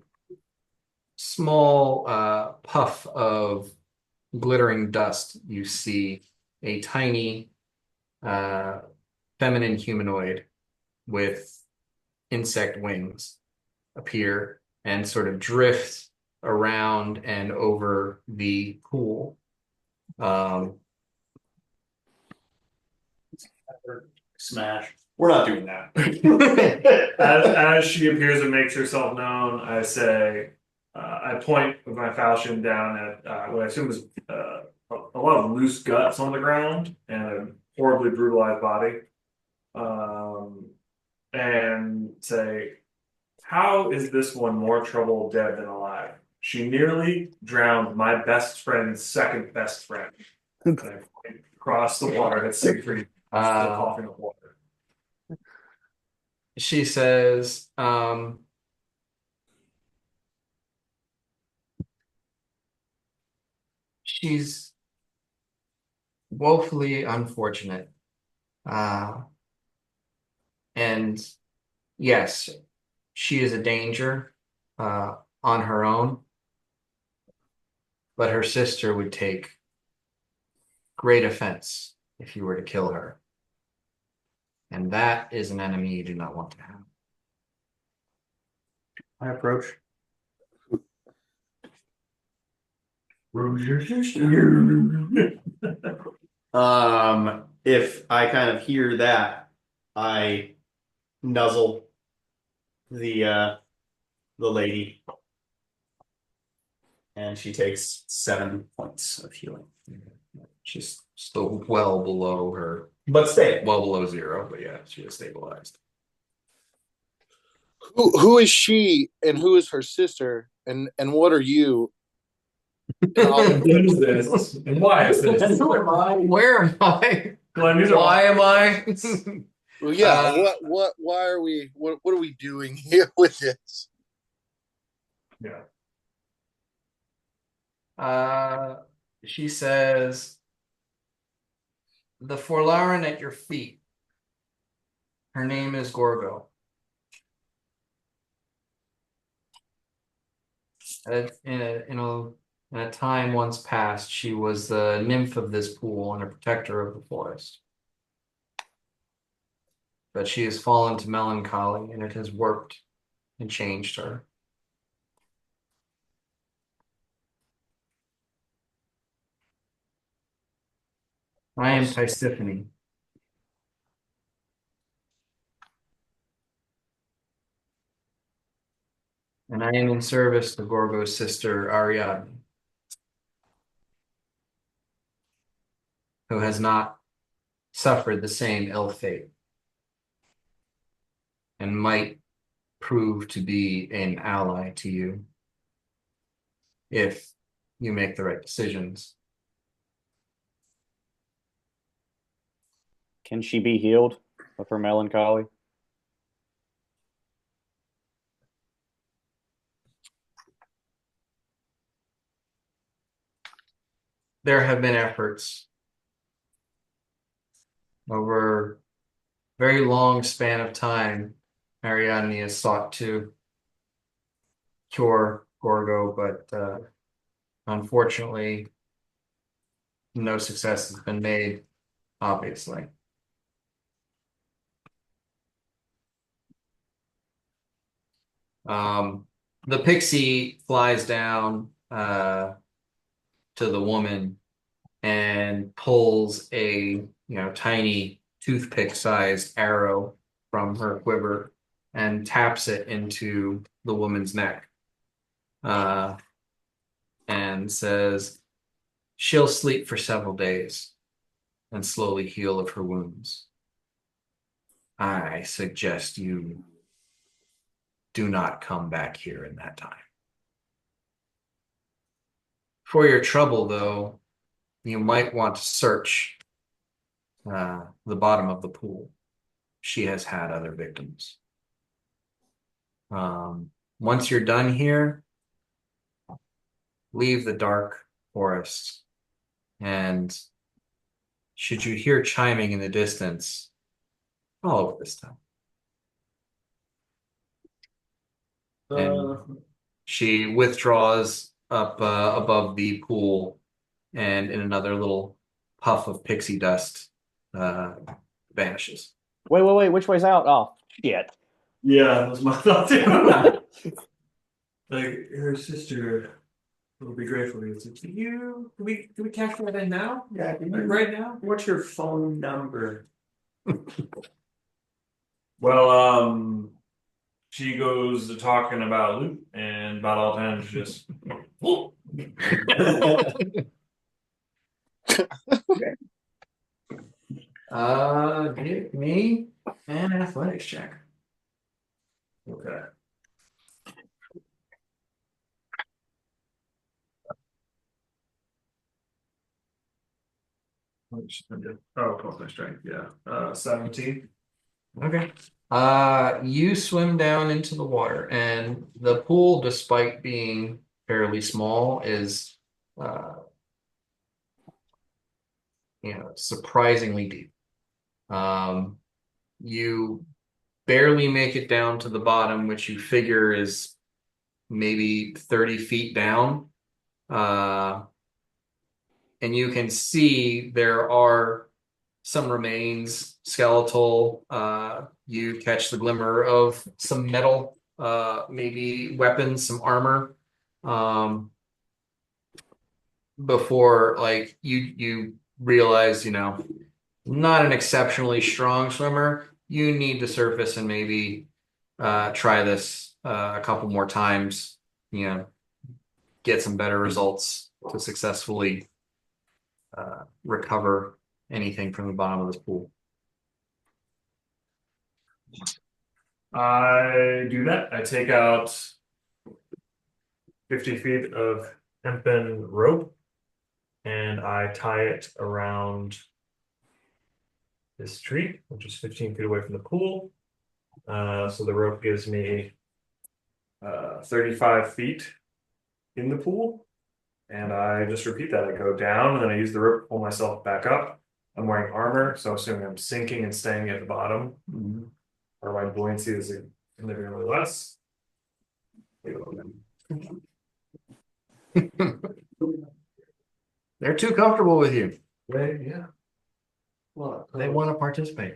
small puff of glittering dust, you see a tiny feminine humanoid with insect wings appear and sort of drift around and over the pool. Smash. We're not doing that. As she appears and makes herself known, I say, I point with my falchion down at what I assume is a lot of loose guts on the ground and a horribly brutalized body. And say, how is this one more trouble dead than alive? She nearly drowned my best friend's second best friend. And I point across the water at Siegfried, still coughing up water. She says, she's woefully unfortunate. And yes, she is a danger on her own, but her sister would take great offense if you were to kill her. And that is an enemy you do not want to have. I approach. If I kind of hear that, I nuzzle the lady, and she takes 7 points of healing. She's still well below her, But stay. well below zero, but yeah, she is stabilized. Who is she and who is her sister and what are you? What is this? And why is this? Who am I? Where am I? Glenn, these are Why am I? Well, yeah. Why are we? What are we doing here with this? Yeah. She says, the Forlaren at your feet. Her name is Gorgo. In a time once past, she was the nymph of this pool and a protector of the forest. But she has fallen to melancholy, and it has warped and changed her. I am Tisiphone. And I am in service to Gorgo's sister Ariadne, who has not suffered the same ill fate and might prove to be an ally to you if you make the right decisions. Can she be healed of her melancholy? There have been efforts over a very long span of time. Ariadne has sought to cure Gorgo, but unfortunately, no success has been made, obviously. The pixie flies down to the woman and pulls a tiny toothpick-sized arrow from her quiver and taps it into the woman's neck, and says, "She'll sleep for several days and slowly heal of her wounds. I suggest you do not come back here in that time. For your trouble, though, you might want to search the bottom of the pool. She has had other victims. Once you're done here, leave the dark forest, and should you hear chiming in the distance, follow it this time." And she withdraws up above the pool, and in another little puff of pixie dust, vanishes. Wait. Which way's out? Oh, shit. Yeah, that was my thought too. Like her sister will be grateful. It's like, do we cash that in now? Yeah, Like right now? what's your phone number? Well, she goes to talking about loot, and about all times just Give me an athletics check. okay. Oh, plus my strength, yeah. 17. Okay. You swim down into the water, and the pool, despite being fairly small, is surprisingly deep. You barely make it down to the bottom, which you figure is maybe 30 feet down. And you can see there are some remains, skeletal. You catch the glimmer of some metal, maybe weapons, some armor. Before like you realize, not an exceptionally strong swimmer. You need to surface and maybe try this a couple more times, get some better results to successfully recover anything from the bottom of this pool. I do that. I take out 50 feet of hempen rope and I tie it around this tree, which is 15 feet away from the pool. So the rope gives me 35 feet in the pool. And I just repeat that. I go down and then I use the rope to pull myself back up. I'm wearing armor, so I'm assuming I'm sinking and staying at the bottom. Or my buoyancy is significantly less. They're too comfortable with you. Yeah. Well, They want to participate.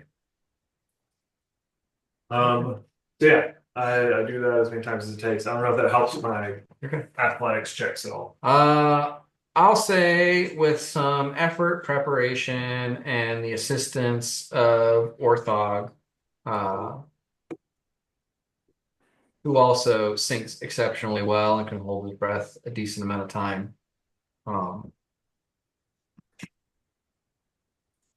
So yeah, I do that as many times as it takes. I don't know if that helps my Okay. athletics checks at all. I'll say with some effort, preparation, and the assistance of Orthog, who also sinks exceptionally well and can hold his breath a decent amount of time.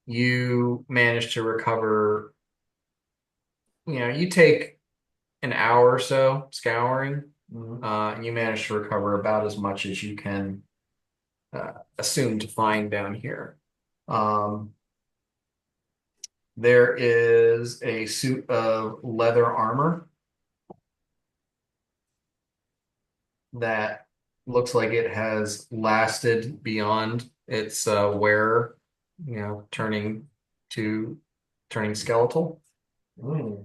You manage to recover. You take an hour or so scouring, and you manage to recover about as much as you can assume to find down here. There is a suit of leather armor that looks like it has lasted beyond its wearer, turning skeletal. Mm.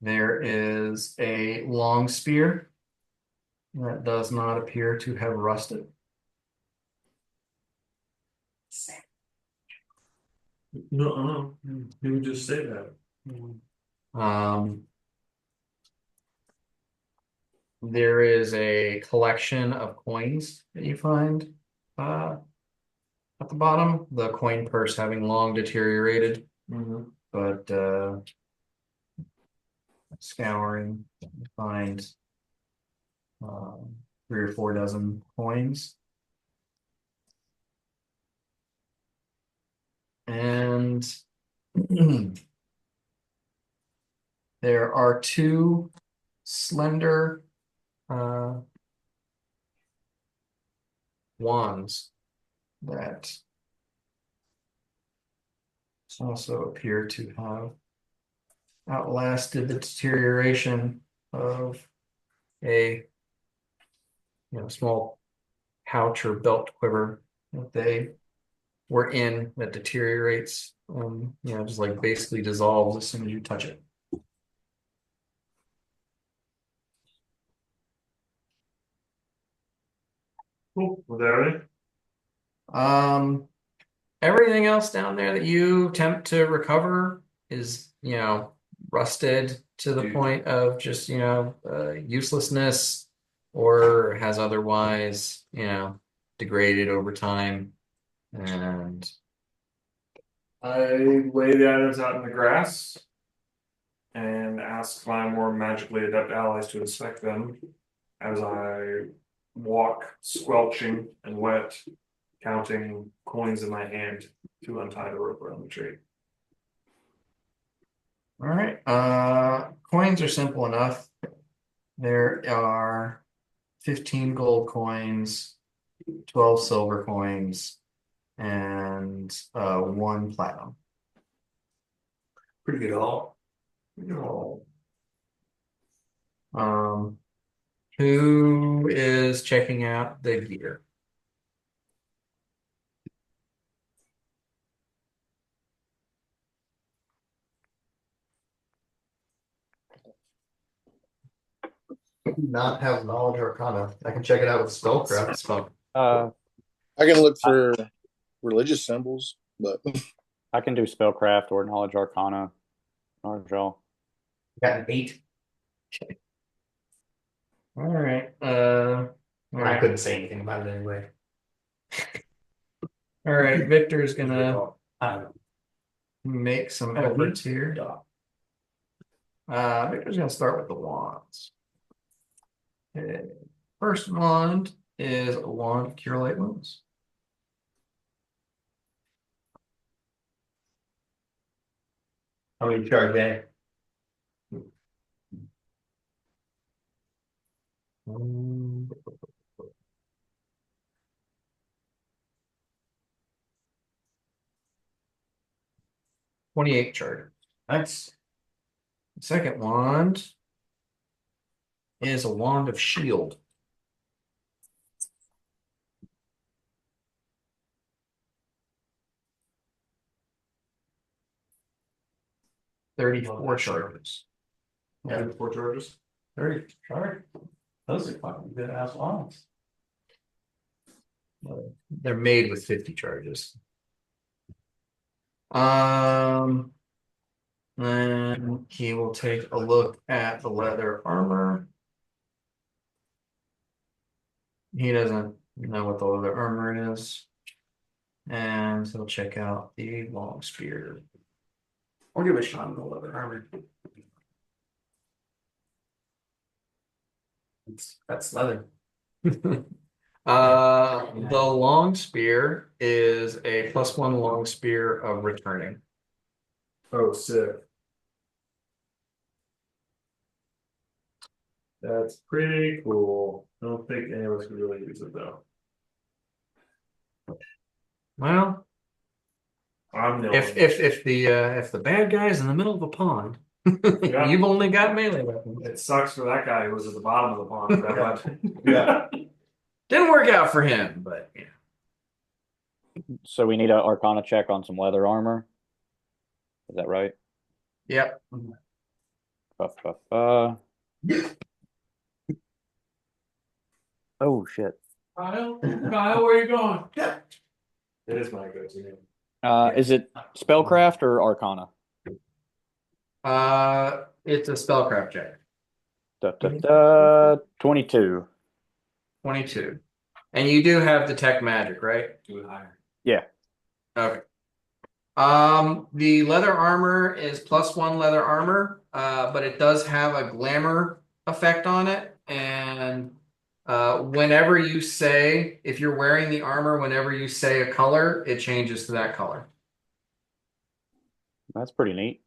There is a long spear that does not appear to have rusted. No, you would just say that. There is a collection of coins that you find at the bottom. The coin purse having long deteriorated, but scouring, you find 3 or 4 dozen coins. And there are 2 slender wands that also appear to have outlasted the deterioration of a small pouch or belt quiver that they were in that deteriorates, just like basically dissolves as soon as you touch it. Cool. Was that everything? Everything else down there that you attempt to recover is, rusted to the point of just, uselessness, or has otherwise, degraded over time. And I lay the items out in the grass and ask my more magically adept allies to inspect them as I walk, squelching and wet, counting coins in my hand to untie the rope around the tree. all right, coins are simple enough. There are 15 gold coins, 12 silver coins, and 1 platinum. Pretty good haul. Who is checking out the gear? Not have knowledge or arcana. I can check it out with spellcraft. Spell. Uh, I can look for religious symbols, but I can do spellcraft or knowledge arcana. Or draw. Got an 8. All right. I couldn't say anything about it anyway. All right, Victor's gonna make some efforts here. Victor's gonna start with the wands. Okay. First wand is a wand of Cure Light Wounds. How many charge there? Um, 28 charge. Nice. The second wand is a wand of shield. 34 charges. Yeah, 4 charges. 30. Sorry. Those are fucking good ass ones. They're made with 50 charges. And he will take a look at the leather armor. He doesn't know what the leather armor is. And he'll check out the long spear. I'll give a shot in the leather armor. That's leather. The long spear is a +1 long spear of returning. Oh, sick. That's pretty cool. I don't think any of us could really use it though. Well, I'm no if the bad guy's in the middle of a pond, Yeah. you've only got melee weapons. It sucks for that guy who was at the bottom of the pond for that weapon. Yeah. Didn't work out for him, but yeah. So we need an Arcana check on some leather armor. Is that right? Yep. Oh shit. Kyle, where you going? It is my go-to name. Is it spellcraft or Arcana? It's a spellcraft check. 22. 22. And you do have detect magic, right? Do it higher. Yeah. Okay. The leather armor is +1 leather armor, but it does have a glamour effect on it. And whenever you say, if you're wearing the armor, whenever you say a color, it changes to that color. That's pretty neat.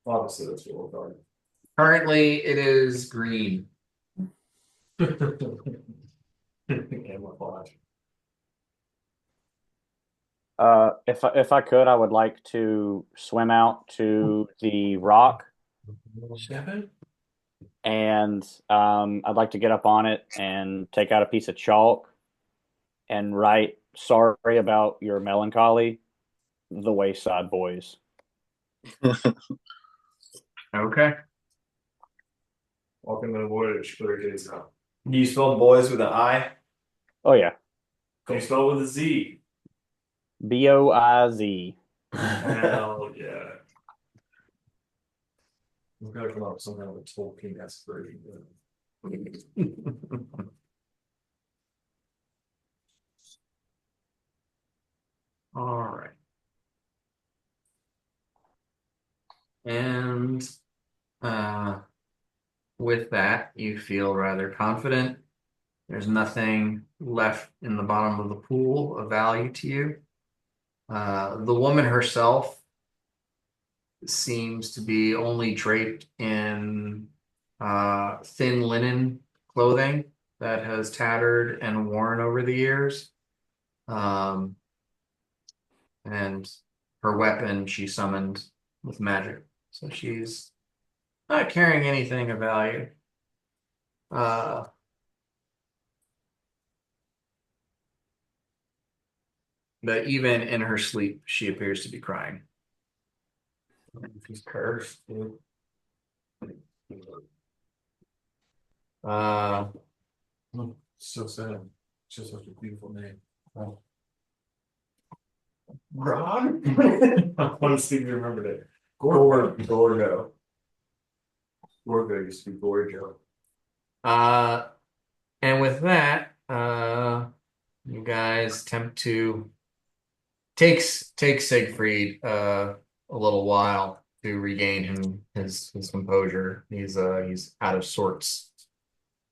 Obviously, that's what we're going. Currently, it is green. Camouflage. If I could, I would like to swim out to the rock, and I'd like to get up on it and take out a piece of chalk and write "Sorry about your melancholy, the Wayside Boys." Okay. Welcome to the voyage, clear days out. Do you spell boys with an I? Oh yeah, Can you spell it with a Z? Boiz. Hell yeah. We've got to come up with some kind of a Tolkien-esque version. All right. And with that, you feel rather confident. There's nothing left in the bottom of the pool of value to you. The woman herself seems to be only draped in thin linen clothing that has tattered and worn over the years. And her weapon she summoned with magic. So she's not carrying anything of value. But even in her sleep, she appears to be crying. She's cursed, dude. So sad. It's just such a beautiful name. Ron? I want to see if you remembered it. Gorgo. Gorgo used to be Gorgo. And with that, you guys attempt to takes Siegfried a little while to regain his composure. He's out of sorts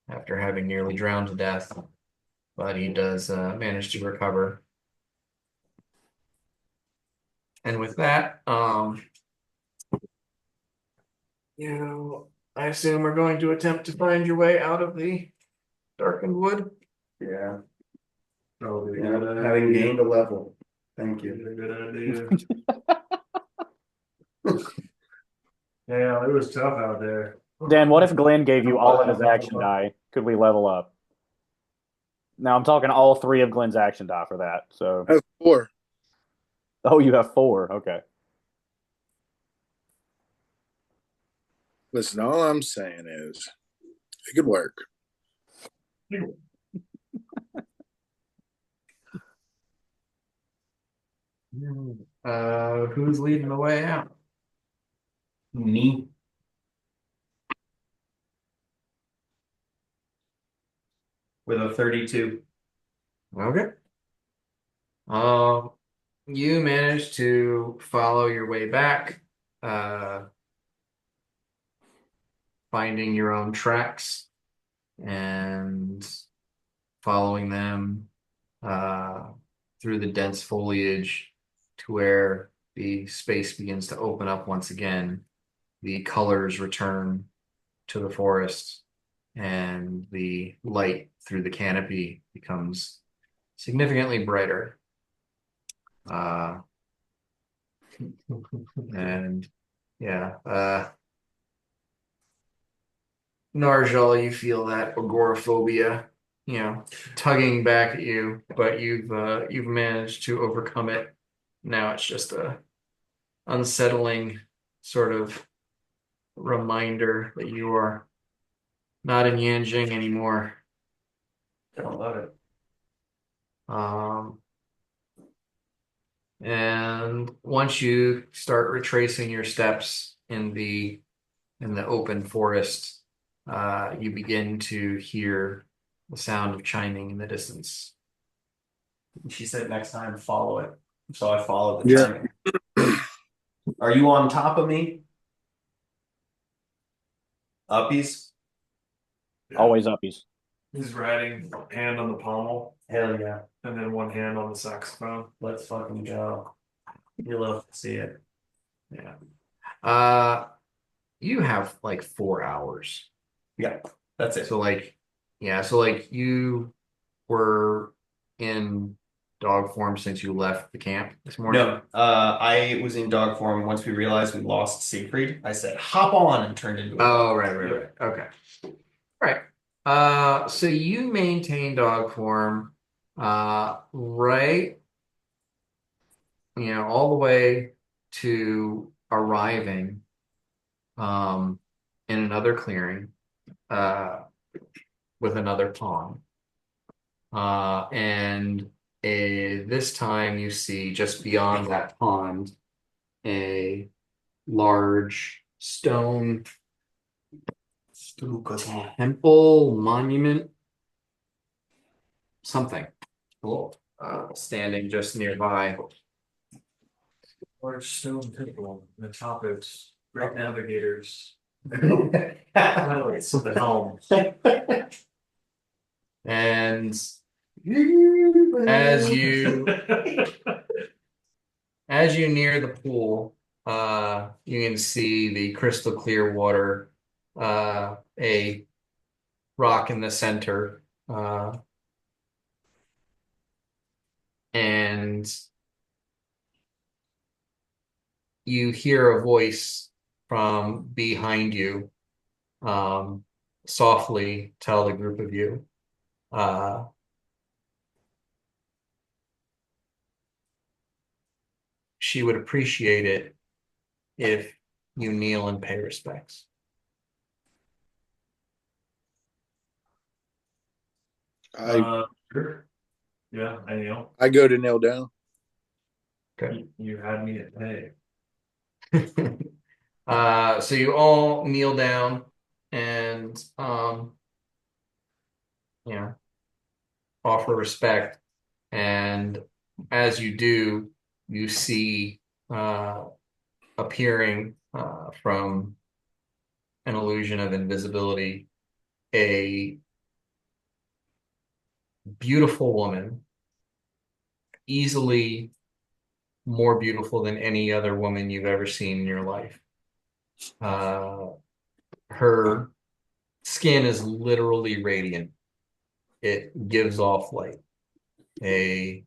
after having nearly drowned to death, but he does manage to recover. And with that, I assume we're going to attempt to find your way out of the darkened wood. Yeah. Oh, Having gained a level. Thank you. Good idea. Yeah, it was tough out there. Dan, what if Glenn gave you all of his action die? Could we level up? Now I'm talking all 3 of Glenn's action die for that. So That's 4. Oh, you have 4. Okay. Listen, all I'm saying is it could work. Who's leading the way out? Me. With a 32. Okay. Um, you manage to follow your way back, finding your own tracks and following them uh, through the dense foliage to where the space begins to open up once again. The colors return to the forest, and the light through the canopy becomes significantly brighter. Uh, and yeah, Narjal, you feel that agoraphobia, tugging back at you, but you've managed to overcome it. Now it's just a unsettling sort of reminder that you are not in Yanjing anymore. Don't love it. Um, and once you start retracing your steps in the open forest, you begin to hear the sound of chiming in the distance. She said next time follow it. So I followed the Yeah. timing. Are you on top of me? Uppies? Always uppies. He's riding hand on the pommel Hell yeah. and then one hand on the saxophone. Let's fucking go. You love to see it. Yeah. You have like 4 hours. Yeah, that's it. So like you were in dog form since you left the camp this morning. No, I was in dog form once we realized we lost Siegfried. I said, hop on, and turned into a Oh, dog. right. Okay. Right. So you maintain dog form, right, all the way to arriving, in another clearing, uh, with another pond. And this time you see just beyond that pond a large stone temple monument, something cool, standing just nearby. Large stone temple, and the top is great navigators. Pilots of the helm. And as you near the pool, you can see the crystal clear water, a rock in the center, and you hear a voice from behind you, softly tell the group of you, she would appreciate it if you kneel and pay respects. Sure. Yeah, I know. I go to kneel down. Okay. You had me at pay. So you all kneel down and offer respect. And as you do, you see appearing from an illusion of invisibility a beautiful woman, easily more beautiful than any other woman you've ever seen in your life. Her skin is literally radiant. It gives off light, a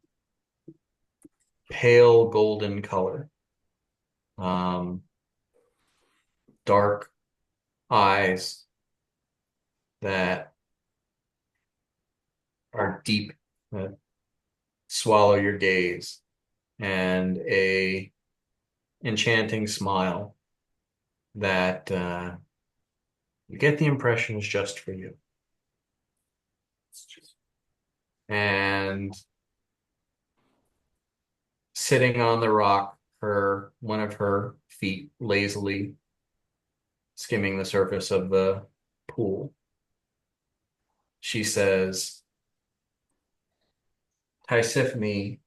pale golden color, dark eyes that are deep, that swallow your gaze, and a enchanting smile that you get the impression is just for you. And sitting on the rock, one of her feet lazily skimming the surface of the pool, she says, Tysiphney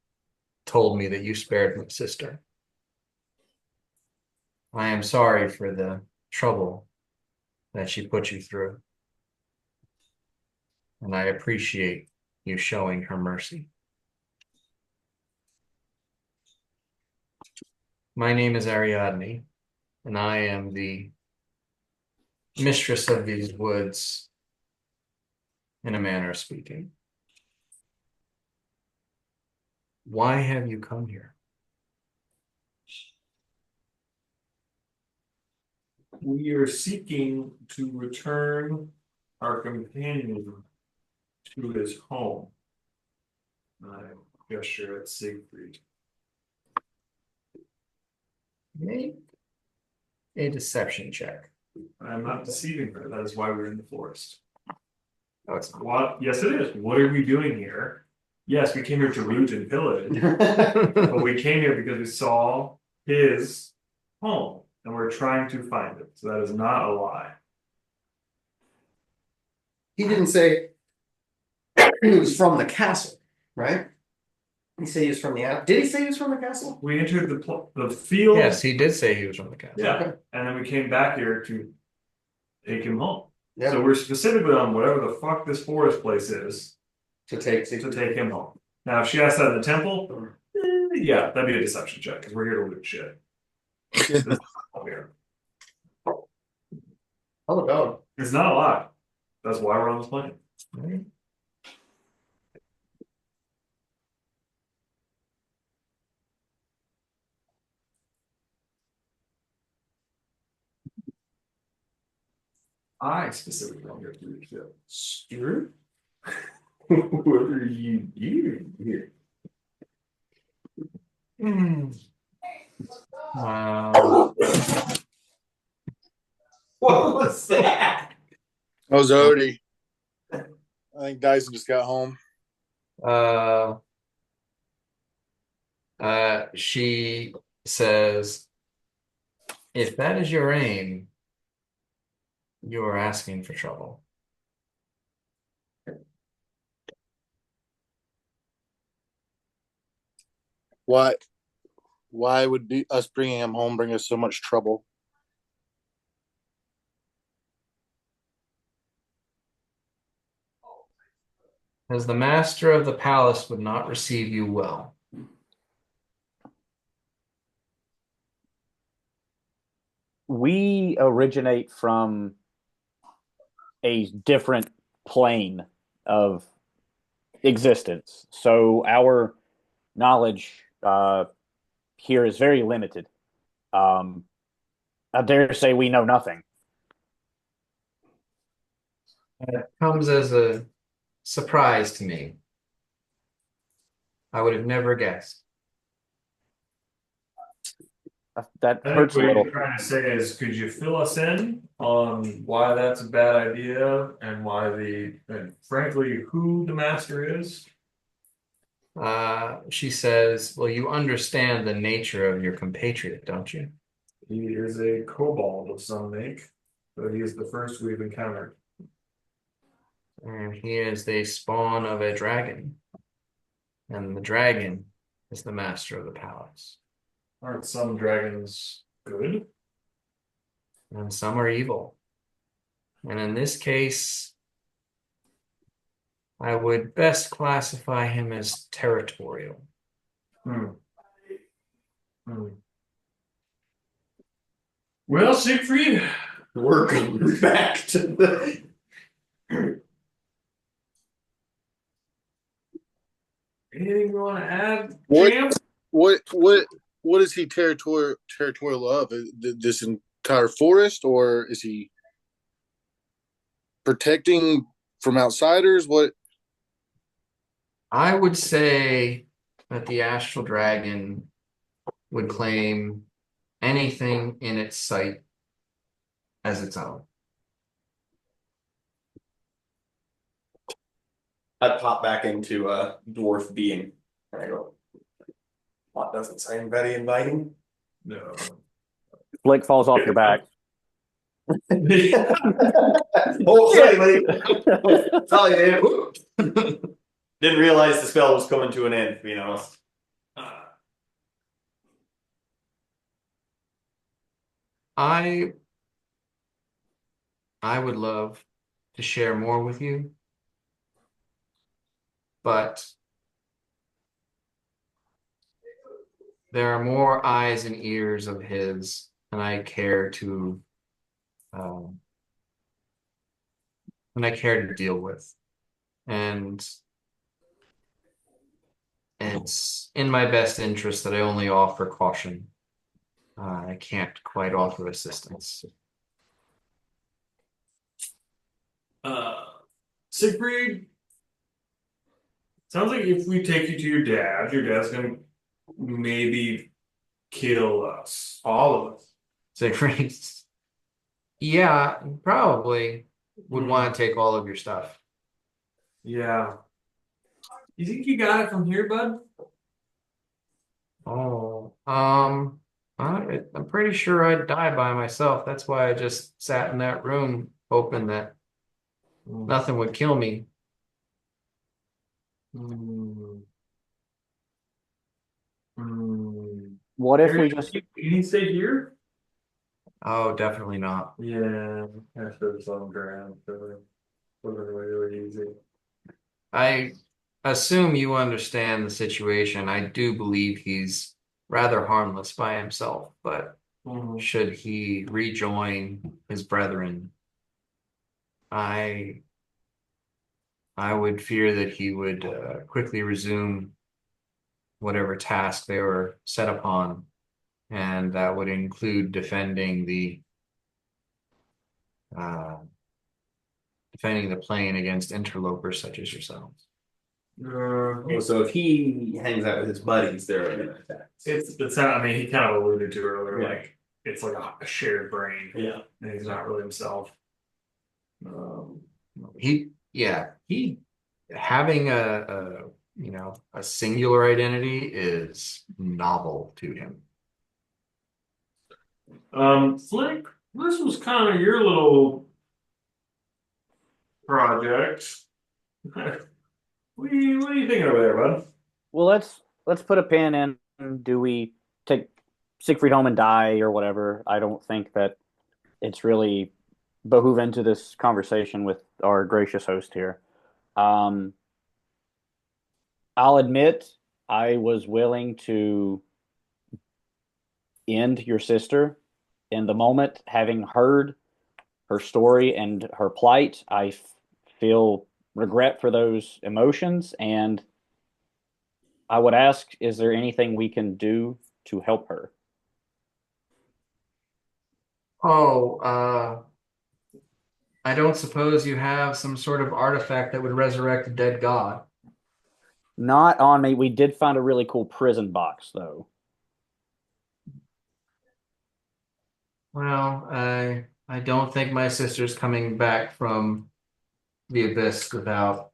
told me that you spared my sister. I am sorry for the trouble that she put you through, and I appreciate you showing her mercy. My name is Ariadne, and I am the mistress of these woods, in a manner of speaking. Why have you come here? We are seeking to return our companion to his home. I gesture at Siegfried. Make a deception check. I'm not deceiving her. That is why we're in the forest. Oh, it's not. What? Yes, it is. What are we doing here? Yes, we came here to loot and pillage, but we came here because we saw his home and we're trying to find it. So that is not a lie. He didn't say he was from the castle, right? He said he was from the out. Did he say he was from the castle? We entered the field. Yes, he did say he was from the castle. Yeah, Okay. and then we came back here to take him home. Yeah. So we're specifically on whatever the fuck this forest place is To take to take him home. Now, if she asked that in the temple, yeah, that'd be a deception check because we're here to loot shit. This is not weird. Oh god. It's not a lie. That's why we're on this plane. Right? I specifically don't get to loot shit. Stuart? What are you doing here? Wow. What was that? I was already. I think Dyson just got home. She says, if that is your aim, you are asking for trouble. Why? Why would be us bringing him home bring us so much trouble? As the master of the palace would not receive you well. We originate from a different plane of existence, so our knowledge here is very limited. I dare say we know nothing. It comes as a surprise to me. I would have never guessed. That I think hurts a what little. you're trying to say is, could you fill us in on why that's a bad idea and why and frankly, who the master is? She says, well, you understand the nature of your compatriot, don't you? He is a kobold of some make, but he is the first we've encountered. And he is the spawn of a dragon. And the dragon is the master of the palace. Aren't some dragons good? And some are evil. And in this case, I would best classify him as territorial. Well, Siegfried, We're going back to the. anything you want to add, What? champ? What is he territorial of? This entire forest, or is he protecting from outsiders? What? I would say that the astral dragon would claim anything in its sight as its own. I'd pop back into a dwarf being. And I go, that doesn't sound very inviting. No. Flick falls off your back. Oh, sorry, buddy. Sorry, dude. Didn't realize the spell was coming to an end, to be honest. I would love to share more with you, but there are more eyes and ears of his than I care to um, deal with. And it's in my best interest that I only offer caution. I can't quite offer assistance. Siegfried, sounds like if we take you to your dad's gonna maybe kill us, all of us. Siegfried, yeah, probably would want to take all of your stuff. Yeah. You think you got it from here, bud? Oh, I'm pretty sure I'd die by myself. That's why I just sat in that room hoping that nothing would kill me. Mm. Mm. What if we just Can he stay here? Oh, definitely not. Yeah, after some ground, so really easy. I assume you understand the situation. I do believe he's rather harmless by himself, but should he rejoin his brethren, I would fear that he would quickly resume whatever task they were set upon, and that would include uh, defending the plane against interlopers such as yourselves. Oh, so if he hangs out with his buddies, they're going to attack. It's not, I mean, he kind of alluded to earlier, Yeah. like it's like a shared brain, Yeah. and he's not really himself. He having a singular identity is novel to him. Flick, this was kind of your little project. What are you thinking over there, bud? well let's put a pin in. Do we take Siegfried home and die or whatever? I don't think that it's really behoove into this conversation with our gracious host here. Um, I'll admit I was willing to end your sister in the moment, having heard her story and her plight. I feel regret for those emotions, and I would ask, is there anything we can do to help her? Oh, I don't suppose you have some sort of artifact that would resurrect a dead god. Not on me. We did find a really cool prison box, though. Well, I don't think my sister's coming back from the abyss without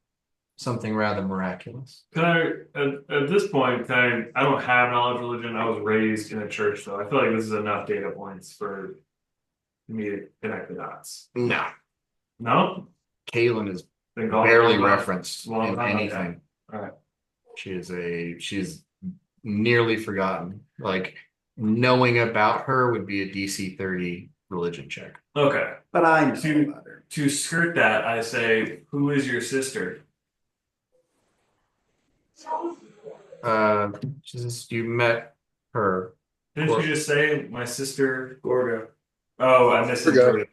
something rather miraculous. Can at this point, I don't have knowledge of religion. I was raised in a church, though. I feel like this is enough data points for me to connect the dots. No, No? Caitlin is Been gone barely a long time. referenced Long in time, okay. anything. All right. She's nearly forgotten. Like knowing about her would be a DC 30 religion check. Okay. But I know To- about her. To skirt that, I say, who is your sister? You met her. Didn't Gorga. you just say my sister Gorga? Oh, I misinterpreted.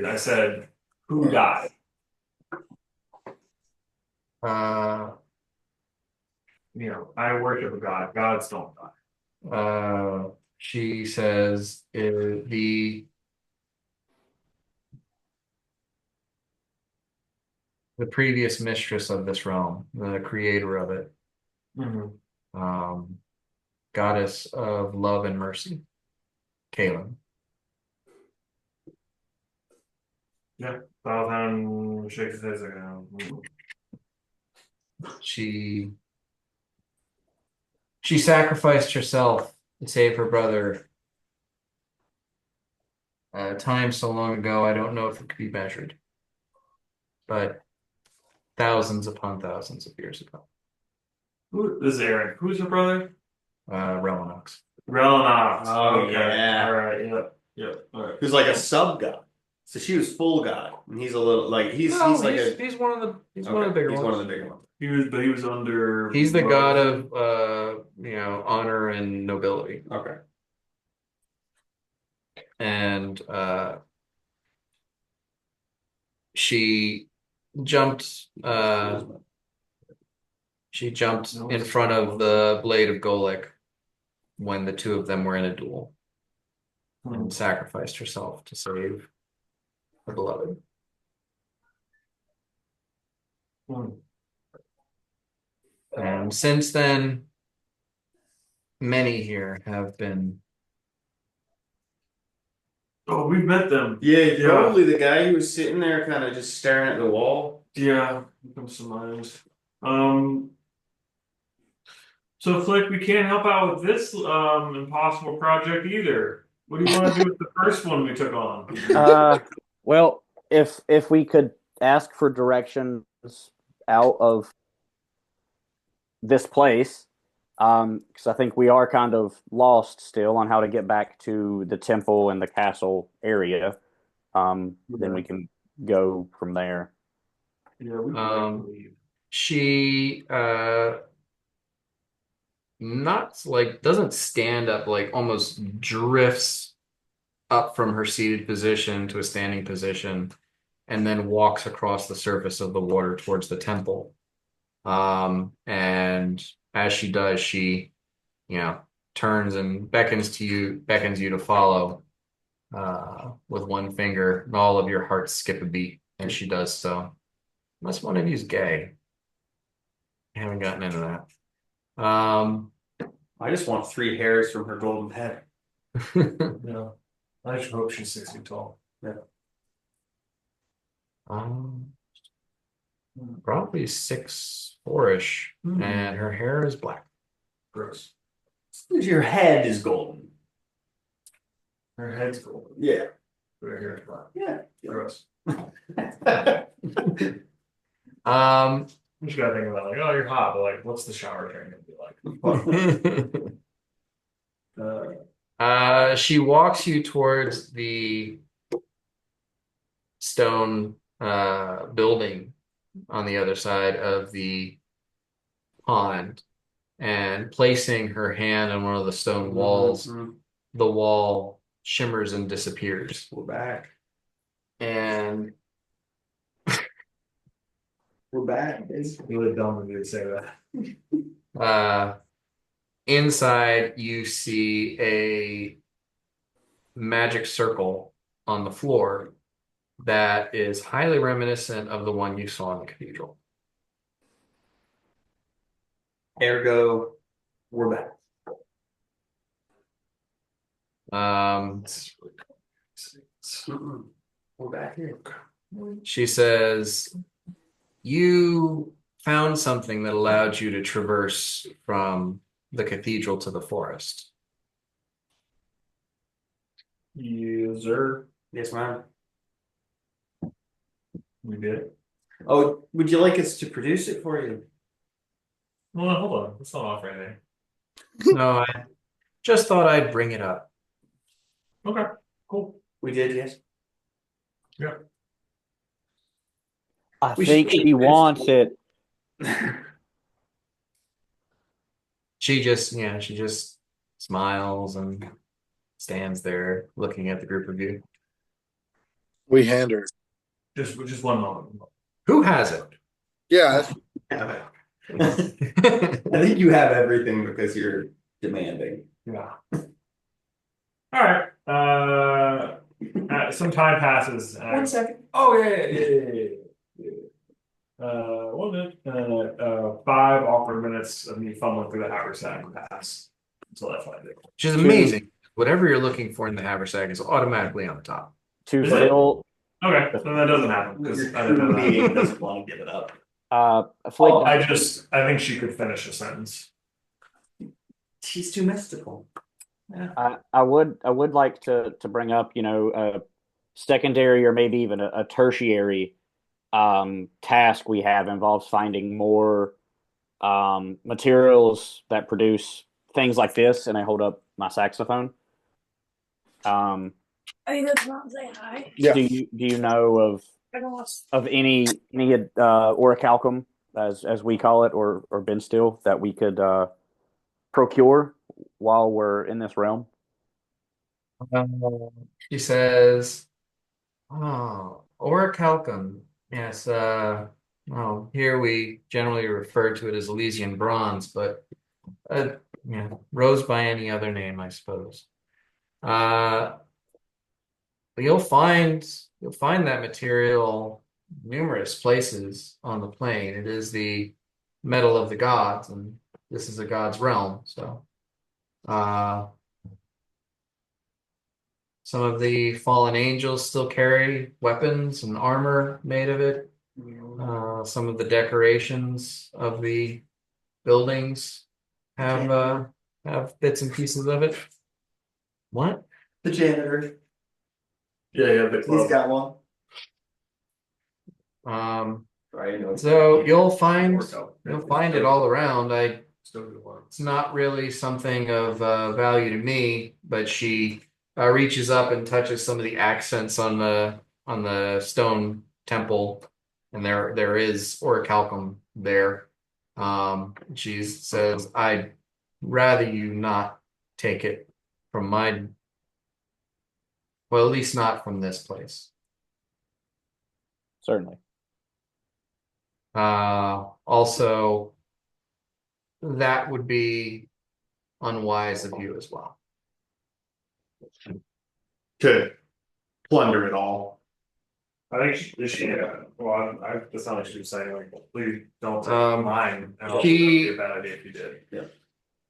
I said, who died? Uh, I worship a god. Gods don't die. she says the previous mistress of this realm, the creator of it, Mm-hmm. goddess of love and mercy, Kaylin. Valhan shakes his head again. She sacrificed herself to save her brother. Time so long ago, I don't know if it could be measured, but thousands upon thousands of years ago. This is Aaron. Who's her brother? Relanox. Relanox. Oh, Okay. yeah. All right. Yep. All right. Who's like a sub god. So she was full god, and he's a little like he's like he's one of the one of the bigger he's ones. one of the bigger ones. He was under. He's the god of honor and nobility. Okay. And she jumped in front of the blade of Golek when the two of them were in a duel and sacrificed herself to save her beloved. And since then, many here have been. Oh, we've met them. Yeah, probably the guy who was sitting there kind of just staring at the wall. Yeah, comes to mind. So Flick, we can't help out with this impossible project either. What do you want to do with the first one we took on? Well, if we could ask for directions out of this place, because I think we are kind of lost still on how to get back to the temple and the castle area. Then we can go from there. Yeah, we can leave. She not like doesn't stand up, like almost drifts up from her seated position to a standing position and then walks across the surface of the water towards the temple. And as she does, she, turns and beckons you to follow, with one finger, and all of your hearts skip a beat as she does so. Unless one of you's gay. I haven't gotten into that. I just want 3 hairs from her golden head. Yeah. I just hope she's 6 feet tall. Yeah. Probably 6'4"-ish, and her hair is black. Gross. Your head is golden. Her head's golden. Yeah. Her hair is black. Yeah. Gross. You just gotta think about like, oh, you're hot, but like, what's the shower train gonna be like? She walks you towards the stone building on the other side of the pond, and placing her hand on one of the stone walls, the wall shimmers and disappears. We're back. And we're back. It's really dumb of you to say that. Inside, you see a magic circle on the floor that is highly reminiscent of the one you saw in the cathedral. Ergo, we're back. We're back here. She says, you found something that allowed you to traverse from the cathedral to the forest. Yes, sir. Yes, ma'am. We did. Oh, would you like us to produce it for you? Well, hold on. It's not off right there. No, I just thought I'd bring it up. Okay, cool. We did, yes. Yeah. I think she wants it. She just smiles and stands there looking at the group of you. We hand her. Just one moment. Who has it? Yeah, I think you have everything because you're demanding. Yeah. All right. Some time passes. 1 second. Oh yeah. 1 minute. 5 awkward minutes. minutes of me fumbling through the haversack pass until I find it. Which is amazing. Whatever you're looking for in the haversack is automatically on the top. To Is it? fill Okay, then that doesn't happen because Your I didn't know crew being that. doesn't want to give it up. Flick Oh, I think she could finish a sentence. She's too mystical. I would like to bring up, a secondary or maybe even a tertiary task we have involves finding more materials that produce things like this, and I hold up my saxophone. Are you guys not say hi? Yeah. Do you know I don't want of any orichalcum, as we call it, or Ben steel that we could procure while we're in this realm? She says, "Oh, orichalcum. Yes. Well, here we generally refer to it as Elysian bronze, but rose by any other name, I suppose. Uh, but you'll find that material numerous places on the plane. It is the metal of the gods, and this is a god's realm. So, uh, some of the fallen angels still carry weapons and armor made of it. Some of the decorations of the buildings have bits and pieces of it. What? The janitor. Yeah, the He's got one. Right. Right. So you'll find it all around. It's not really something of value to me, but she reaches up and touches some of the accents on the stone temple, and there is orichalcum there. She says, "I'd rather you not take it from well, at least not from this place." Certainly. Also, that would be unwise of you as well. To plunder it all. I think she well, that's not what she was saying. Like, please don't take mine. And also, She- it'd be a bad idea if you did.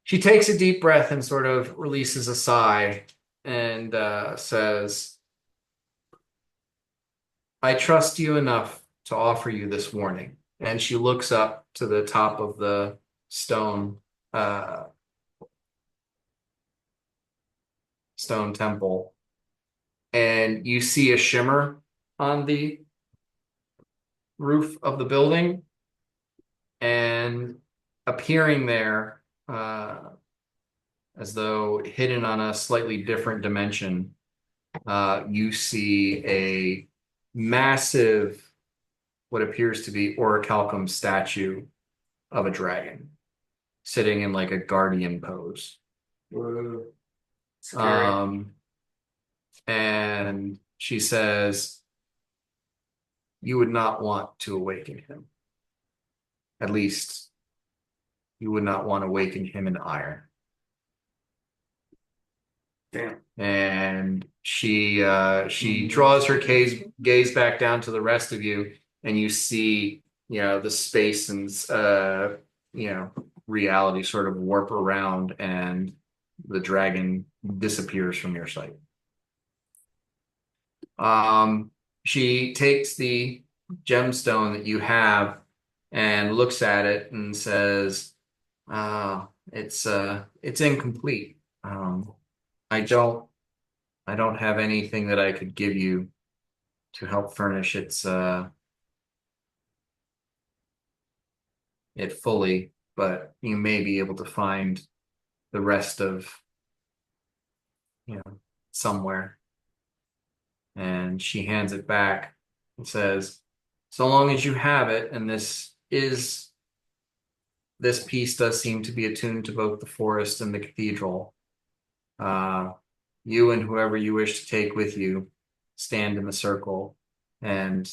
She takes a deep breath and sort of releases a sigh and says, "I trust you enough to offer you this warning." And she looks up to the top of the stone temple, and you see a shimmer on the roof of the building, and appearing there, as though hidden on a slightly different dimension, you see a massive, what appears to be orichalcum statue of a dragon sitting in like a guardian pose. And she says, "You would not want to awaken him. At least you would not want to awaken him in iron." Damn. And she draws her gaze back down to the rest of you, and you see, the space and reality sort of warp around, and the dragon disappears from your sight. She takes the gemstone that you have and looks at it and says, it's incomplete. I don't have anything that I could give you to help furnish it fully, but you may be able to find the rest of, somewhere. And she hands it back and says, "So long as you have it, and this piece does seem to be attuned to both the forest and the cathedral. You and whoever you wish to take with you stand in the circle and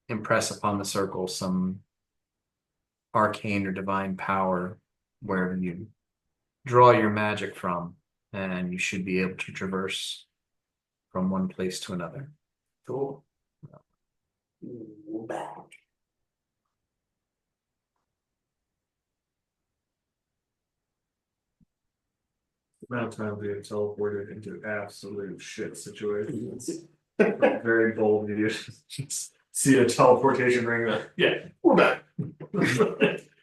impress upon the circle some arcane or divine power wherever you draw your magic from, and you should be able to traverse from one place to another." Cool. Back. amount of time we have teleported into absolute shit situations. Very bold of you to just see a teleportation ring there. Yeah, we're back.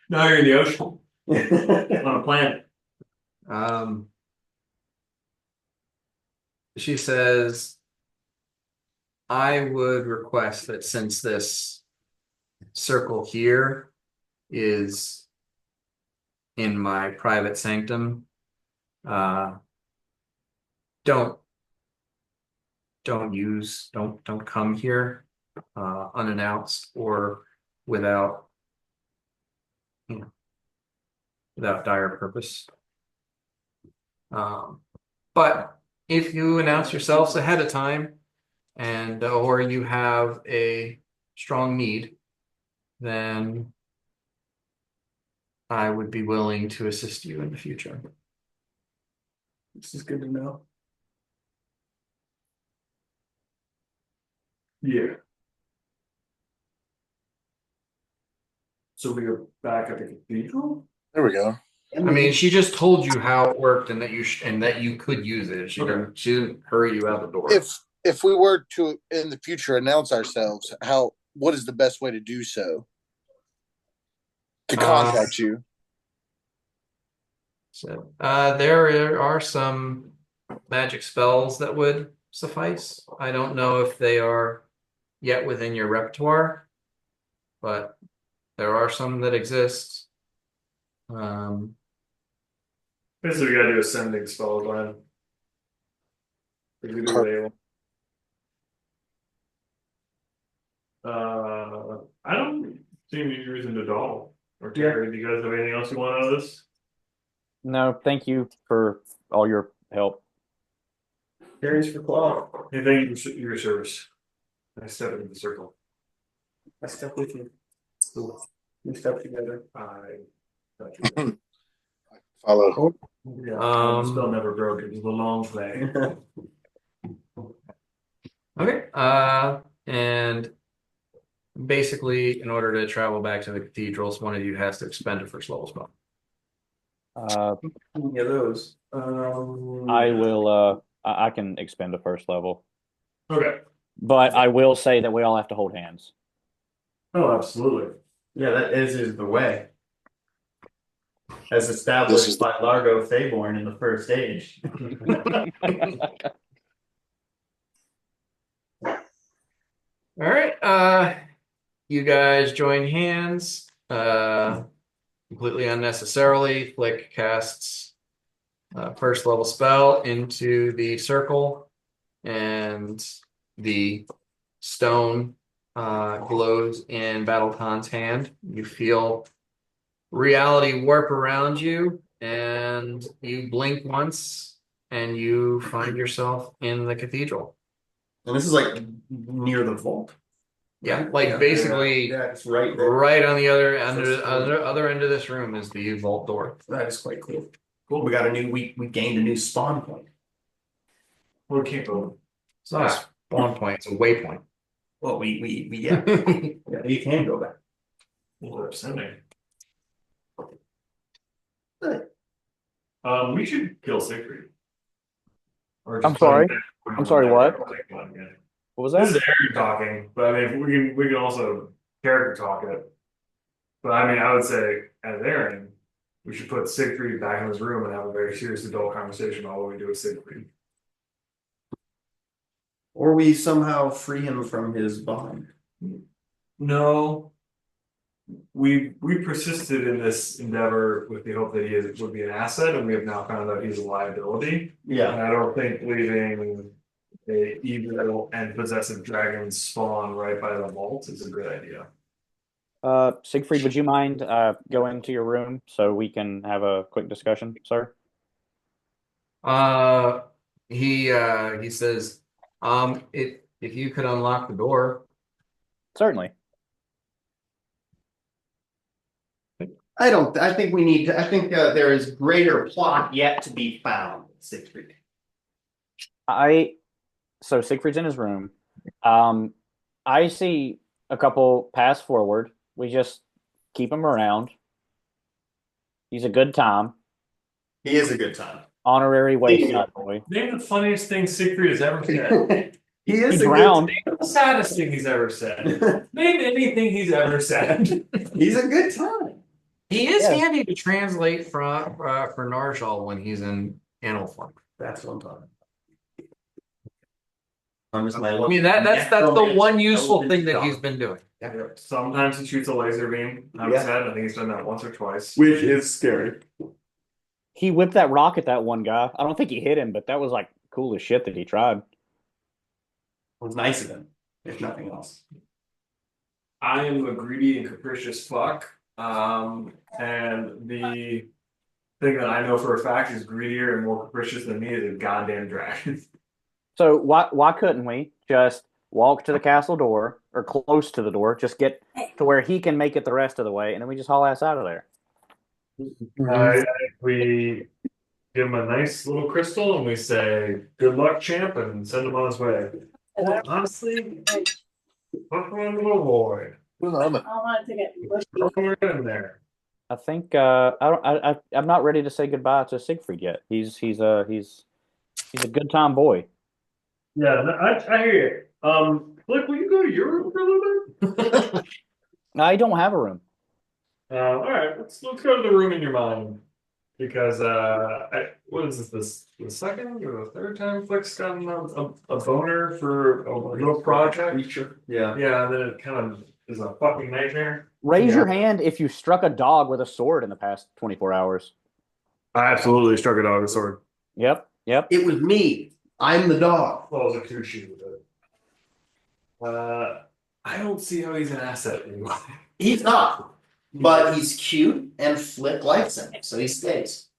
Now you're in the ocean on a planet. She says, I would request that since this circle here is in my private sanctum, don't don't come here unannounced or without without dire purpose. But if you announce yourselves ahead of time and or you have a strong need, then I would be willing to assist you in the future. This is good to know. Yeah. So we are back at the cathedral? There we go. I mean, she just told you how it worked and that you could use it. She didn't hurry you out the door. If we were to in the future announce ourselves, what is the best way to do so? To contact you. So there are some magic spells that would suffice. I don't know if they are yet within your repertoire, but there are some that exist. Basically, we gotta do ascending spell, Glenn. We do the I don't see any reason to dawdle. Or Terry, do you guys have anything else you want out of this? No, thank you for all your help. Carries for claw. Hey, thank you for your service. I step into the circle. I step with you. We step together. I got you. Follow. Yeah, spell never broke. It was a long play. Okay. And basically, in order to travel back to the cathedrals, one of you has to expend a first level spell. Yeah, those. I will. I can expend a first level, Okay. but I will say that we all have to hold hands. Oh, absolutely. Yeah, that is the way. As established by Largo Fayborn in the first age. All right. You guys join hands. Completely unnecessarily. Flick casts first level spell into the circle, and the stone glows in Battlecon's hand. You feel reality warp around you, and you blink once, and you find yourself in the cathedral. And this is like near the vault. Yeah, like basically Yeah, it's right there. right on the other end other end of this room is the vault door. That is quite cool. Cool. We got we gained a new spawn point. We'll keep going. It's not a spawn point, it's a waypoint. Well, we yeah. Yeah, you can go back. We're ascending. We should kill Siegfried. Or just I'm sorry. put him back. I'm sorry, what? What was that? This is Aaron talking, but I mean, we can also character talk it. But I mean, I would say, as Aaron, we should put Siegfried back in his room and have a very serious adult conversation about what we do with Siegfried. Or we somehow free him from his bond. No. We persisted in this endeavor with the hope that would be an asset, and we have now found out he's a liability. Yeah. And I don't think leaving a evil and possessive dragon spawn right by the vault is a good idea. Siegfried, would you mind going to your room so we can have a quick discussion, sir? He says, if you could unlock the door. Certainly. I think we need to, I think there is greater plot yet to be found, Siegfried. So Siegfried's in his room. I see a couple pass forward. We just keep him around. He's a good time. He is a good time. Honorary wayside boy. Name the funniest thing Siegfried has ever said. He He is a drowned. Name the saddest thing he's ever said. Name anything he's ever said. He's a good time. He is Yeah. handy to translate for Narshal when he's in animal form. That's what I'm talking. I'm just I mean that's the one useful thing that he's been doing. Sometimes he shoots a laser beam out of his head. I think he's done that once or twice. Which is scary. He whipped that rock at that one guy. I don't think he hit him, but that was like cool as shit that he tried. It was nice of him, if nothing else. I am a greedy and capricious fuck. And the thing that I know for a fact is greedier and more capricious than me is a goddamn dragon. So why couldn't we just walk to the castle door or close to the door, just get to where he can make it the rest of the way, and then we just haul ass out of there? We give him a nice little crystal and we say, "Good luck, champ," and send him on his way. Honestly, fuck one little boy. I wanted to get We're in there. I think I'm not ready to say goodbye to Siegfried yet. He's a good time boy. Yeah, I hear you. Blake, will you go to your room for a little bit? I don't have a room. All right, let's go to the room in your mind because what is this the second or the third time Flick's gotten a boner for a little project? Creature. Yeah. Yeah, and then it kind of is a fucking nightmare. Raise Yeah. your hand if you struck a dog with a sword in the past 24 hours. I absolutely struck a dog with a sword. Yep. It was me. I'm the dog. Well, it was a Kushi with it. I don't see how he's an asset anymore. He's not. But he's cute and Flick likes him, so he stays.